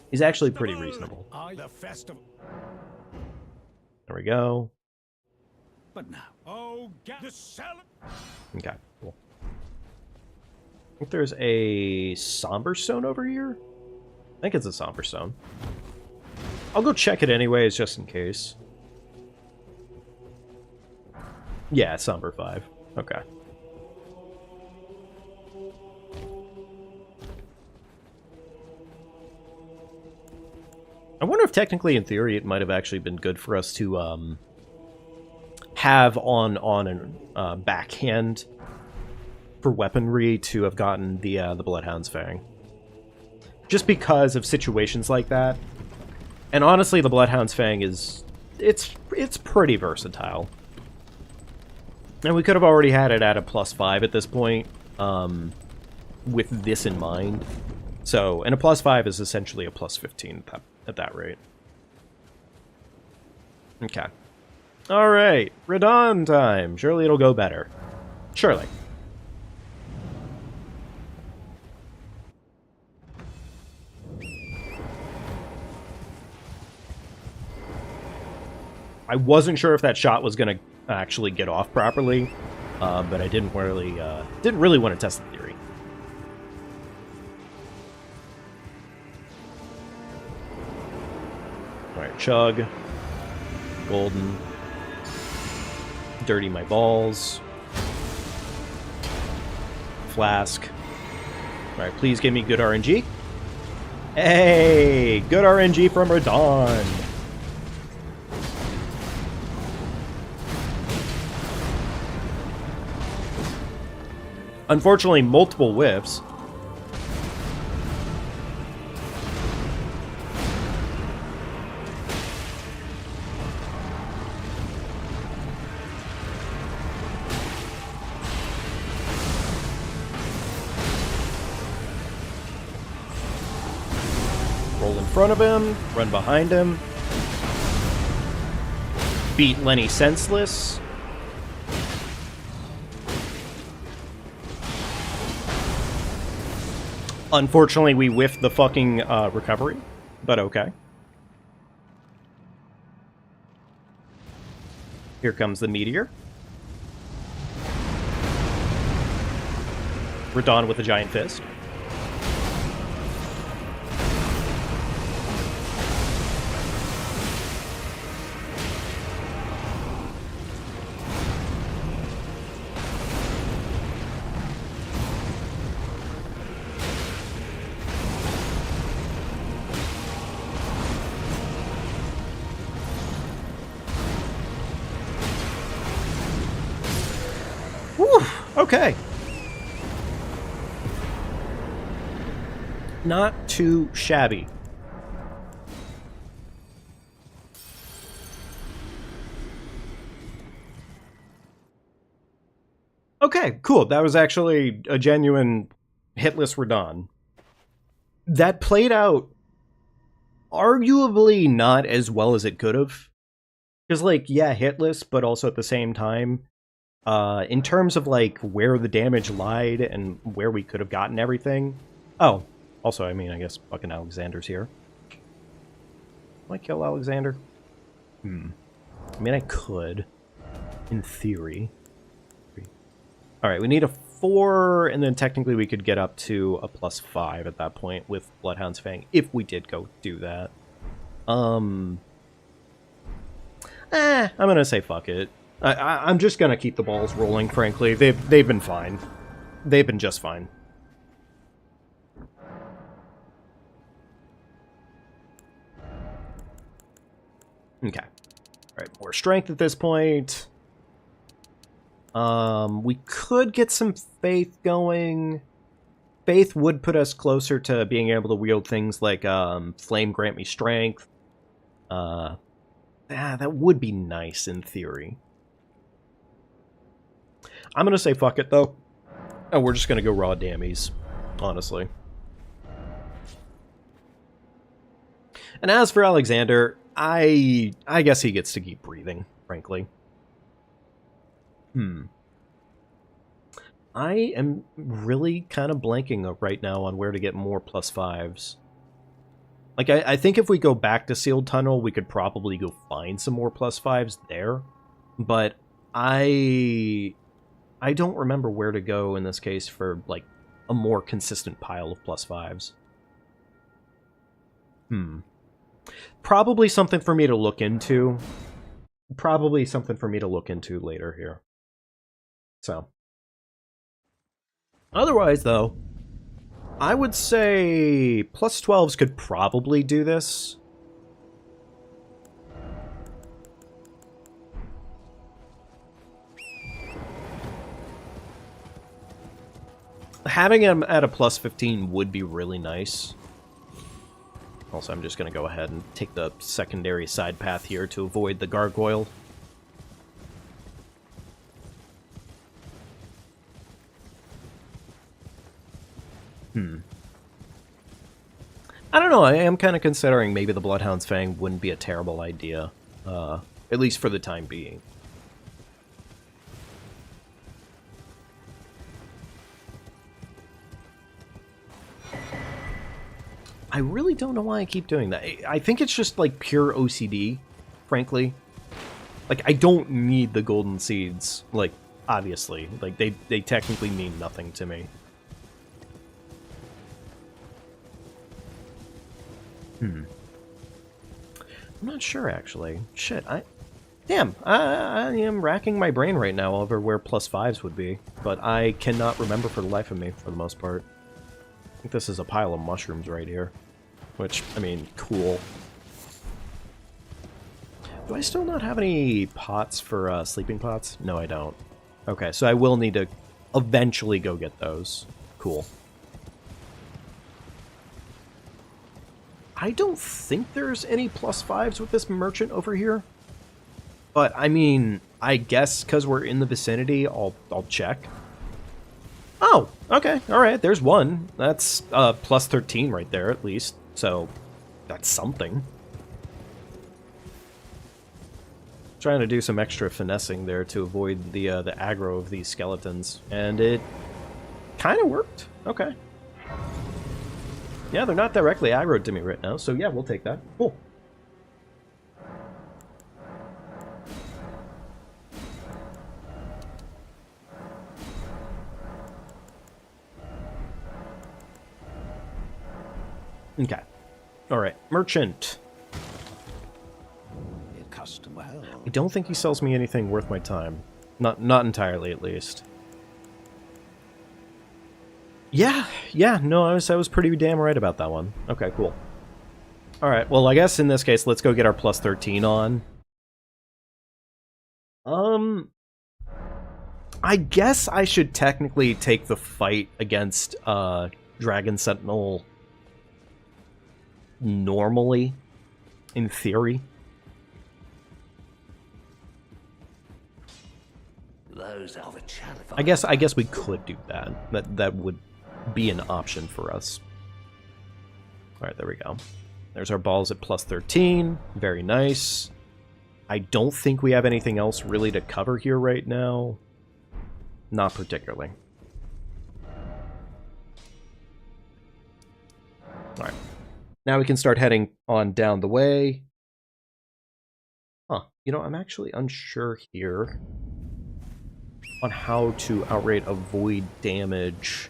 He's actually pretty reasonable. There we go. But now, okay, cool. I think there's a Somber Stone over here. I think it's a Somber Stone. I'll go check it anyways, just in case. Yeah, Somber 5. Okay. I wonder if technically, in theory, it might have actually been good for us to have on an backhand for weaponry to have gotten the Bloodhound's Fang. Just because of situations like that. And honestly, the Bloodhound's Fang is... It's pretty versatile. And we could have already had it at a +5 at this point, with this in mind. So, and a +5 is essentially a +15 at that rate. Okay. Alright, Radahn time. Surely it'll go better. Surely. I wasn't sure if that shot was going to actually get off properly, but I didn't really want to test the theory. Alright, chug. Golden. Dirty my balls. Flask. Alright, please give me good RNG. Hey! Good RNG from Radahn! Unfortunately, multiple whiffs. Roll in front of him, run behind him. Beat Lenny senseless. Unfortunately, we whiffed the fucking recovery, but okay. Here comes the meteor. Radon with a giant fist. Whew, okay. Not too shabby. Okay, cool. That was actually a genuine hitless Radon. That played out arguably not as well as it could have. Because, like, yeah, hitless, but also at the same time, in terms of, like, where the damage lied and where we could have gotten everything. Oh, also, I mean, I guess fucking Alexander's here. Can I kill Alexander? I mean, I could, in theory. Alright, we need a 4, and then technically we could get up to a +5 at that point with Bloodhound's Fang, if we did go do that. I'm gonna say fuck it. I'm just gonna keep the balls rolling, frankly. They've been fine. They've been just fine. Okay. Alright, more strength at this point. We could get some faith going. Faith would put us closer to being able to wield things like, Flame Grant Me Strength. That would be nice in theory. I'm gonna say fuck it, though. Oh, we're just gonna go raw dammies, honestly. And as for Alexander, I guess he gets to keep breathing, frankly. I am really kind of blanking right now on where to get more +5s. Like, I think if we go back to Sealed Tunnel, we could probably go find some more +5s there. But I don't remember where to go in this case for, like, a more consistent pile of +5s. Probably something for me to look into. Probably something for me to look into later here. So. Otherwise, though, I would say +12s could probably do this. Having him at a +15 would be really nice. Also, I'm just going to go ahead and take the secondary side path here to avoid the gargoyle. I don't know, I am kind of considering maybe the Bloodhound's Fang wouldn't be a terrible idea. At least for the time being. I really don't know why I keep doing that. I think it's just, like, pure OCD, frankly. Like, I don't need the golden seeds, like, obviously. Like, they technically mean nothing to me. I'm not sure, actually. Shit, Damn, I am racking my brain right now over where +5s would be, but I cannot remember for the life of me, for the most part. I think this is a pile of mushrooms right here. Which, I mean, cool. Do I still not have any pots for sleeping pots? No, I don't. Okay, so I will need to eventually go get those. Cool. I don't think there's any +5s with this merchant over here. But, I mean, I guess because we're in the vicinity, I'll check. Oh, okay, alright, there's one. That's +13 right there, at least. So, that's something. Trying to do some extra finessing there to avoid the aggro of these skeletons. And it kind of worked. Okay. Yeah, they're not directly aggroed to me right now, so yeah, we'll take that. Cool. Okay. Alright, merchant. It cost well. I don't think he sells me anything worth my time. Not entirely, at least. Yeah, no, I was pretty damn right about that one. Okay, cool. Alright, well, I guess in this case, let's go get our +13 on. I guess I should technically take the fight against, Dragon Sentinel normally, in theory. Those are the challenge. I guess we could do that. That would be an option for us. Alright, there we go. There's our balls at +13. Very nice. I don't think we have anything else really to cover here right now. Not particularly. Alright. Now we can start heading on down the way. Huh. You know, I'm actually unsure here on how to outright avoid damage.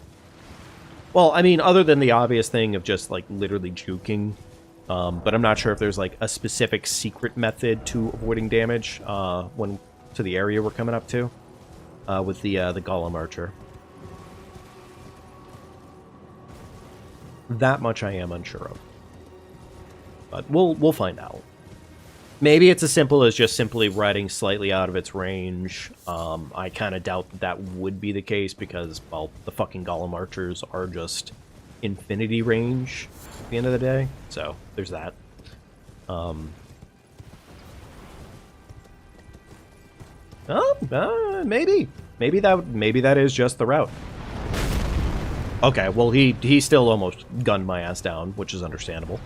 Well, I mean, other than the obvious thing of just, like, literally juking. But I'm not sure if there's, like, a specific secret method to avoiding damage to the area we're coming up to with the Golem Archer. That much I am unsure of. But we'll find out. Maybe it's as simple as just simply riding slightly out of its range. I kind of doubt that would be the case because, well, the fucking Golem Archers are just infinity range at the end of the day. So, there's that. Maybe. Maybe that is just the route. Okay, well, he still almost gunned my ass down, which is understandable.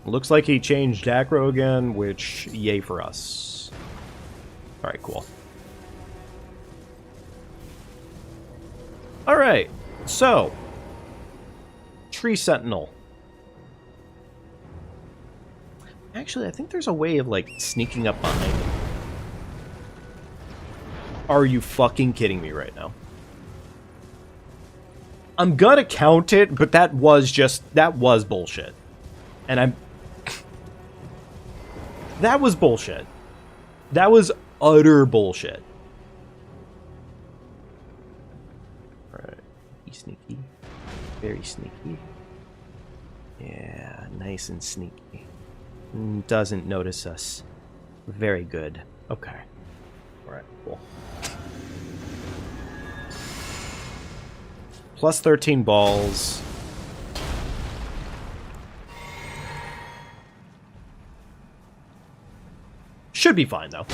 Looks like he changed aggro again, which, yay for us. Alright, cool. Alright, so. Tree Sentinel. Actually, I think there's a way of, like, sneaking up behind him. Are you fucking kidding me right now? I'm gonna count it, but that was bullshit. And that was bullshit. That was utter bullshit. Alright. Sneaky. Very sneaky. Yeah, nice and sneaky. Doesn't notice us. Very good. Okay. Alright, cool. +13 balls. Should be fine, though.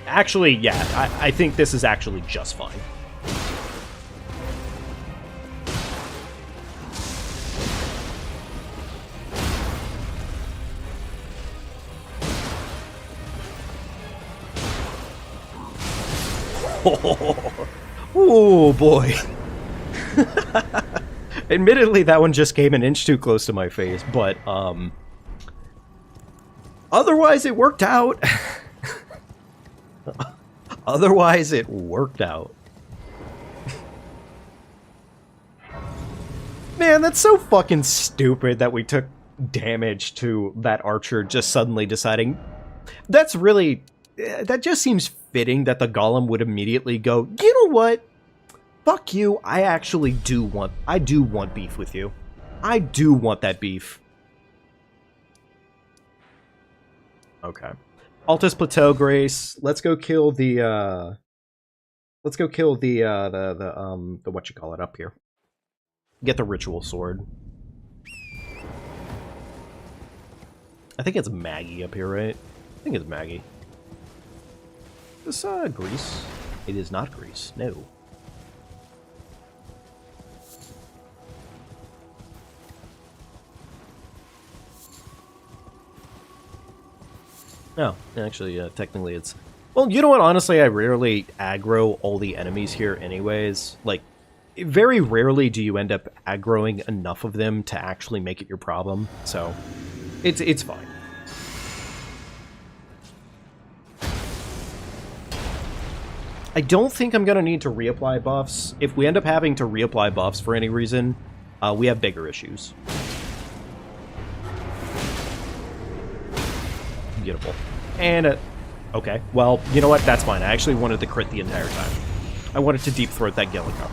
Actually, yeah, I think this is actually just fine. Oh, boy. Admittedly, that one just came an inch too close to my face, but, otherwise it worked out. Otherwise it worked out. Man, that's so fucking stupid that we took damage to that archer just suddenly deciding... That's really... That just seems fitting that the golem would immediately go, you know what? Fuck you, I do want beef with you. I do want that beef. Okay. Altus Plateau, Grace. Let's go kill the what you call it up here. Get the ritual sword. I think it's Maggie up here, right? I think it's Maggie. Is this Greece? It is not Greece. No. No, actually, technically it's... Well, you know what? Honestly, I rarely aggro all the enemies here anyways. Like, very rarely do you end up aggroing enough of them to actually make it your problem. So, it's fine. I don't think I'm going to need to reapply buffs. If we end up having to reapply buffs for any reason, we have bigger issues. Beautiful. And, okay. Well, you know what? That's fine. I actually wanted to crit the entire time. I wanted to deep throat that Gillico.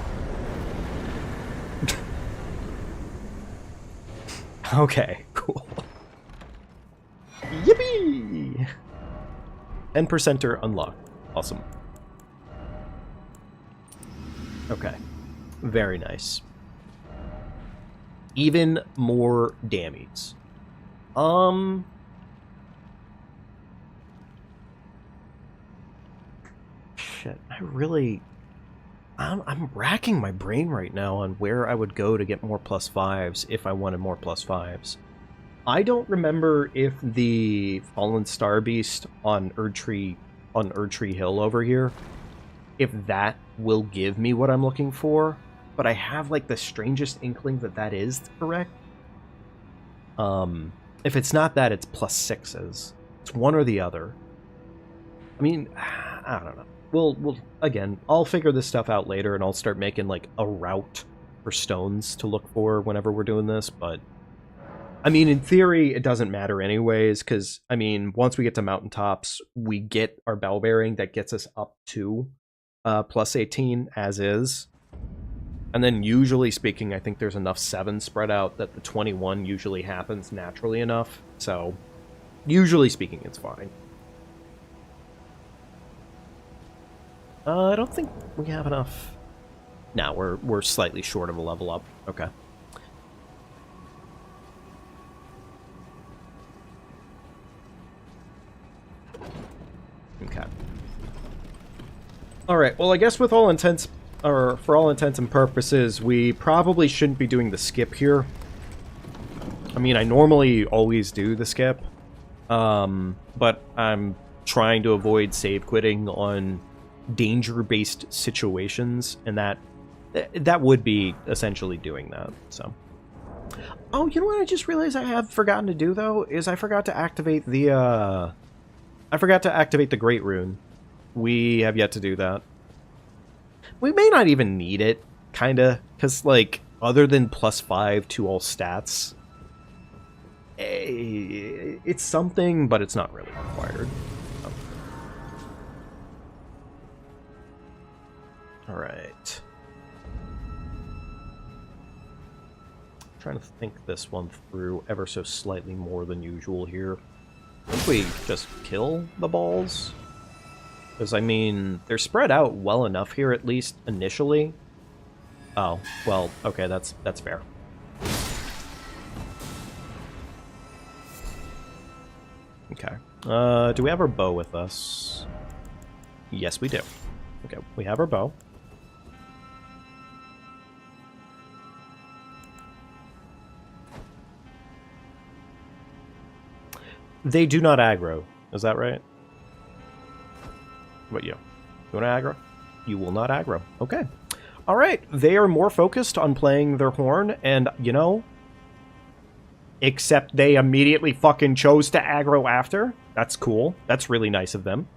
Okay, cool. Yippee! 10%er unlocked. Awesome. Okay. Very nice. Even more damage. Shit, I'm racking my brain right now on where I would go to get more +5s if I wanted more +5s. I don't remember if the Fallen Star Beast on Erdtree Hill over here, if that will give me what I'm looking for, but I have like the strangest inkling that that is correct. If it's not that, it's +6s. It's one or the other. I mean, I don't know. We'll again, I'll figure this stuff out later, and I'll start making like a route for stones to look for whenever we're doing this. But I mean, in theory, it doesn't matter anyways, because I mean, once we get to mountaintops, we get our bell bearing that gets us up to +18 as is, and then usually speaking, I think there's enough 7 spread out that the 21 usually happens naturally enough. So usually speaking, it's fine. I don't think we have enough. No, we're slightly short of a level up. Okay. Okay. All right. Well, I guess with all intents, or for all intents and purposes, we probably shouldn't be doing the skip here. I mean, I normally always do the skip, but I'm trying to avoid save quitting on danger-based situations, and that would be essentially doing that. So, oh, you know what I just realized I have forgotten to do though is I forgot to activate the Great Rune. We have yet to do that. We may not even need it, kinda, because like other than +5 to all stats, it's something, but it's not really required. Alright. Trying to think this one through ever so slightly more than usual here. I think we just kill the balls? Because, I mean, they're spread out well enough here, at least initially. Oh, well, okay, that's fair. Okay. Do we have our bow with us? Yes, we do. Okay, we have our bow. They do not aggro. Is that right? What, you want to aggro? You will not aggro. Okay. Alright, they are more focused on playing their horn, and, you know, except they immediately fucking chose to aggro after. That's cool. That's really nice of them.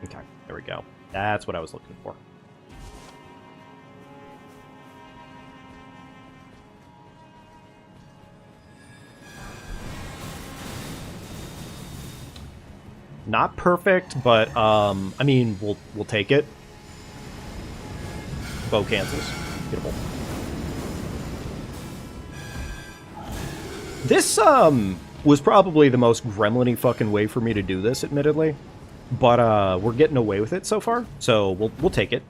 Okay, there we go. That's what I was looking for. Not perfect, but I mean, we'll take it. Bow cancels. Beautiful. This, was probably the most gremlin-y fucking way for me to do this, admittedly. But, we're getting away with it so far, so we'll take it.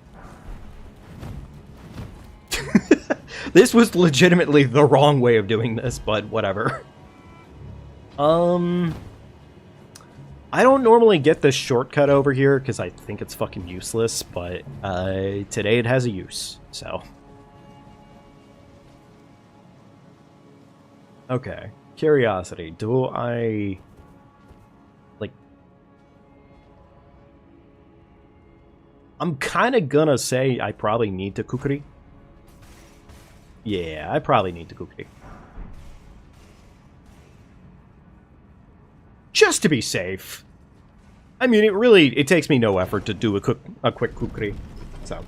This was legitimately the wrong way of doing this, but whatever. I don't normally get this shortcut over here, because I think it's fucking useless, but, today it has a use, so... Okay. Curiosity. Do I... like... I'm kind of gonna say I probably need to kukri. Yeah, I probably need to kukri. Just to be safe. I mean, it takes me no effort to do a quick kukri. So.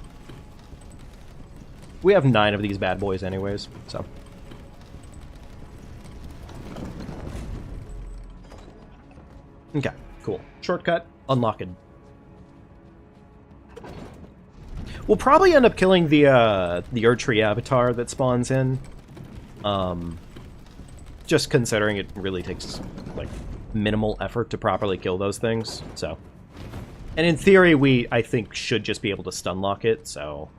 We have 9 of these bad boys anyways, so... Okay, cool. Shortcut, unlocked. We'll probably end up killing the Erdtree avatar that spawns in. Just considering it really takes, like, minimal effort to properly kill those things, so. And in theory, I think, should just be able to stunlock it, so...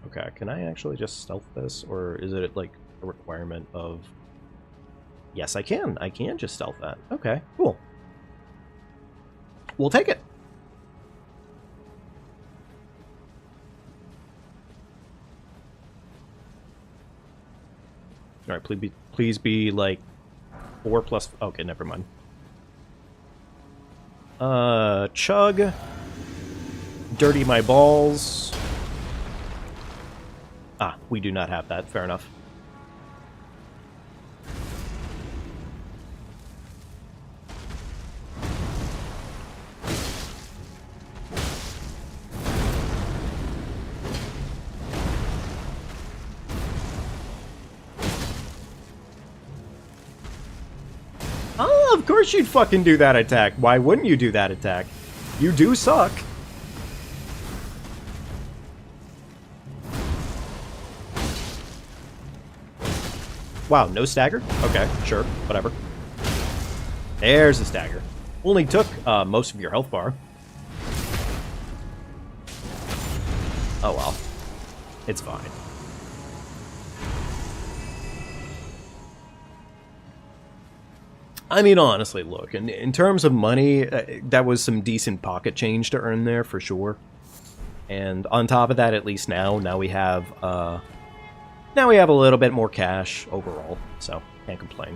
Okay, can I actually just stealth this, or is it, like, a requirement of... Yes, I can. I can just stealth that. Okay, cool. We'll take it. Alright, please be, like, 4 plus... Okay, never mind. Chug. Dirty my balls. Ah, we do not have that. Fair enough. Oh, of course you'd fucking do that attack. Why wouldn't you do that attack? You do suck. Wow, no stagger? Okay, sure, whatever. There's a stagger. Only took most of your health bar. Oh well. It's fine. I mean, honestly, look, in terms of money, that was some decent pocket change to earn there, for sure. And on top of that, at least now we have a little bit more cash overall, so can't complain.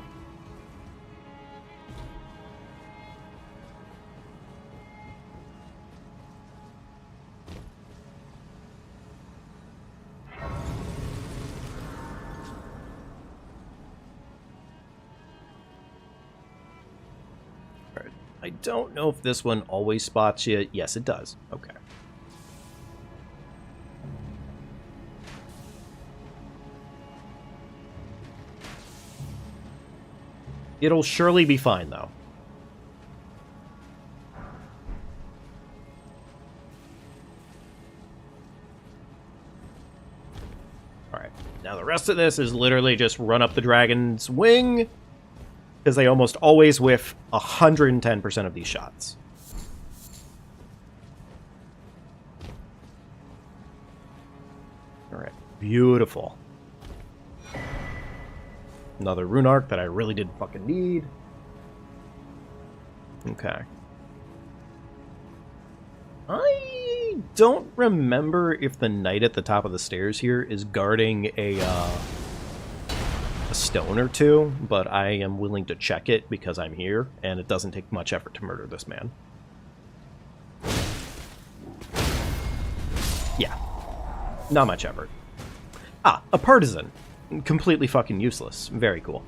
I don't know if this one always spots you. Yes, it does. Okay. It'll surely be fine, though. Alright. Now the rest of this is literally just run up the dragon's wing, because they almost always whiff 110% of these shots. Alright, beautiful. Another rune arc that I really didn't fucking need. Okay. I don't remember if the knight at the top of the stairs here is guarding a stone or two, but I am willing to check it because I'm here, and it doesn't take much effort to murder this man. Yeah. Not much effort. Ah, a partisan. Completely fucking useless. Very cool.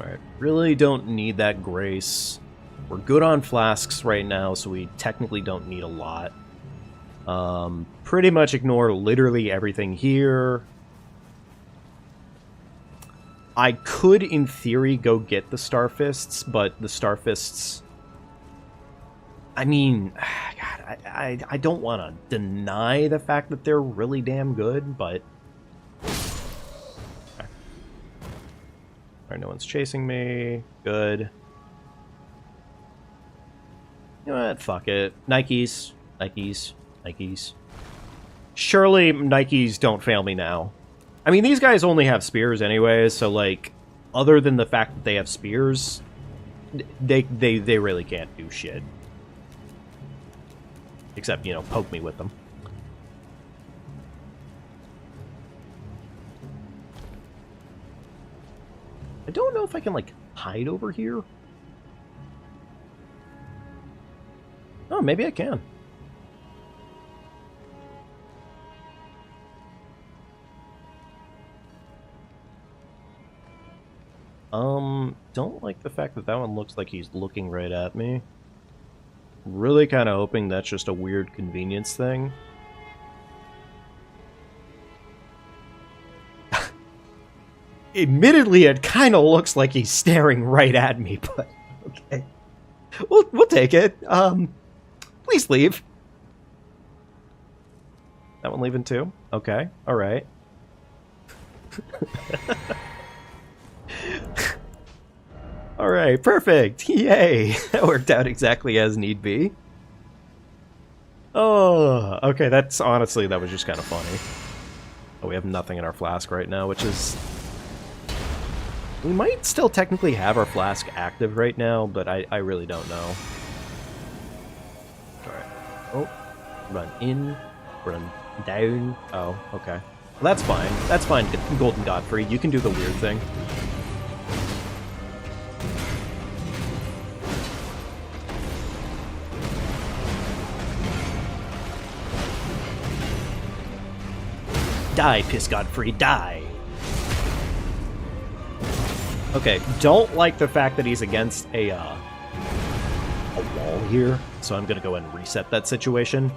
Alright, really don't need that grace. We're good on flasks right now, so we technically don't need a lot. Pretty much ignore literally everything here. I could, in theory, go get the Starfists, but the Starfists... I mean, God, I don't want to deny the fact that they're really damn good, but... Okay. Alright, no one's chasing me. Good. You know what? Fuck it. Nikes. Nikes. Nikes. Surely Nikes don't fail me now. I mean, these guys only have spears anyway, so, like, other than the fact that they have spears, they really can't do shit. Except, you know, poke me with them. I don't know if I can, like, hide over here. Oh, maybe I can. Don't like the fact that that one looks like he's looking right at me. Really kind of hoping that's just a weird convenience thing. Admittedly, it kind of looks like he's staring right at me, but okay. We'll take it. Please leave. That one leaving too? Okay, alright. Alright, perfect! Yay! That worked out exactly as need be. Oh, okay, that's honestly, that was just kind of funny. Oh, we have nothing in our flask right now, which is... We might still technically have our flask active right now, but I really don't know. Alright. Oh, run in, run down. Oh, okay. Well, that's fine. That's fine, Golden Godfrey. You can do the weird thing. Die, Piss Godfrey, die! Okay, don't like the fact that he's against a wall here, so I'm gonna go ahead and reset that situation.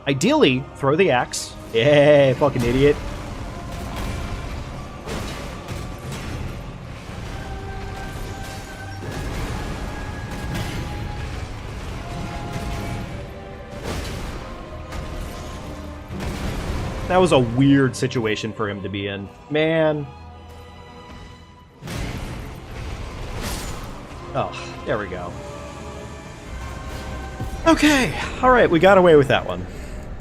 Ideally, throw the axe. Yeah, fucking idiot. That was a weird situation for him to be in. Man. Oh, there we go. Okay, alright, we got away with that one.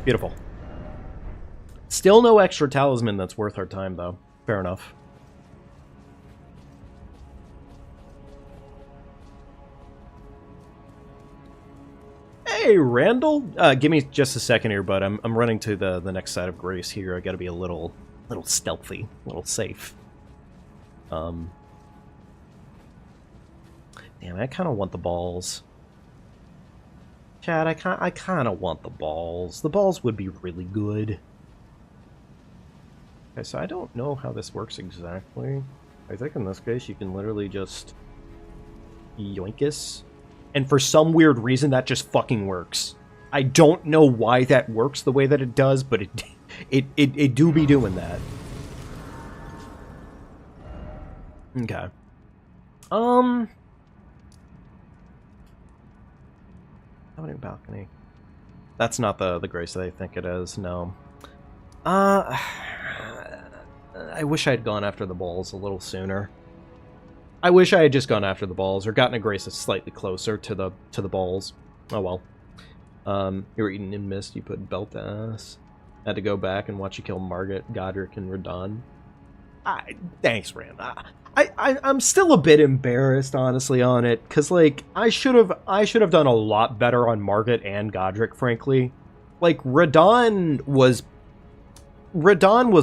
Beautiful. Still no extra talisman that's worth our time, though. Fair enough. Hey, Randall! Give me just a second here, bud. I'm running to the next side of Grace here. I gotta be a little stealthy, a little safe. Damn, I kind of want the balls. Chad, I kind of want the balls. The balls would be really good. Okay, so I don't know how this works exactly. I think in this case you can literally just yoinkus. And for some weird reason that just fucking works. I don't know why that works the way that it does, but it do be doing that. Okay. Opening balcony. That's not the Grace that I think it is, no. I wish I had gone after the balls a little sooner. I wish I had just gone after the balls, or gotten a Grace that's slightly closer to the balls. Oh well. You were eating in mist, you put belt ass. Had to go back and watch you kill Margaret, Godric, and Radon. Thanks, Rand. I'm still a bit embarrassed, honestly, on it, because, like, I should have done a lot better on Margaret and Godric, frankly. Like, Radon was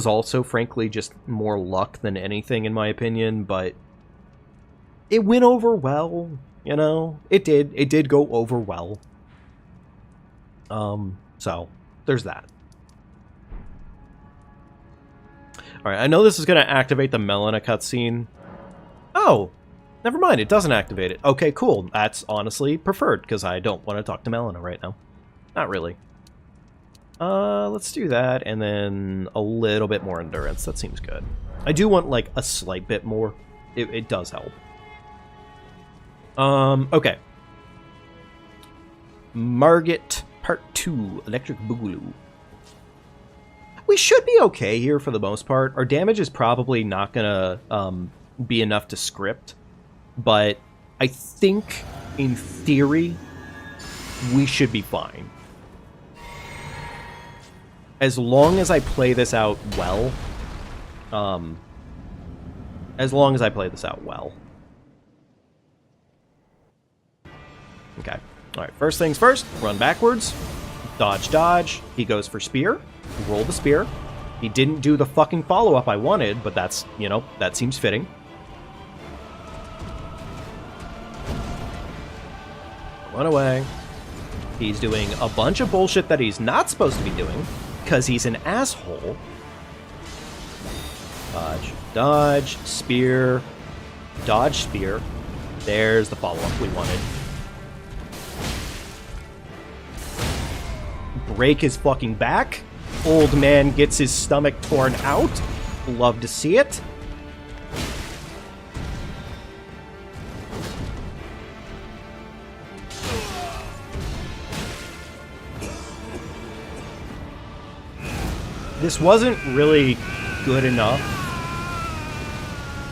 also, frankly, just more luck than anything, in my opinion, but it went over well, you know? It did go over well. So, there's that. Alright, I know this is going to activate the Melina cutscene. Oh, never mind, it doesn't activate it. Okay, cool. That's honestly preferred, because I don't want to talk to Melina right now. Not really. Let's do that, and then a little bit more endurance. That seems good. I do want, like, a slight bit more. It does help. Okay. Margit Part 2, Electric Boogaloo. We should be okay here for the most part. Our damage is probably not gonna be enough to script, but I think, in theory, we should be fine. As long as I play this out well. As long as I play this out well. Okay. Alright, first things first, run backwards. Dodge, dodge. He goes for spear. Roll the spear. He didn't do the fucking follow-up I wanted, but that's, you know, that seems fitting. Run away. He's doing a bunch of bullshit that he's not supposed to be doing, because he's an asshole. Dodge, dodge, spear, dodge, spear. There's the follow-up we wanted. Break his fucking back. Old man gets his stomach torn out. Love to see it. This wasn't really good enough,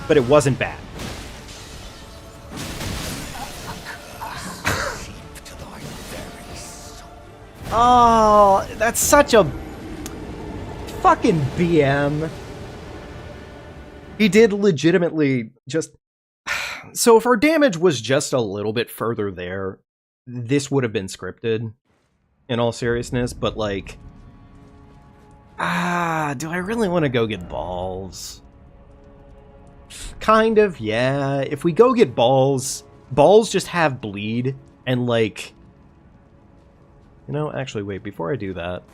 but it wasn't bad. Oh, that's such a fucking BM. He did legitimately just... So if our damage was just a little bit further there, this would have been scripted, in all seriousness, but like... do I really want to go get balls? Kind of, yeah. If we go get balls, balls just have bleed, and like... You know, actually, wait, before I do that,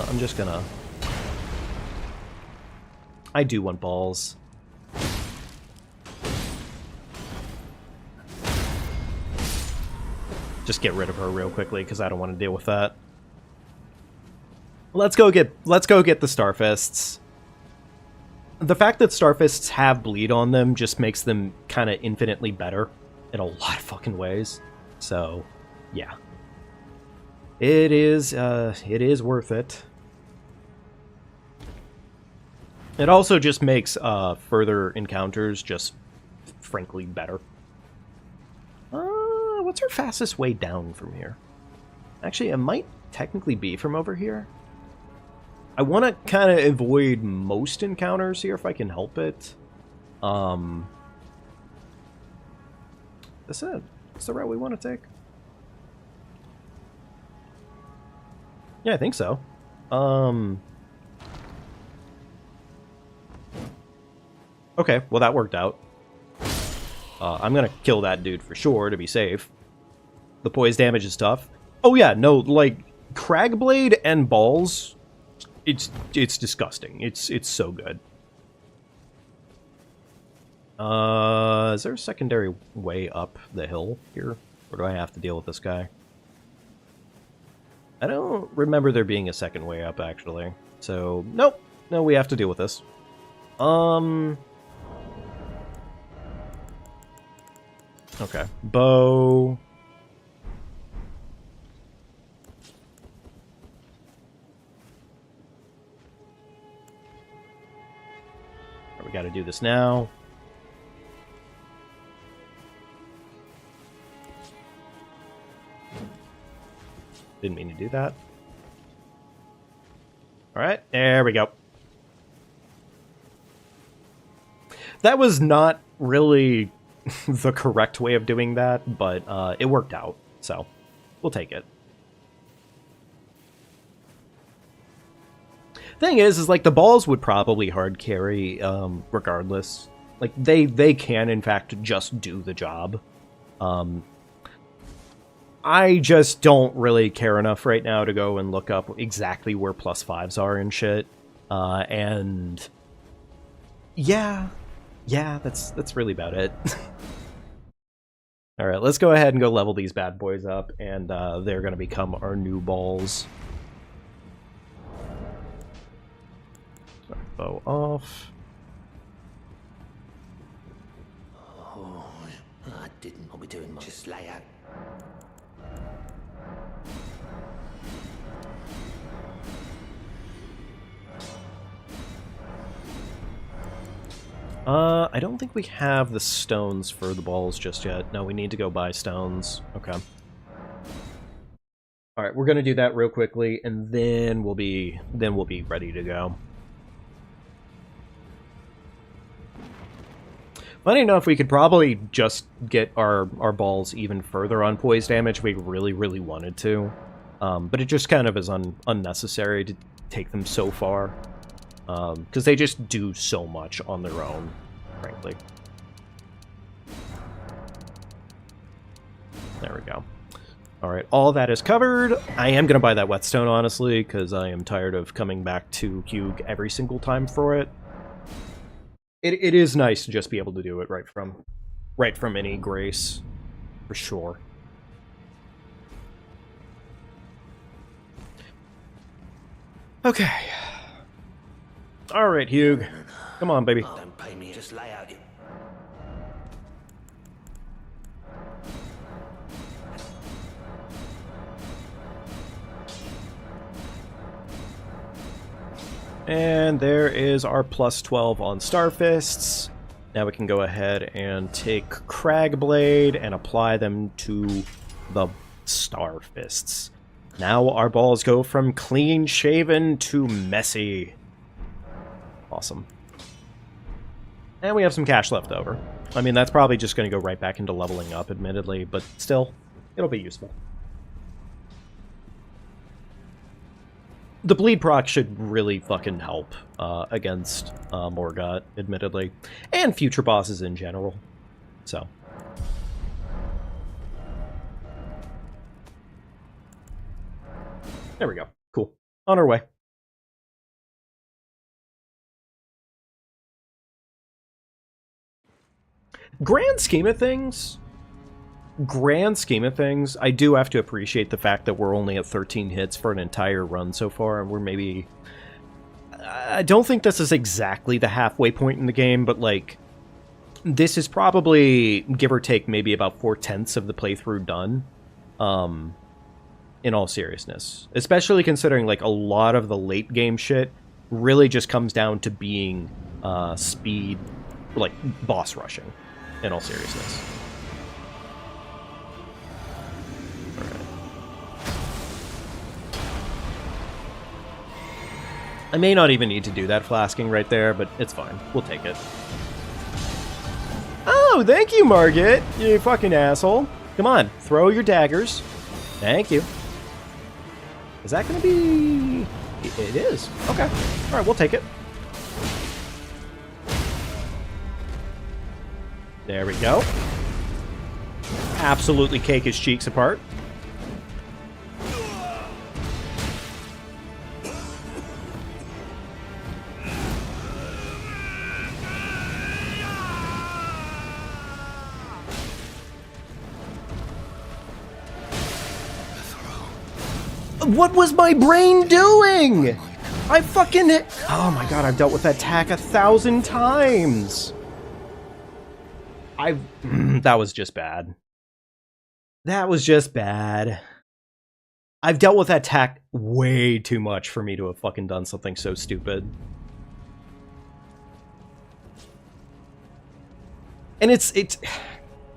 I'm just gonna... I do want balls. Just get rid of her real quickly, because I don't want to deal with that. Let's go get the Starfists. The fact that Starfists have bleed on them just makes them kind of infinitely better in a lot of fucking ways. So, yeah. It is worth it. It also just makes further encounters just frankly better. What's our fastest way down from here? Actually, it might technically be from over here. I want to kind of avoid most encounters here if I can help it. That's it. That's the route we want to take. Yeah, I think so. Okay, well that worked out. I'm gonna kill that dude for sure to be safe. The poise damage is tough. Oh yeah, no, like Cragblade and balls, it's disgusting. It's so good. Is there a secondary way up the hill here? Or do I have to deal with this guy? I don't remember there being a second way up, actually. So, nope. No, we have to deal with this. Okay. Bow. We gotta do this now. Didn't mean to do that. Alright, there we go. That was not really the correct way of doing that, but it worked out, so we'll take it. Thing is like the balls would probably hard carry regardless. Like they can in fact just do the job. I just don't really care enough right now to go and look up exactly where +5s are and shit. And yeah, that's really about it. All right, let's go ahead and go level these bad boys up, and they're gonna become our new balls. Bow off. Oh, I didn't. What we doing? Just lay out. I don't think we have the stones for the balls just yet. No, we need to go buy stones. Okay. Alright, we're gonna do that real quickly, and then we'll be ready to go. Funny enough, we could probably just get our balls even further on poise damage if we really, really wanted to. But it just kind of is unnecessary to take them so far. Because they just do so much on their own, frankly. There we go. Alright, all that is covered. I am going to buy that whetstone, honestly, because I am tired of coming back to Hugh every single time for it. It is nice to just be able to do it right from any grace, for sure. Okay. Alright, Hugh. Come on, baby. Don't pay me, just lay out your... And there is our plus 12 on Starfists. Now we can go ahead and take Cragblade and apply them to the Starfists. Now our balls go from clean-shaven to messy. Awesome. And we have some cash left over. I mean, that's probably just going to go right back into leveling up, admittedly, but still, it'll be useful. The bleed proc should really fucking help against Morgott, admittedly, and future bosses in general. So. There we go. Cool. On our way. Grand scheme of things, I do have to appreciate the fact that we're only at 13 hits for an entire run so far, and we're maybe... I don't think this is exactly the halfway point in the game, but, like, this is probably, give or take, maybe about 4/10 of the playthrough done, in all seriousness. Especially considering, like, a lot of the late game shit really just comes down to being speed, like, boss rushing, in all seriousness. I may not even need to do that flasking right there, but it's fine. We'll take it. Oh, thank you, Margit! You fucking asshole. Come on, throw your daggers. Thank you. Is that gonna be... It is. Okay. Alright, we'll take it. There we go. Absolutely cake his cheeks apart. What was my brain doing? I fucking... Oh my god, I've dealt with that attack 1,000 times. That was just bad. That was just bad. I've dealt with that attack way too much for me to have fucking done something so stupid. And it's...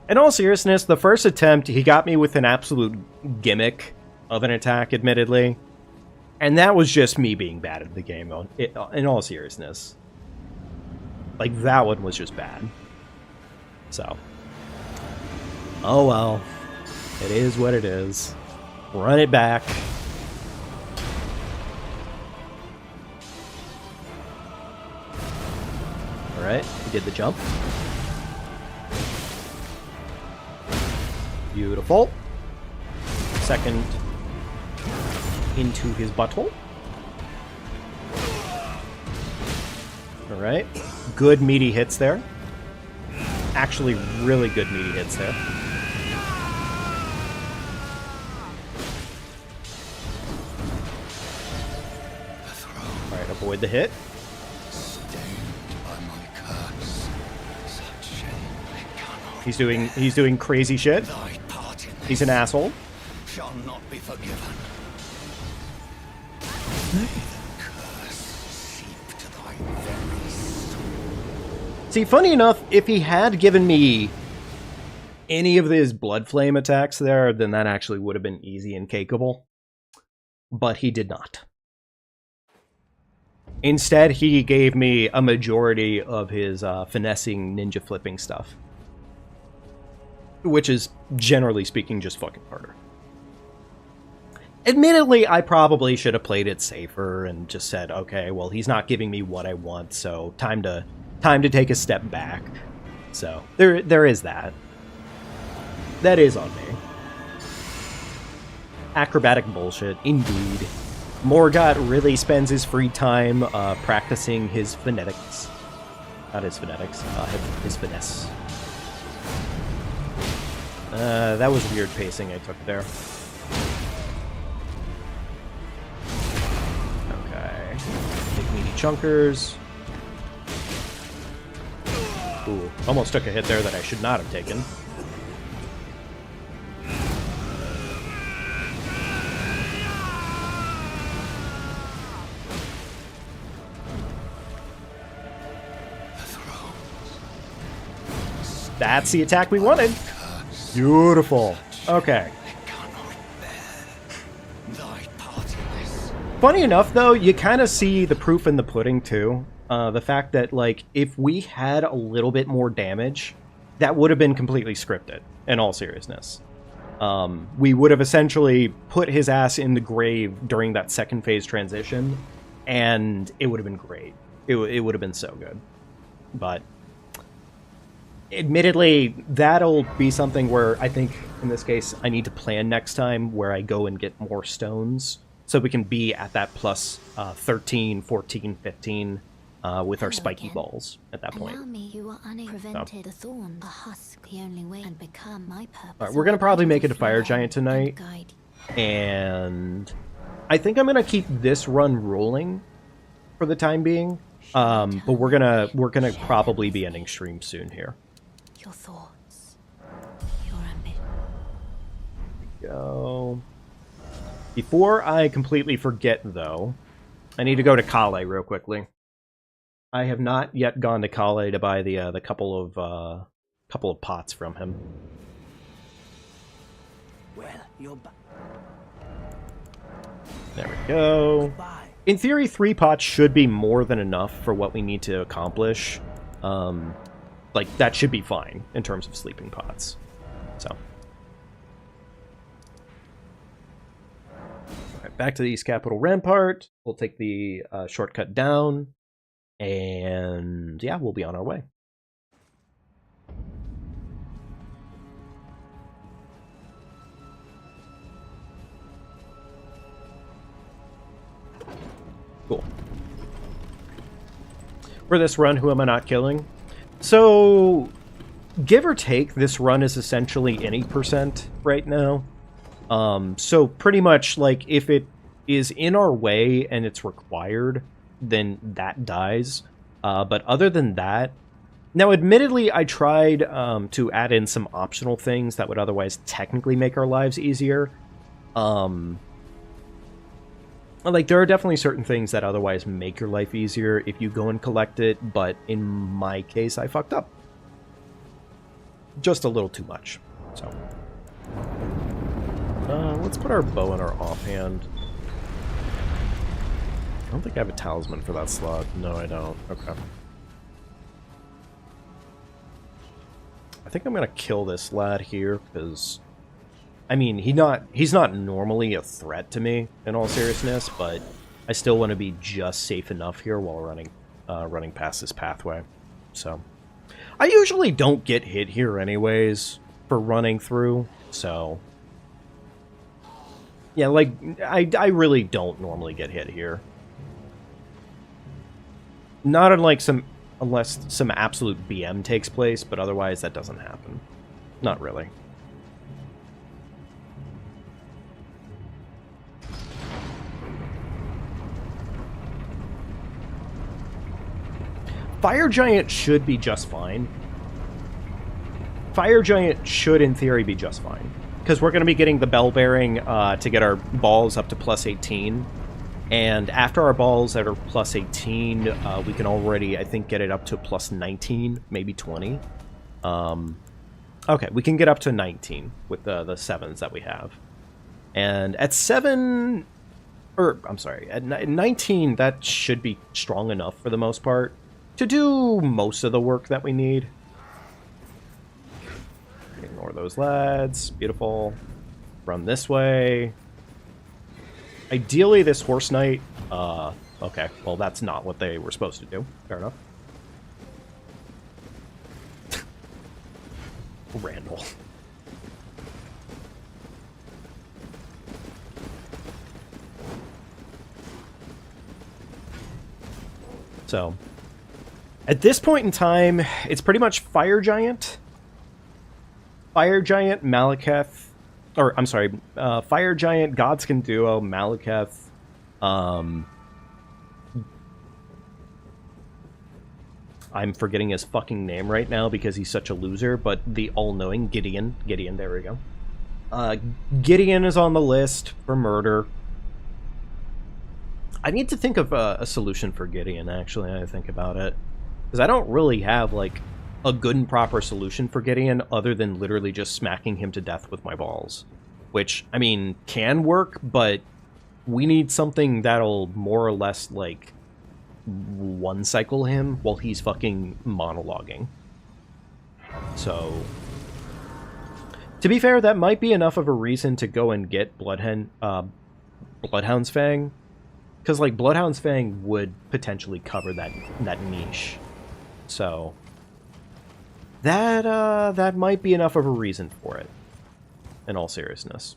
In all seriousness, the first attempt, he got me with an absolute gimmick of an attack, admittedly. And that was just me being bad at the game, in all seriousness. Like, that one was just bad. So. Oh well. It is what it is. Run it back. Alright, we did the jump. Beautiful. Second into his butthole. Alright. Good meaty hits there. Actually, really good meaty hits there. Alright, avoid the hit. He's doing crazy shit. He's an asshole. Shall not be forgiven. See, funny enough, if he had given me any of his blood flame attacks there, then that actually would have been easy and cakeable. But he did not. Instead, he gave me a majority of his finessing ninja flipping stuff. Which is, generally speaking, just fucking harder. Admittedly, I probably should have played it safer and just said, okay, well, he's not giving me what I want, so time to take a step back. So, there is that. That is on me. Acrobatic bullshit, indeed. Morgott really spends his free time practicing his phonetics. Not his phonetics, his finesse. That was weird pacing I took there. Okay. Big meaty chunkers. Ooh, almost took a hit there that I should not have taken. That's the attack we wanted. Beautiful. Okay. Funny enough, though, you kind of see the proof in the pudding, too. The fact that, like, if we had a little bit more damage, that would have been completely scripted, in all seriousness. We would have essentially put his ass in the grave during that second phase transition, and it would have been great. It would have been so good. But admittedly, that'll be something where I think, in this case, I need to plan next time where I go and get more stones so we can be at that plus 13, 14, 15 with our spiky balls at that point. Allow me, you are prevented the thorn, a husk, the only way and become my purpose. All right, we're going to probably make it a fire giant tonight, and I think I'm going to keep this run rolling for the time being, but we're gonna probably be ending stream soon here. Your thoughts, your ambition. Go. Before I completely forget, though, I need to go to Kale real quickly. I have not yet gone to Kale to buy the couple of pots from him. Well, you're back. There we go. Bye. In theory, 3 pots should be more than enough for what we need to accomplish. Like, that should be fine in terms of sleeping pots. So. Alright, back to the East Capital Rampart. We'll take the shortcut down. And yeah, we'll be on our way. Cool. For this run, who am I not killing? So, give or take, this run is essentially any percent right now. So pretty much, like, if it is in our way and it's required, then that dies. But other than that, now admittedly, I tried to add in some optional things that would otherwise technically make our lives easier. Like, there are definitely certain things that otherwise make your life easier if you go and collect it, but in my case, I fucked up. Just a little too much, so. Let's put our bow in our offhand. I don't think I have a talisman for that slot. No, I don't. Okay. I think I'm gonna kill this lad here, because I mean, he's not normally a threat to me, in all seriousness, but I still want to be just safe enough here while running past this pathway. So, I usually don't get hit here anyways for running through, so yeah, like, I really don't normally get hit here. Not unlike unless some absolute BM takes place, but otherwise that doesn't happen. Not really. Fire Giant should be just fine. Fire Giant should, in theory, be just fine. Because we're going to be getting the Bell Bearing to get our balls up to plus 18. And after our balls that are plus 18, we can already, I think, get it up to plus 19, maybe 20. Okay, we can get up to 19 with the 7s that we have. And at 7, or I'm sorry, at 19, that should be strong enough for the most part to do most of the work that we need. Ignore those lads. Beautiful. Run this way. Ideally, this horse knight... okay, well, that's not what they were supposed to do. Fair enough. Randall. So, at this point in time, it's pretty much Fire Giant, Malekith, or, I'm sorry, Fire Giant, Godskin Duo, Malekith, I'm forgetting his fucking name right now because he's such a loser, but the all-knowing Gideon. Gideon, there we go. Gideon is on the list for murder. I need to think of a solution for Gideon, actually, I think about it. Because I don't really have, like, a good and proper solution for Gideon other than literally just smacking him to death with my balls. Which, I mean, can work, but we need something that'll more or less, like, one-cycle him while he's fucking monologuing. So, to be fair, that might be enough of a reason to go and get Bloodhound's Fang. Because, like, Bloodhound's Fang would potentially cover that niche. So, that might be enough of a reason for it, in all seriousness.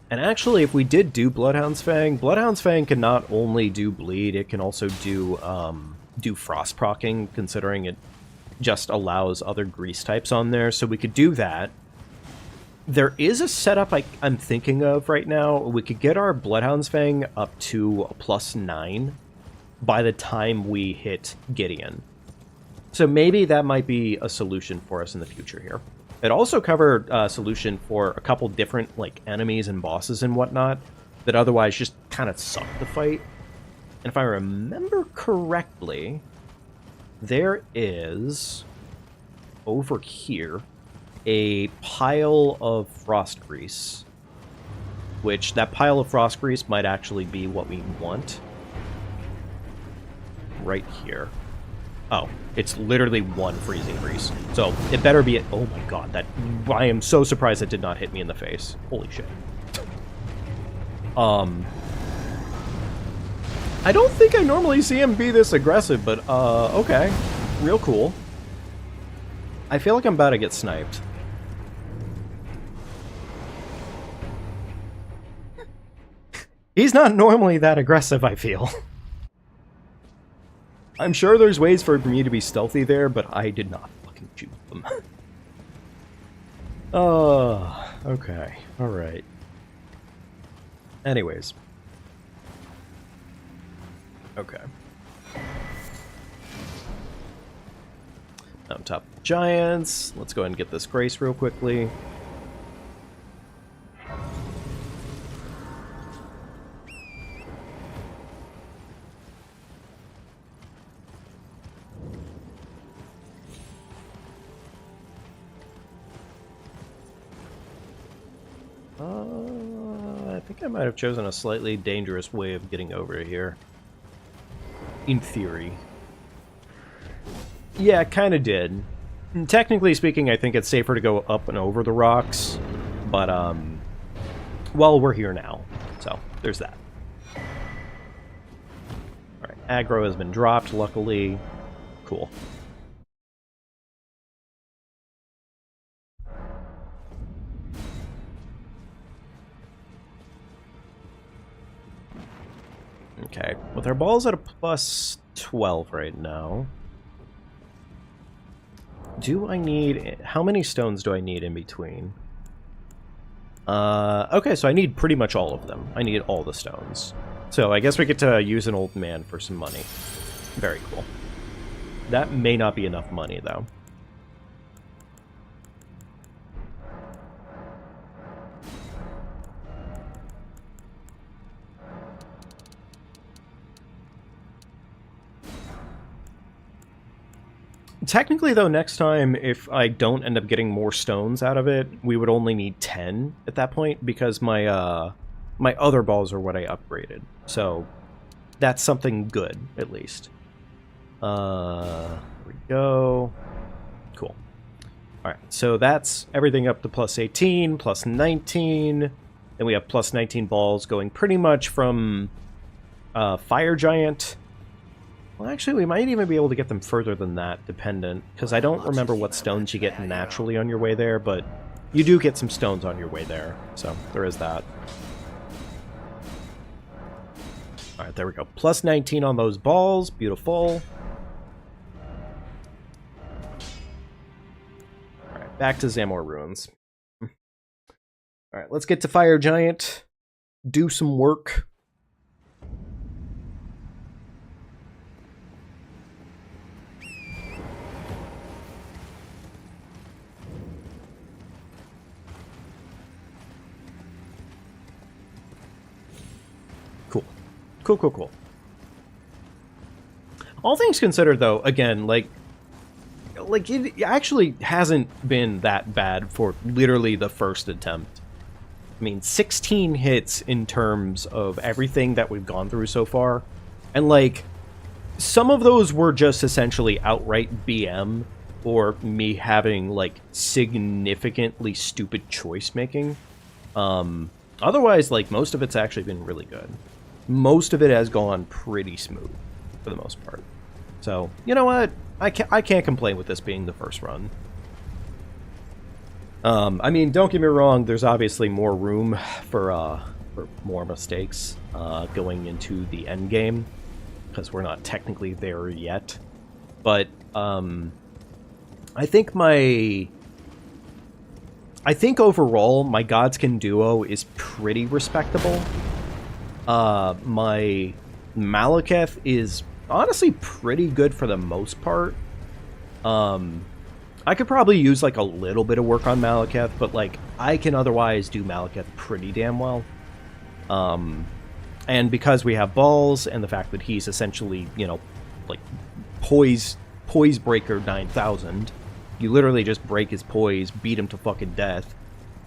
And actually, if we did do Bloodhound's Fang can not only do bleed, it can also do frost procking, considering it just allows other grease types on there, so we could do that. There is a setup I'm thinking of right now. We could get our Bloodhound's Fang up to a +9 by the time we hit Gideon. So maybe that might be a solution for us in the future here. It also covered a solution for a couple different, like, enemies and bosses and whatnot that otherwise just kind of suck the fight. And if I remember correctly, there is, over here, a pile of frost grease. Which, that pile of frost grease might actually be what we want. Right here. Oh, it's literally one freezing grease. So, it better be... Oh my god, that... I am so surprised it did not hit me in the face. Holy shit. I don't think I normally see him be this aggressive, but, okay. Real cool. I feel like I'm about to get sniped. He's not normally that aggressive, I feel. I'm sure there's ways for me to be stealthy there, but I did not fucking shoot them. Oh, okay. Alright. Anyways. Okay. On top of giants. Let's go ahead and get this grace real quickly. I think I might have chosen a slightly dangerous way of getting over here. In theory. Yeah, kind of did. Technically speaking, I think it's safer to go up and over the rocks, but, well, we're here now, so there's that. Alright, aggro has been dropped, luckily. Cool. Okay, with our balls at a +12 right now, do I need... How many stones do I need in between? Okay, so I need pretty much all of them. I need all the stones. So I guess we get to use an old man for some money. Very cool. That may not be enough money, though. Technically, though, next time, if I don't end up getting more stones out of it, we would only need 10 at that point, because my my other balls are what I upgraded. So that's something good, at least. There we go. Cool. Alright, so that's everything up to plus 18, plus 19. Then we have plus 19 balls going pretty much from Fire Giant. Well, actually, we might even be able to get them further than that, dependent, because I don't remember what stones you get naturally on your way there, but you do get some stones on your way there, so there is that. Alright, there we go. Plus 19 on those balls. Beautiful. Alright, back to Zamor Ruins. Alright, let's get to Fire Giant. Do some work. Cool. All things considered, though, again, like it actually hasn't been that bad for literally the first attempt. I mean, 16 hits in terms of everything that we've gone through so far. And, like, some of those were just essentially outright BM, or me having, like, significantly stupid choice-making. Otherwise, like, most of it's actually been really good. Most of it has gone pretty smooth, for the most part. So, you know what? I can't complain with this being the first run. I mean, don't get me wrong, there's obviously more room for more mistakes going into the end game, because we're not technically there yet. But, I think overall, my Godskin duo is pretty respectable. My Malekith is honestly pretty good for the most part. I could probably use, like, a little bit of work on Malekith, but, like, I can otherwise do Malekith pretty damn well. And because we have balls, and the fact that he's essentially, you know, like, Poise Breaker 9000, you literally just break his poise, beat him to fucking death,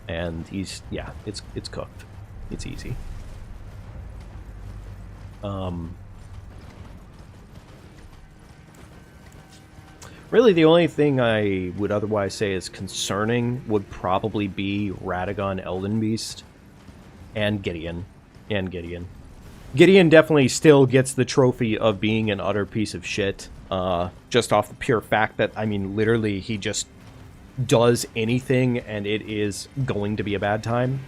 and he's, yeah, it's cooked. It's easy. Really, the only thing I would otherwise say is concerning would probably be Radagon Elden Beast and Gideon. Gideon definitely still gets the trophy of being an utter piece of shit, just off the pure fact that, I mean, literally, he just does anything and it is going to be a bad time.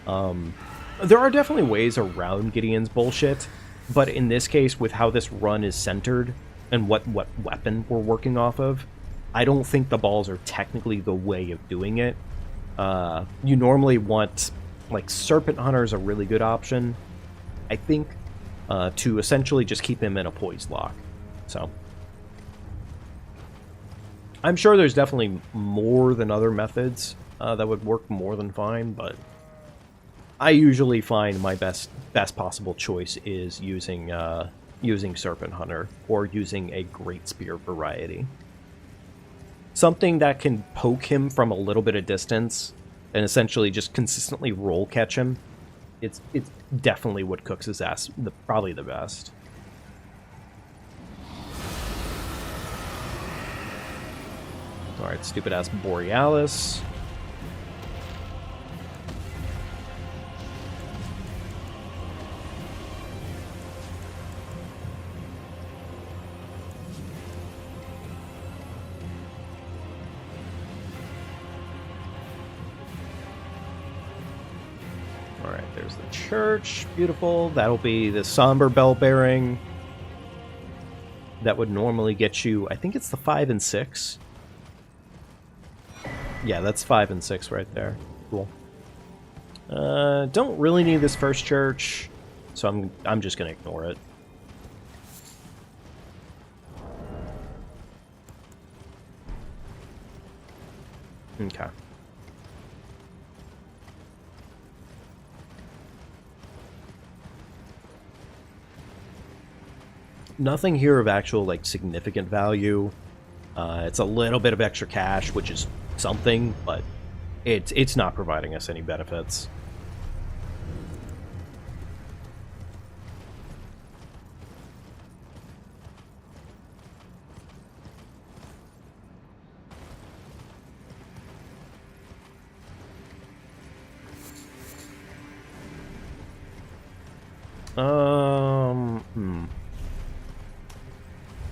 There are definitely ways around Gideon's bullshit, but in this case, with how this run is centered and what weapon we're working off of, I don't think the balls are technically the way of doing it. You normally want, like, Serpent Hunter is a really good option, I think, to essentially just keep him in a poise lock. So, I'm sure there's definitely more than other methods that would work more than fine, but I usually find my best possible choice is using Serpent Hunter or using a Great Spear variety. Something that can poke him from a little bit of distance and essentially just consistently roll catch him. It's definitely what cooks his ass probably the best. Alright, stupid ass Borealis. Alright, there's the church. Beautiful. That'll be the somber bell bearing. That would normally get you, I think it's the 5 and 6. Yeah, that's 5 and 6 right there. Cool. Don't really need this first church. so I'm just gonna ignore it. Okay. Nothing here of actual, like, significant value. It's a little bit of extra cash, which is something, but it's not providing us any benefits.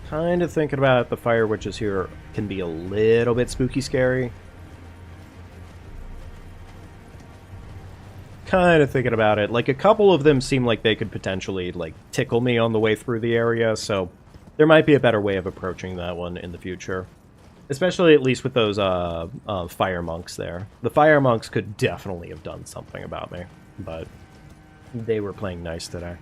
Kind of thinking about the fire witches here can be a little bit spooky scary. Kind of thinking about it. Like, a couple of them seem like they could potentially, like, tickle me on the way through the area, so there might be a better way of approaching that one in the future. Especially at least with those fire monks there. The fire monks could definitely have done something about me, but they were playing nice today.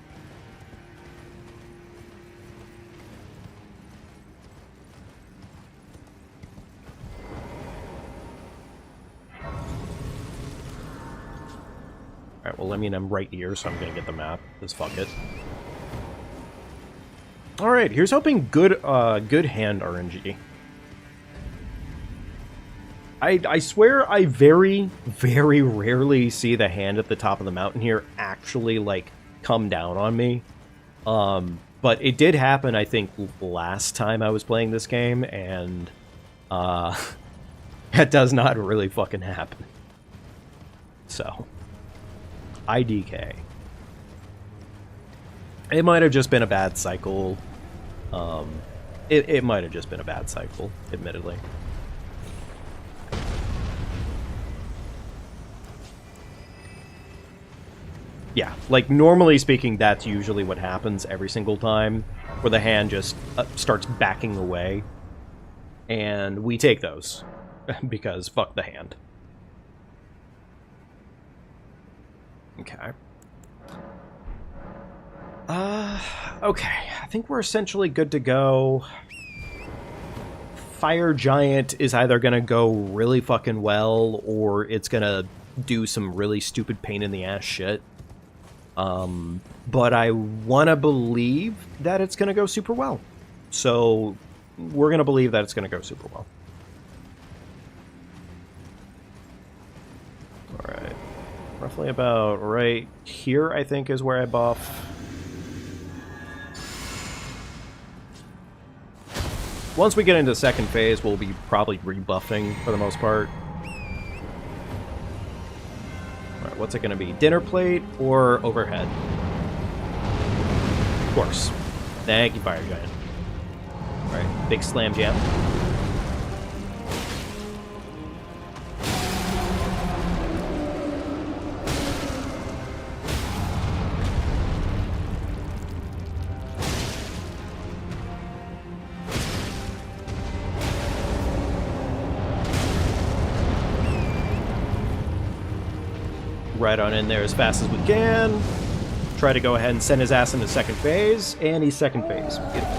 Alright, well, I mean, I'm right here, so I'm gonna get the map. Just fuck it. Alright, here's hoping good hand RNG. I swear I very, very rarely see the hand at the top of the mountain here actually, like, come down on me. But it did happen, I think, last time I was playing this game, and, that does not really fucking happen. So, IDK. It might have just been a bad cycle. It might have just been a bad cycle, admittedly. Yeah, like, normally speaking, that's usually what happens every single time, where the hand just starts backing away. And we take those, because fuck the hand. Okay. Okay, I think we're essentially good to go. Fire Giant is either gonna go really fucking well, or it's gonna do some really stupid pain-in-the-ass shit. But I want to believe that it's going to go super well. So, we're going to believe that it's going to go super well. Alright. Roughly about right here, I think, is where I buff. Once we get into the second phase, we'll be probably rebuffing for the most part. Alright, what's it going to be? Dinner plate or overhead? Of course. Thank you, Fire Giant. Alright, big slam jam. Right on in there as fast as we can. Try to go ahead and send his ass into second phase, and he's second phase. Beautiful.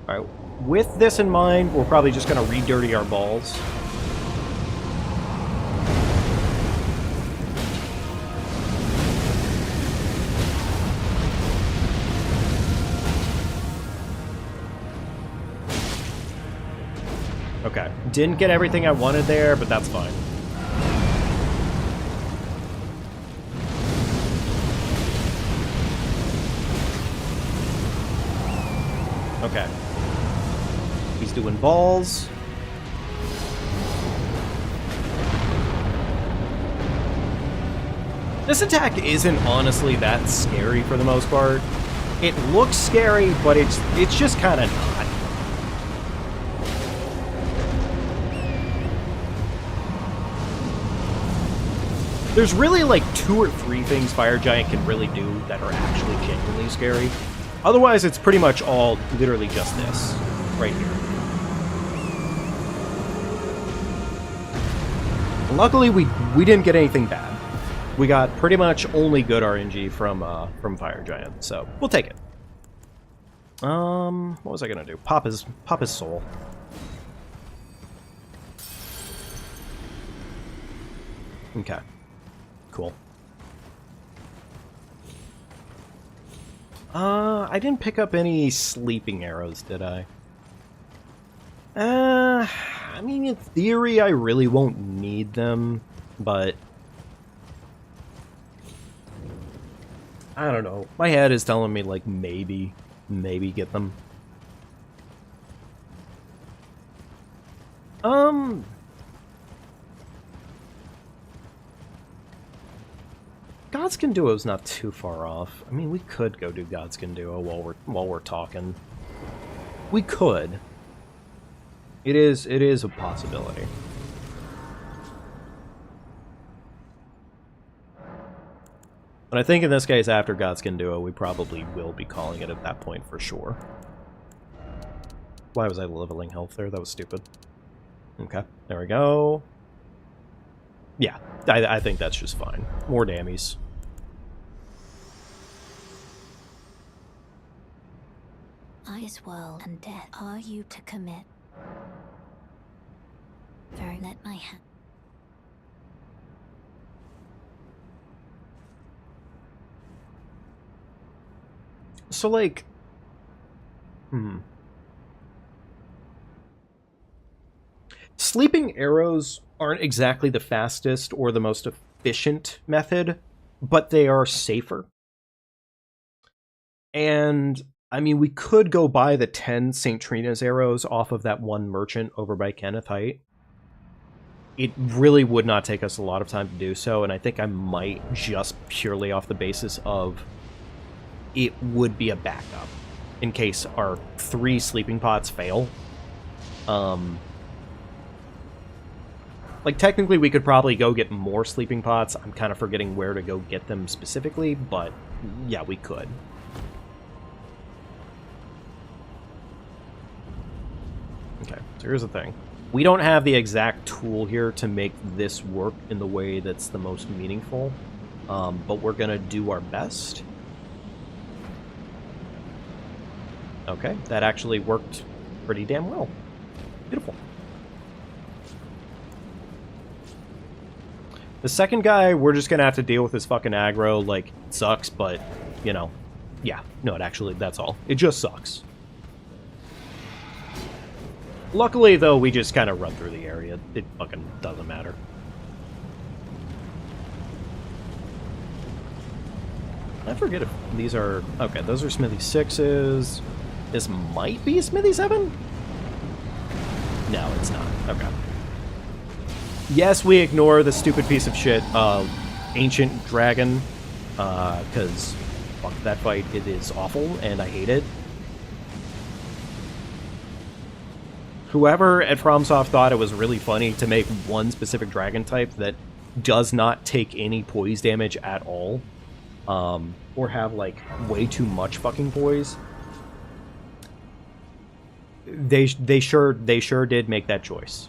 Alright, with this in mind, we're probably just going to re-dirty our balls. Okay, didn't get everything I wanted there, but that's fine. Okay. He's doing balls. This attack isn't honestly that scary for the most part. It looks scary, but it's just kind of not. There's really like 2 or 3 things Fire Giant can really do that are actually genuinely scary. Otherwise, it's pretty much all literally just this, right here. And luckily, we didn't get anything bad. We got pretty much only good RNG from Fire Giant, so we'll take it. What was I gonna do? Pop his soul. Okay. Cool. I didn't pick up any sleeping arrows, did I? I mean, in theory, I really won't need them, but I don't know. My head is telling me, like, maybe get them. Godskin Duo's not too far off. I mean, we could go do Godskin Duo while we're talking. We could. It is a possibility. But I think in this case, after Godskin Duo, we probably will be calling it at that point for sure. Why was I leveling health there? That was stupid. Okay, there we go. Yeah, I think that's just fine. More dammies. This world and death are you to commit. Very let my hand. So, like... Sleeping arrows aren't exactly the fastest or the most efficient method, but they are safer. And, I mean, we could go buy the 10 St. Trina's arrows off of that one merchant over by Kenneth Height. It really would not take us a lot of time to do so, and I think I might just purely off the basis of it would be a backup in case our 3 sleeping pots fail. Like, technically, we could probably go get more sleeping pots. I'm kind of forgetting where to go get them specifically, but yeah, we could. Okay, so here's the thing. We don't have the exact tool here to make this work in the way that's the most meaningful, but we're going to do our best. Okay, that actually worked pretty damn well. Beautiful. The second guy, we're just gonna have to deal with his fucking aggro, like, it sucks, but, you know, yeah, no, it actually, that's all. It just sucks. Luckily, though, we just kind of run through the area. It fucking doesn't matter. I forget if these are... Okay, those are Smithy 6s. This might be a Smithy 7? No, it's not. Okay. Yes, we ignore the stupid piece of shit, Ancient Dragon, because fuck that fight, it is awful, and I hate it. Whoever at FromSoft thought it was really funny to make one specific dragon type that does not take any poise damage at all, or have, like, way too much fucking poise, they sure did make that choice.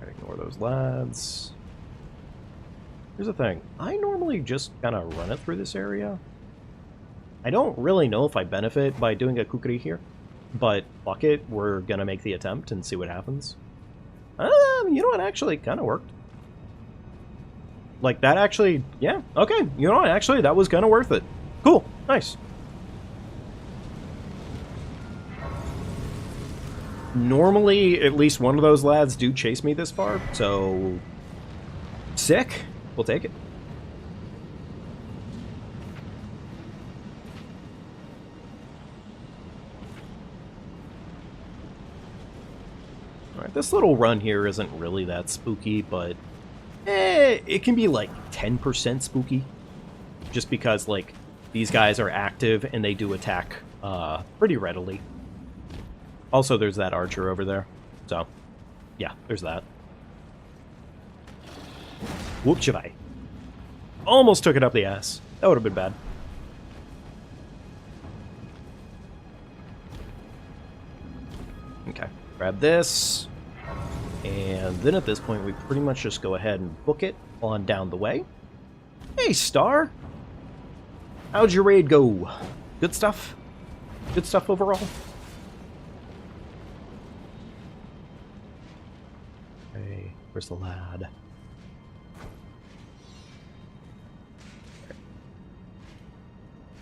Ignore those lads. Here's the thing. I normally just kind of run it through this area. I don't really know if I benefit by doing a kukri here, but fuck it, we're gonna make the attempt and see what happens. You know what, actually kind of worked. Like, that actually, yeah, okay, you know what, actually, that was kind of worth it. Cool, nice. Normally, at least one of those lads do chase me this far, so... Sick. We'll take it. Alright, this little run here isn't really that spooky, but... it can be, like, 10% spooky. Just because, like, these guys are active and they do attack pretty readily. Also, there's that archer over there. So, yeah, there's that. Whoop shavai. Almost took it up the ass. That would have been bad. Okay, grab this. And then at this point, we pretty much just go ahead and book it on down the way. Hey, Star! How'd your raid go? Good stuff? Good stuff overall? Hey, where's the lad?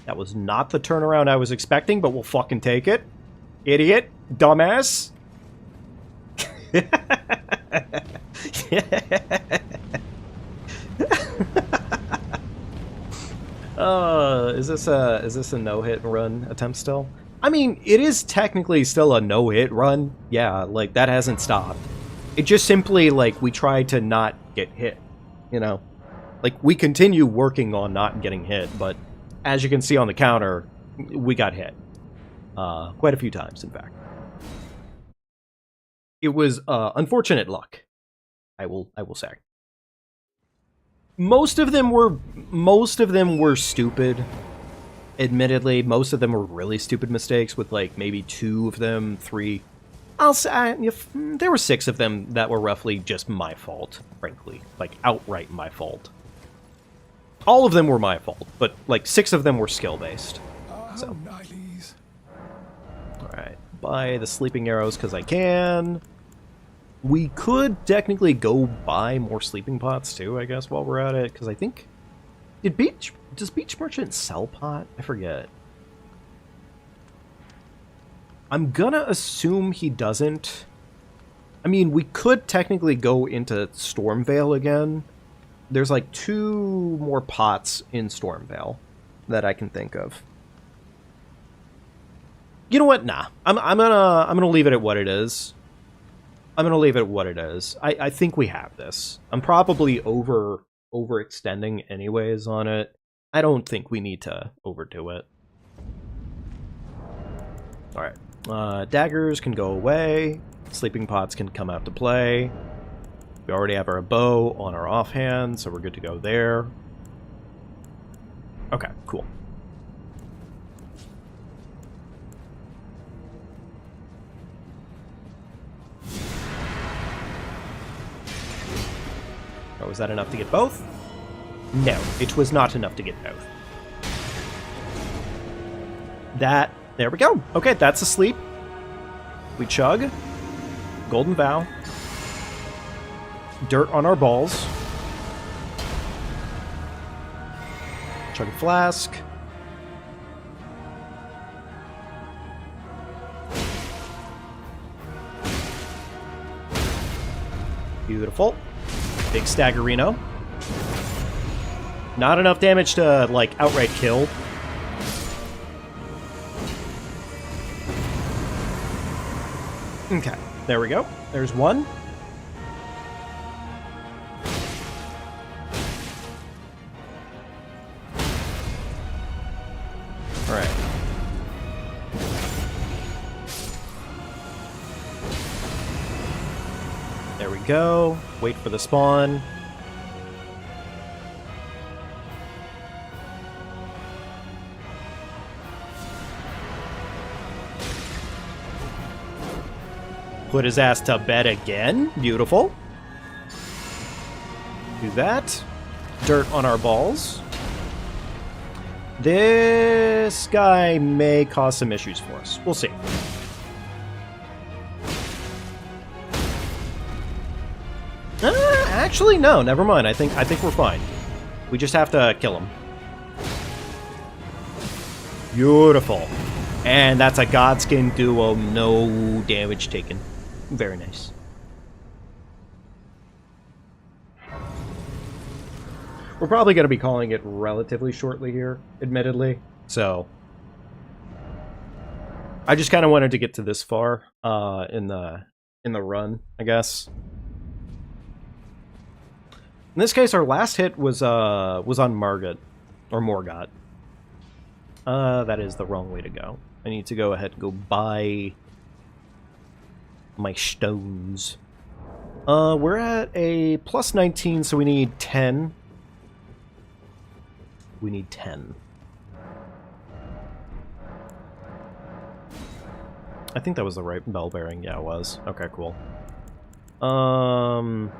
That was not the turnaround I was expecting, but we'll fucking take it. Idiot. Dumbass. Is this a no-hit run attempt still? I mean, it is technically still a no-hit run. Yeah, like, that hasn't stopped. It just simply, like, we try to not get hit, you know? Like, we continue working on not getting hit, but as you can see on the counter, we got hit. Quite a few times, in fact. It was unfortunate luck, I will say. Most of them were stupid. Admittedly, most of them were really stupid mistakes, with like maybe 2 of them, 3. I'll say there were 6 of them that were roughly just my fault, frankly, like outright my fault. All of them were my fault, but like 6 of them were skill based. So, all right, buy the sleeping arrows because I can. We could technically go buy more sleeping pots too, I guess, while we're at it, because I think... Does Beach Merchant sell pot? I forget. I'm gonna assume he doesn't. I mean, we could technically go into Stormvale again. There's like 2 more pots in Stormvale that I can think of. You know what? Nah. I'm gonna leave it at what it is. I'm gonna leave it at what it is. I think we have this. I'm probably overextending anyways on it. I don't think we need to overdo it. Alright. Daggers can go away. Sleeping pots can come out to play. We already have our bow on our offhand, so we're good to go there. Okay, cool. Oh, was that enough to get both? No, it was not enough to get both. There we go. Okay, that's asleep. We chug. Golden Vow. Dirt on our balls. Chug a flask. Beautiful. Big Staggerino. Not enough damage to, like, outright kill. Okay, there we go. There's one. Alright. There we go. Wait for the spawn. Put his ass to bed again. Beautiful. Do that. Dirt on our balls. This guy may cause some issues for us. We'll see. Actually, no. Never mind. I think we're fine. We just have to kill him. Beautiful. And that's a Godskin duo. No damage taken. Very nice. We're probably going to be calling it relatively shortly here, admittedly. So, I just kind of wanted to get to this far in the run, I guess. In this case, our last hit was on Margot or Morgott. That is the wrong way to go. I need to go ahead and go buy my stones. We're at a plus 19, so we need 10. We need 10. I think that was the right bell bearing. Yeah, it was. Okay, cool. Alright,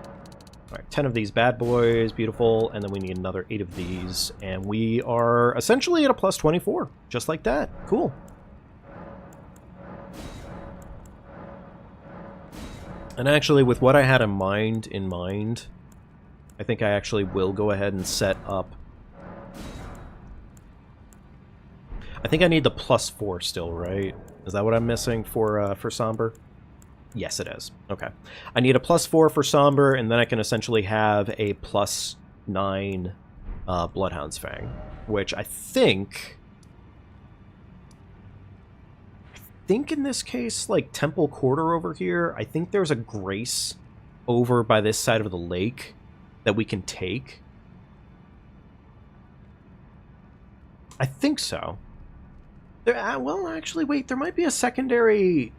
10 of these bad boys, beautiful, and then we need another 8 of these, and we are essentially at a plus 24, just like that. Cool. And actually, with what I had in mind, I think I actually will go ahead and set up... I think I need the plus 4 still, right? Is that what I'm missing for Somber? Yes, it is. Okay. I need a plus 4 for Somber, and then I can essentially have a plus 9 Bloodhound's Fang, which I think in this case, like, Temple Quarter over here, I think there's a Grace over by this side of the lake that we can take. I think so. Well, actually, wait, there might be a secondary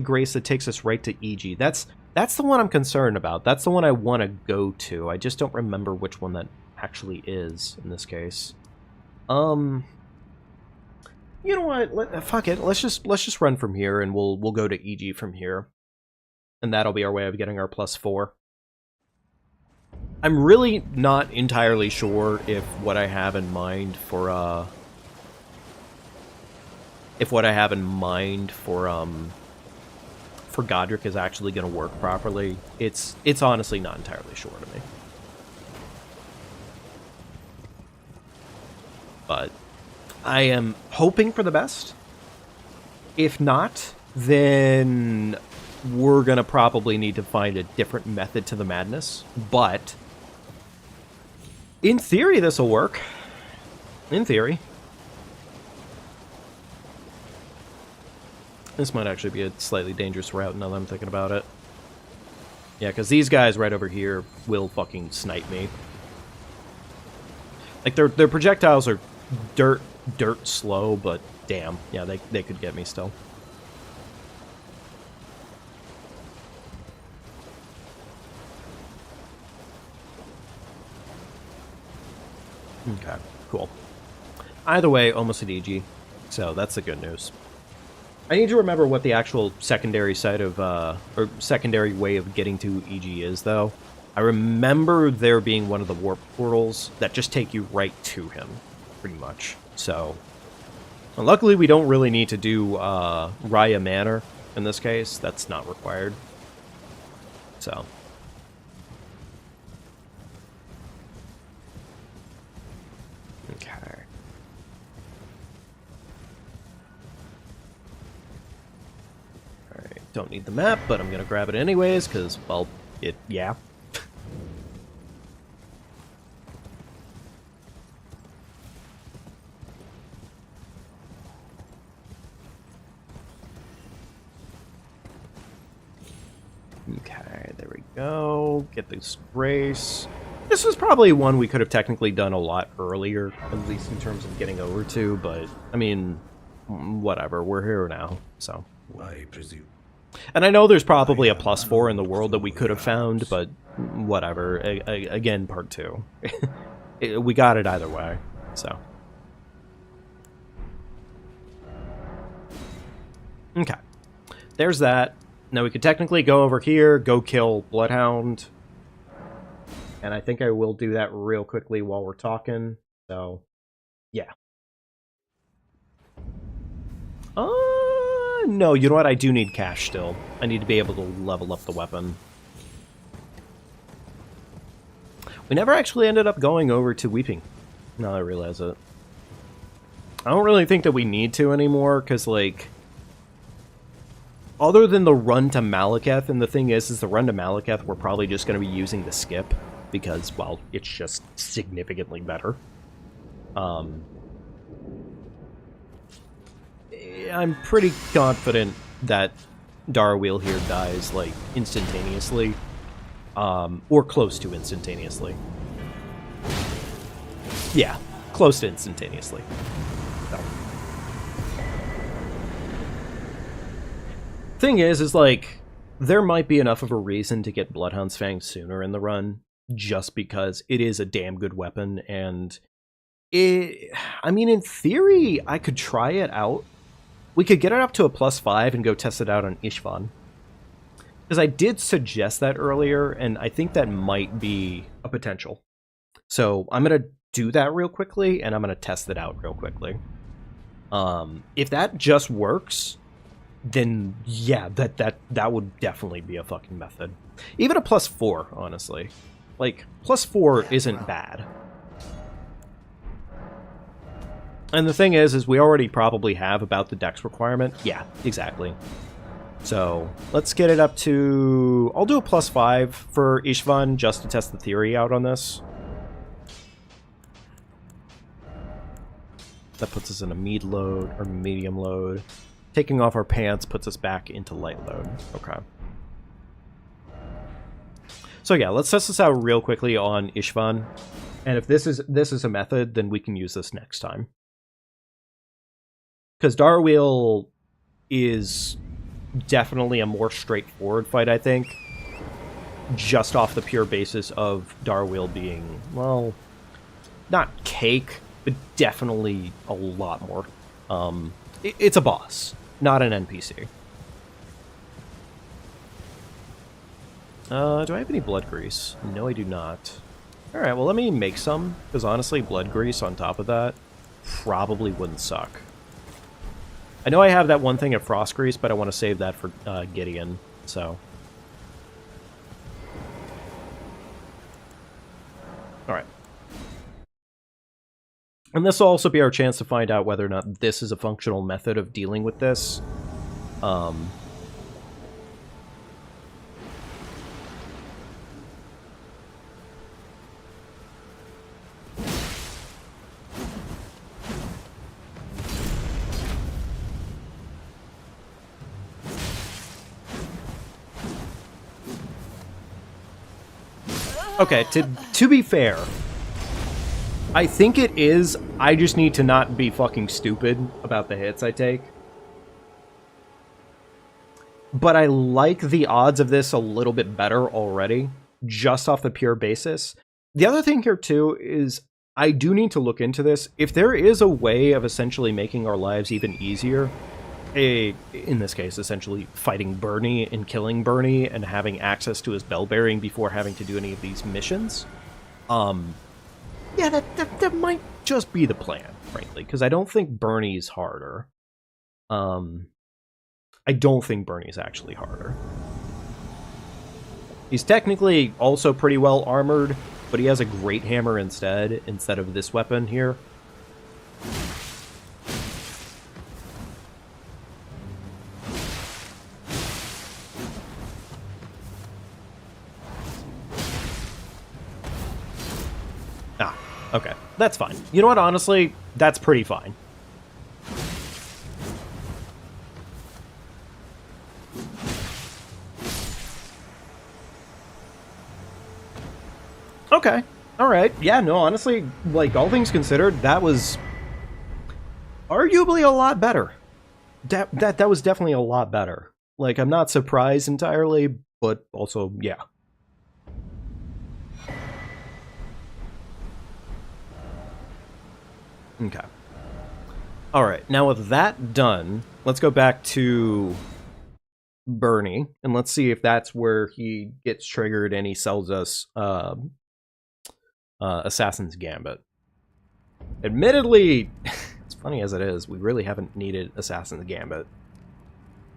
Grace that takes us right to EG. That's the one I'm concerned about. That's the one I want to go to. I just don't remember which one that actually is in this case. You know what? Fuck it. Let's just run from here, and we'll go to EG from here, and that'll be our way of getting our plus 4. I'm really not entirely sure if what I have in mind for Godric is actually going to work properly. It's honestly not entirely sure to me. But I am hoping for the best. If not, then we're going to probably need to find a different method to the madness. But in theory, this will work. In theory. This might actually be a slightly dangerous route now that I'm thinking about it. Yeah, because these guys right over here will fucking snipe me. Like, their projectiles are dirt slow, but damn, yeah, they could get me still. Okay, cool. Either way, almost at EG, so that's the good news. I need to remember what the actual secondary side of, or secondary way of getting to EG is, though. I remember there being one of the warp portals that just take you right to him, pretty much. So, well, luckily we don't really need to do Raya Manor in this case. That's not required. So. Okay. Alright, don't need the map, but I'm going to grab it anyways, because, well, yeah. Okay, there we go. Get this Grace. This was probably one we could have technically done a lot earlier, at least in terms of getting over to, but, I mean, whatever. We're here now, so. I presume. And I know there's probably a plus 4 in the world that we could have found, but whatever. Again, part 2. We got it either way, so. Okay. There's that. Now we could technically go over here, go kill Bloodhound. And I think I will do that real quickly while we're talking. So, yeah. No, you know what? I do need cash still. I need to be able to level up the weapon. We never actually ended up going over to Weeping. Now I realize it. I don't really think that we need to anymore, because, like, other than the run to Malekith, and the thing is the run to Malekith, we're probably just going to be using the skip, because, well, it's just significantly better. I'm pretty confident that Darwheel here dies, like, instantaneously. Or close to instantaneously. Yeah, close to instantaneously. So. Thing is like, there might be enough of a reason to get Bloodhound's Fang sooner in the run, just because it is a damn good weapon, and I mean, in theory, I could try it out. We could get it up to a plus 5 and go test it out on Ishvan. Because I did suggest that earlier, and I think that might be a potential. So I'm going to do that real quickly, and I'm going to test it out real quickly. If that just works, then yeah, that would definitely be a fucking method. Even a +4, honestly. Like, +4 isn't bad. And the thing is we already probably have about the dex requirement. Yeah, exactly. So, let's get it up to... I'll do a +5 for Ishvan, just to test the theory out on this. That puts us in a medium load. Taking off our pants puts us back into light load. Okay. So yeah, let's test this out real quickly on Ishvan. And if this is a method, then we can use this next time. Because Darwheel is definitely a more straightforward fight, I think. Just off the pure basis of Darwheel being, well, not cake, but definitely a lot more. It's a boss, not an NPC. Do I have any blood grease? No, I do not. Alright, well let me make some, because honestly, blood grease on top of that probably wouldn't suck. I know I have that one thing of frost grease, but I want to save that for Gideon, so... Alright. And this will also be our chance to find out whether or not this is a functional method of dealing with this. Okay, to be fair, I think it is. I just need to not be fucking stupid about the hits I take. But I like the odds of this a little bit better already, just off the pure basis. The other thing here, too, is I do need to look into this. If there is a way of essentially making our lives even easier, in this case, essentially fighting Bernie and killing Bernie and having access to his bell bearing before having to do any of these missions, yeah, that might just be the plan, frankly, because I don't think Bernie's harder. I don't think Bernie's actually harder. He's technically also pretty well armored, but he has a great hammer instead of this weapon here. Okay, that's fine. You know what, honestly, that's pretty fine. Okay, alright. Yeah, no, honestly, like, all things considered, that was arguably a lot better. That was definitely a lot better. Like, I'm not surprised entirely, but also, yeah. Okay. Alright, now with that done, let's go back to Bernie, and let's see if that's where he gets triggered and he sells us Assassin's Gambit. Admittedly, it's funny as it is, we really haven't needed Assassin's Gambit.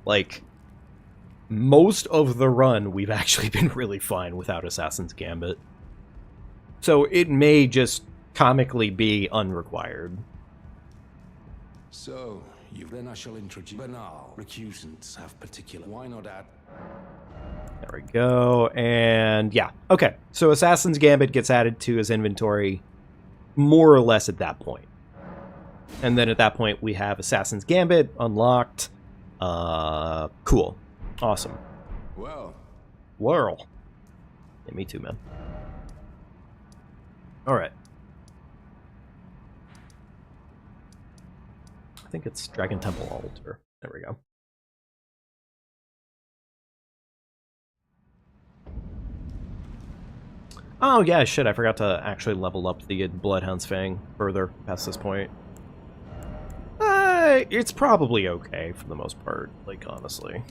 Like, most of the run, we've actually been really fine without Assassin's Gambit. So it may just comically be unrequired. So, then I shall introduce banal recusants have particular. Why not add? There we go, and yeah, okay. So Assassin's Gambit gets added to his inventory more or less at that point. And then at that point, we have Assassin's Gambit unlocked. Cool. Awesome. Well. Whirl. Yeah, me too, man. Alright. I think it's Dragon Temple Altar. There we go. Oh yeah, shit, I forgot to actually level up the Bloodhound's Fang further past this point. It's probably okay for the most part, like, honestly.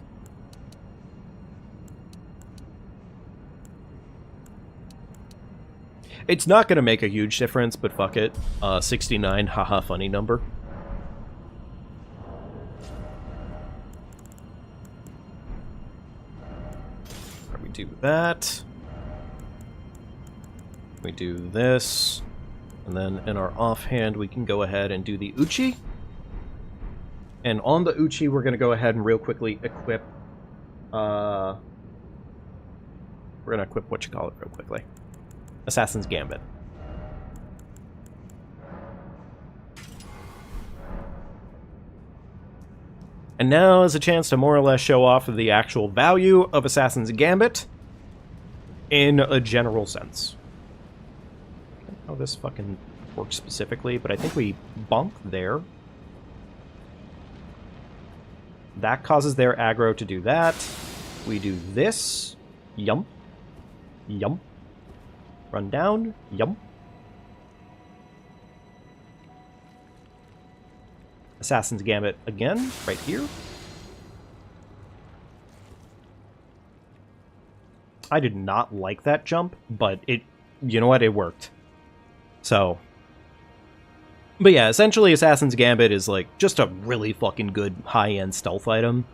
It's not going to make a huge difference, but fuck it. 69, haha, funny number. We do that. We do this. And then in our offhand, we can go ahead and do the Uchi. And on the Uchi, we're going to go ahead and real quickly equip... we're going to equip whatchamacallit real quickly. Assassin's Gambit. And now is a chance to more or less show off the actual value of Assassin's Gambit in a general sense. I don't know how this fucking works specifically, but I think we bonk there. That causes their aggro to do that. We do this. Yum. Yum. Run down. Yum. Assassin's Gambit again, right here. I did not like that jump, but it, you know what, it worked. So, but yeah, essentially Assassin's Gambit is like just a really fucking good high-end stealth item.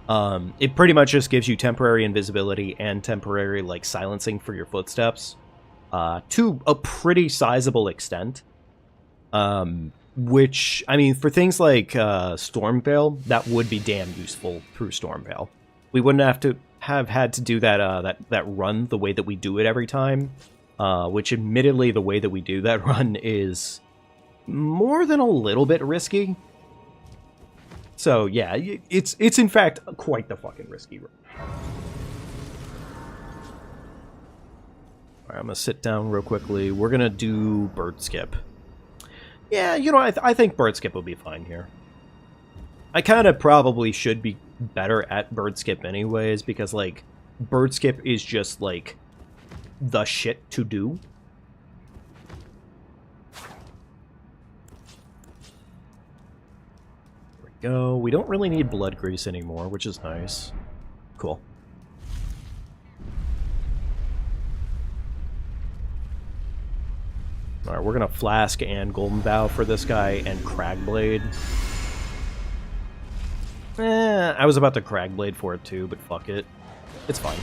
It pretty much just gives you temporary invisibility and temporary like silencing for your footsteps. To a pretty sizable extent. Which, I mean, for things like Stormveil, that would be damn useful through Stormveil. We wouldn't have had to do that that run the way that we do it every time. Which, admittedly, the way that we do that run is more than a little bit risky. So, yeah, it's in fact quite the fucking risky run. Alright, I'm gonna sit down real quickly. We're gonna do Bird Skip. Yeah, you know, I think Bird Skip will be fine here. I kind of probably should be better at Bird Skip anyways, because, like, Bird Skip is just, like, the shit to do. There we go. We don't really need Blood Grease anymore, which is nice. Cool. Alright, we're gonna Flask and Golden Vow for this guy, and Cragblade. I was about to Cragblade for it too, but fuck it. It's fine.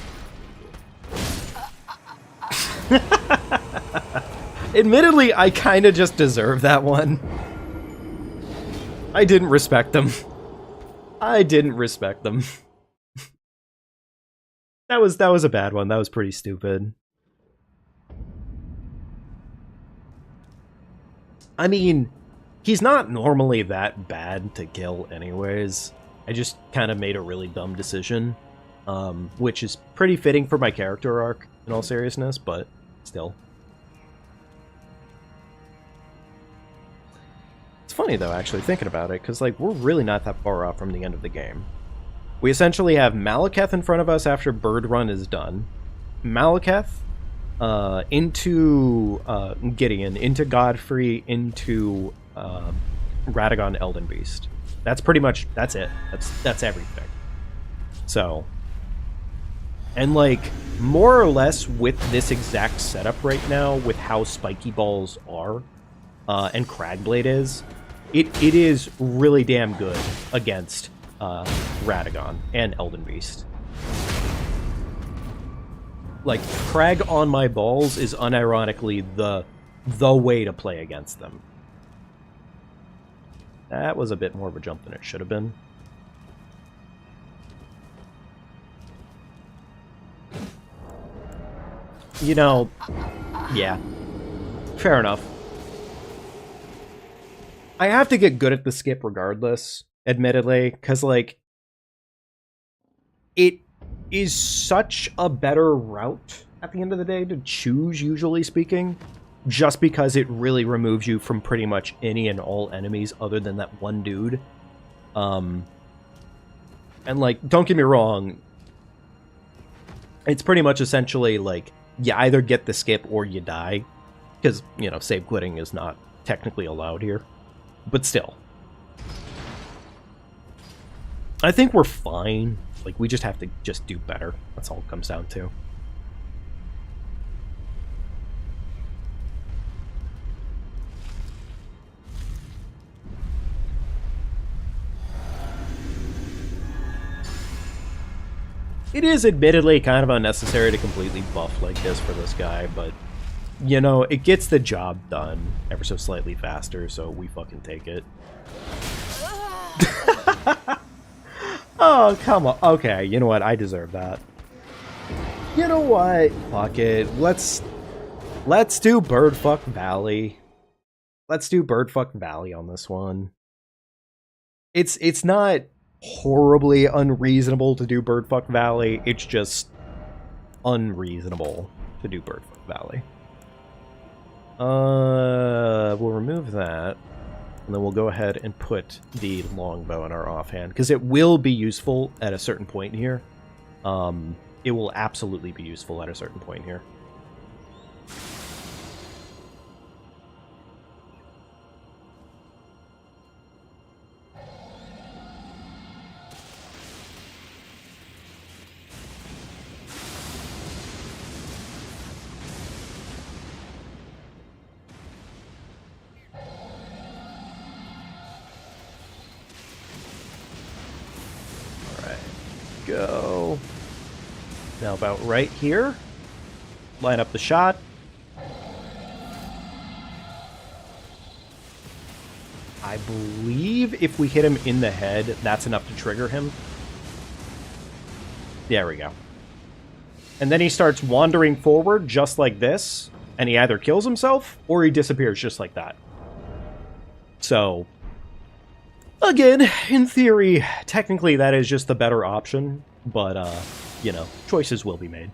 Admittedly, I kinda just deserve that one. I didn't respect them. I didn't respect them. That was a bad one. That was pretty stupid. I mean, he's not normally that bad to kill anyways. I just kind of made a really dumb decision, which is pretty fitting for my character arc, in all seriousness, but still. It's funny, though, actually, thinking about it, because, like, we're really not that far off from the end of the game. We essentially have Malekith in front of us after Bird Run is done. Malekith, into Gideon, into Godfrey, into Radagon Elden Beast. That's pretty much, that's it. That's everything. So, and like, more or less with this exact setup right now, with how Spiky Balls are, and Cragblade is, it is really damn good against Radagon and Elden Beast. Like, Crag on my balls is unironically the way to play against them. That was a bit more of a jump than it should have been. You know, yeah. Fair enough. I have to get good at the skip regardless, admittedly, because, like, it is such a better route at the end of the day to choose, usually speaking, just because it really removes you from pretty much any and all enemies other than that one dude. And, like, don't get me wrong, it's pretty much essentially, like, you either get the skip or you die, because, you know, save quitting is not technically allowed here, but still. I think we're fine. Like, we just have to just do better. That's all it comes down to. It is admittedly kind of unnecessary to completely buff like this for this guy, but, you know, it gets the job done ever so slightly faster, so we fucking take it. Oh, come on. Okay, you know what? I deserve that. You know what? Fuck it. Let's do Birdfuck Valley. Let's do Birdfuck Valley on this one. It's not horribly unreasonable to do Birdfuck Valley. It's just unreasonable to do Birdfuck Valley. We'll remove that. And then we'll go ahead and put the longbow in our offhand, because it will be useful at a certain point here. It will absolutely be useful at a certain point here. Go. Now about right here. Line up the shot. I believe if we hit him in the head, that's enough to trigger him. There we go. And then he starts wandering forward just like this, and he either kills himself or he disappears just like that. So, again, in theory, technically that is just the better option, but, you know, choices will be made.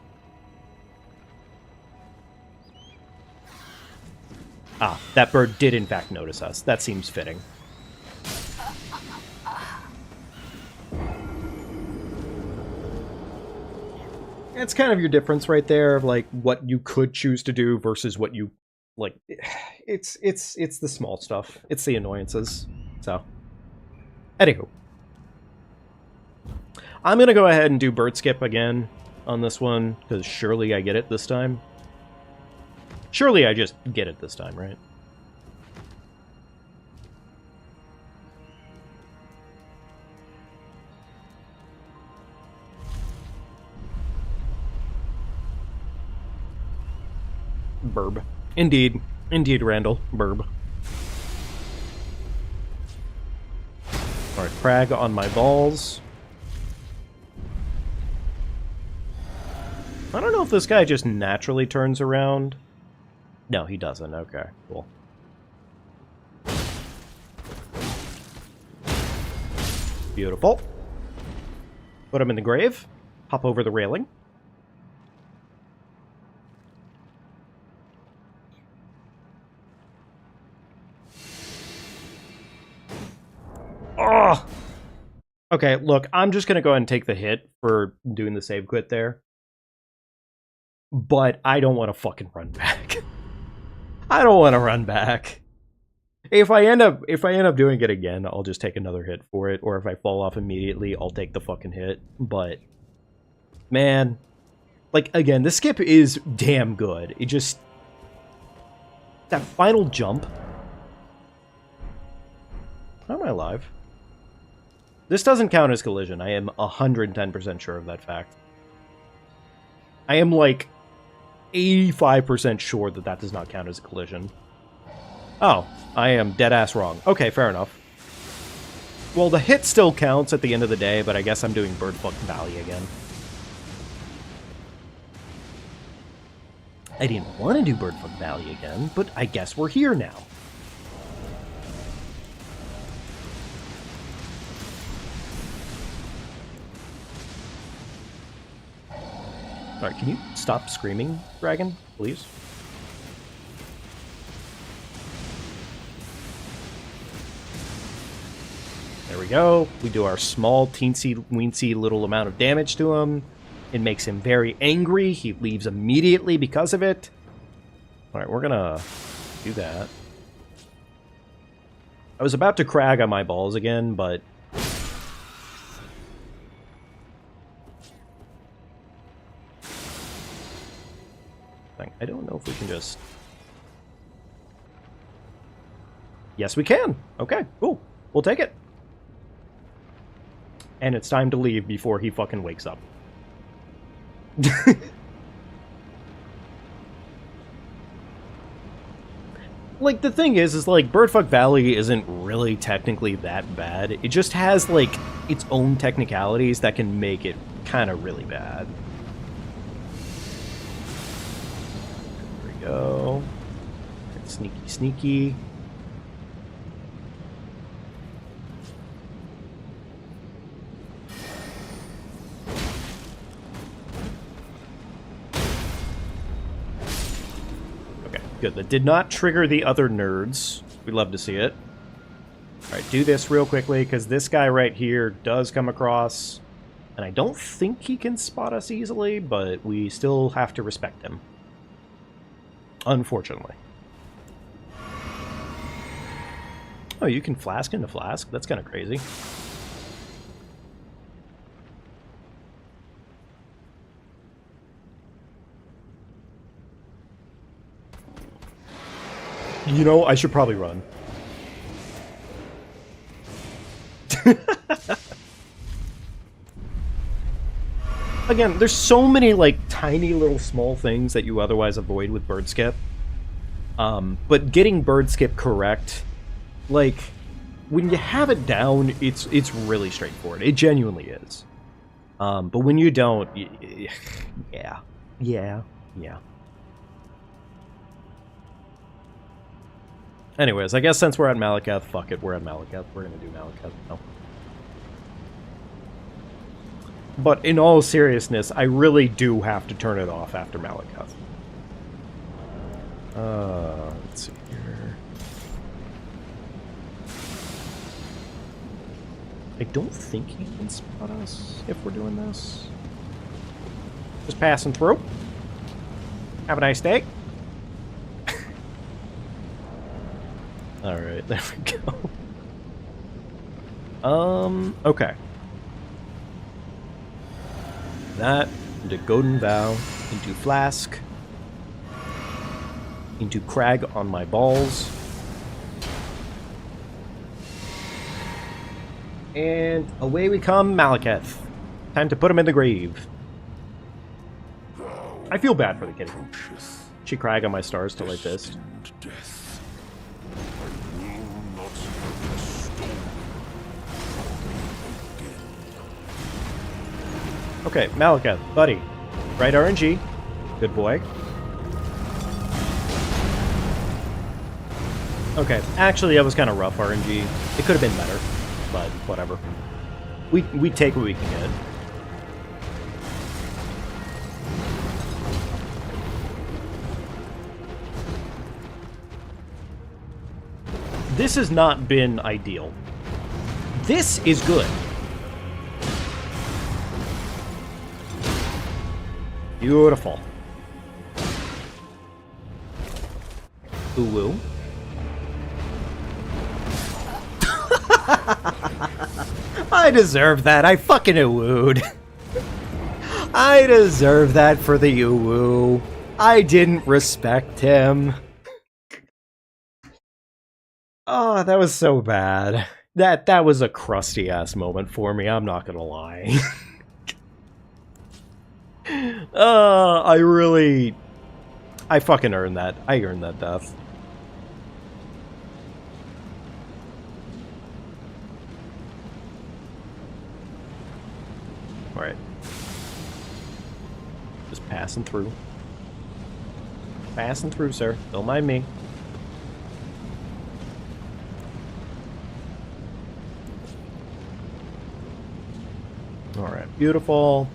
Ah, that bird did in fact notice us. That seems fitting. It's kind of your difference right there of, like, what you could choose to do versus what you, like, it's the small stuff. It's the annoyances, so... Anywho, I'm going to go ahead and do bird skip again on this one, because surely I get it this time. Surely I just get it this time, right? Burb. Indeed. Indeed, Randall. Burb. Alright, frag on my balls. I don't know if this guy just naturally turns around. No, he doesn't. Okay, cool. Beautiful. Put him in the grave. Hop over the railing. Oh! Okay, look, I'm just gonna go ahead and take the hit for doing the save quit there. But I don't want to fucking run back. I don't want to run back. If I end up doing it again, I'll just take another hit for it, or if I fall off immediately, I'll take the fucking hit. But man, like, again, the skip is damn good. It just, that final jump. How am I alive? This doesn't count as collision. I am 110% sure of that fact. I am like 85% sure that that does not count as a collision. Oh, I am dead-ass wrong. Okay, fair enough. Well, the hit still counts at the end of the day, but I guess I'm doing Birdfuck Valley again. I didn't want to do Birdfuck Valley again, but I guess we're here now. Alright, can you stop screaming, dragon, please? There we go. We do our small, teensy-weensy little amount of damage to him. It makes him very angry. He leaves immediately because of it. Alright, we're gonna do that. I was about to crag on my balls again, but... I don't know if we can just... Yes, we can! Okay, cool. We'll take it. And it's time to leave before he fucking wakes up. Like, the thing is like, Birdfuck Valley isn't really technically that bad. It just has, like, its own technicalities that can make it kind of really bad. There we go. Sneaky, sneaky. Good, that did not trigger the other nerds. We'd love to see it. Alright, do this real quickly, because this guy right here does come across. And I don't think he can spot us easily, but we still have to respect him. Unfortunately. Oh, you can flask into flask? That's kind of crazy. You know, I should probably run. Again, there's so many, like, tiny little small things that you otherwise avoid with bird skip. But getting bird skip correct, like, when you have it down, it's really straightforward. It genuinely is. But when you don't, yeah. Anyways, I guess since we're at Malekith, fuck it, we're at Malekith. We're gonna do Malekith now. But in all seriousness, I really do have to turn it off after Malekith. Let's see here. I don't think he can spot us if we're doing this. Just passing through. Have a nice day. Alright, there we go. Okay. That, into Golden Vow, into Flask, into Crag on my balls, and away we come, Malekith. Time to put him in the grave. I feel bad for the kitty. She Crag on my stars till like this. Okay, Malekith, buddy. Right RNG. Good boy. Okay, actually that was kind of rough RNG. It could have been better, but whatever. We take what we can get. This has not been ideal. This is good. Beautiful. Ooh-woo. I deserve that. I fucking ooh-wooed. I deserve that for the ooh-woo. I didn't respect him. Oh, that was so bad. That was a crusty-ass moment for me, I'm not gonna lie. I fucking earned that. I earned that death. Alright. Just passing through. Passing through, sir. Don't mind me. Alright, beautiful.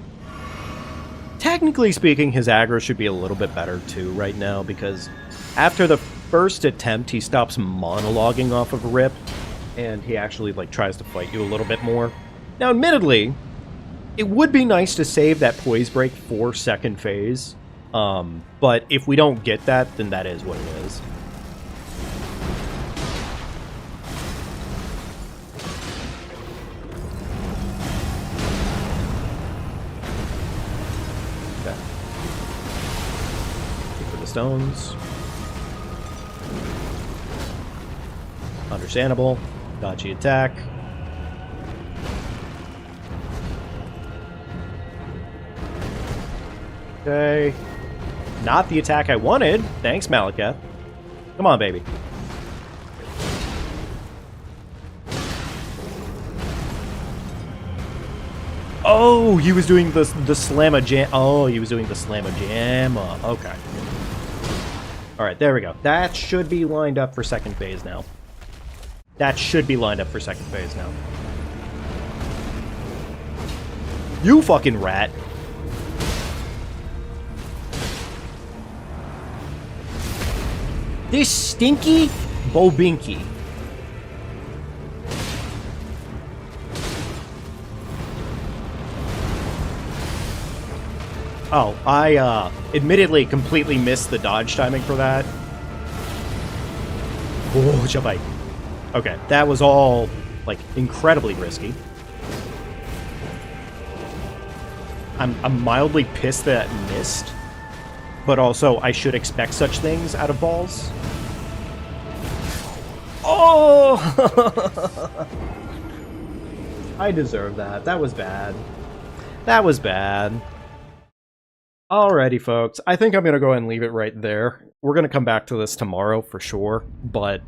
Technically speaking, his aggro should be a little bit better too right now, because after the first attempt, he stops monologuing off of a rip, and he actually like tries to fight you a little bit more. Now, admittedly, it would be nice to save that poise break for second phase, but if we don't get that, then that is what it is. Stones. Understandable. Dodgy attack. Okay. Not the attack I wanted. Thanks, Malekith. Come on, baby. Oh, he was doing the slamma jam. Oh, he was doing the slamma jamma. Okay. All right, there we go. That should be lined up for second phase now. That should be lined up for second phase now. You fucking rat. This stinky Bobinky. Oh, I admittedly completely missed the dodge timing for that. Oh, jump. Okay, that was all, like, incredibly risky. I'm mildly pissed that it missed, but also I should expect such things out of balls. Oh! I deserve that. That was bad. That was bad. Alrighty, folks. I think I'm going to go ahead and leave it right there. We're going to come back to this tomorrow for sure, but,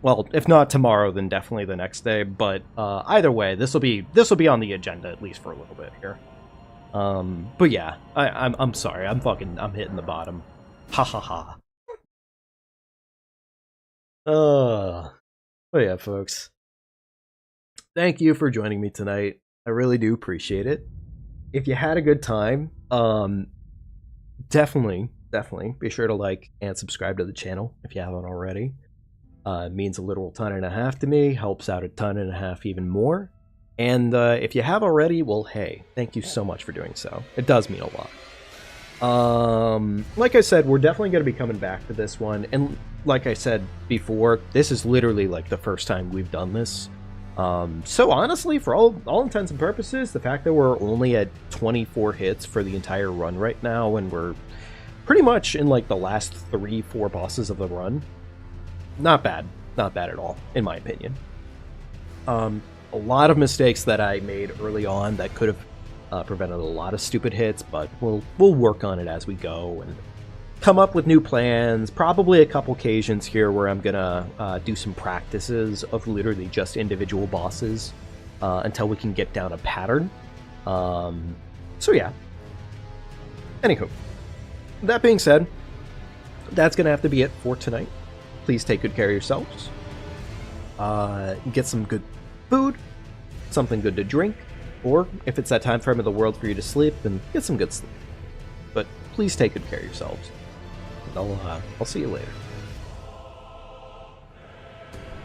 well, if not tomorrow, then definitely the next day. But either way, this will be on the agenda at least for a little bit here. But yeah, I'm sorry. I'm hitting the bottom. Ha ha ha. But yeah, folks. Thank you for joining me tonight. I really do appreciate it. If you had a good time, definitely be sure to like and subscribe to the channel if you haven't already. It means a literal ton and a half to me, helps out a ton and a half even more. And if you have already, well, hey, thank you so much for doing so. It does mean a lot. Like I said, we're definitely going to be coming back to this one. And like I said before, this is literally like the first time we've done this. So honestly, for all intents and purposes, the fact that we're only at 24 hits for the entire run right now, and we're pretty much in like the last 3-4 bosses of the run, not bad. Not bad at all, in my opinion. A lot of mistakes that I made early on that could have prevented a lot of stupid hits, but we'll work on it as we go and come up with new plans. Probably a couple occasions here where I'm gonna do some practices of literally just individual bosses until we can get down a pattern. So yeah. Anywho, that being said, that's gonna have to be it for tonight. Please take good care of yourselves. Get some good food, something good to drink, or if it's that time frame of the world for you to sleep, then get some good sleep. But please take good care of yourselves. And I'll see you later.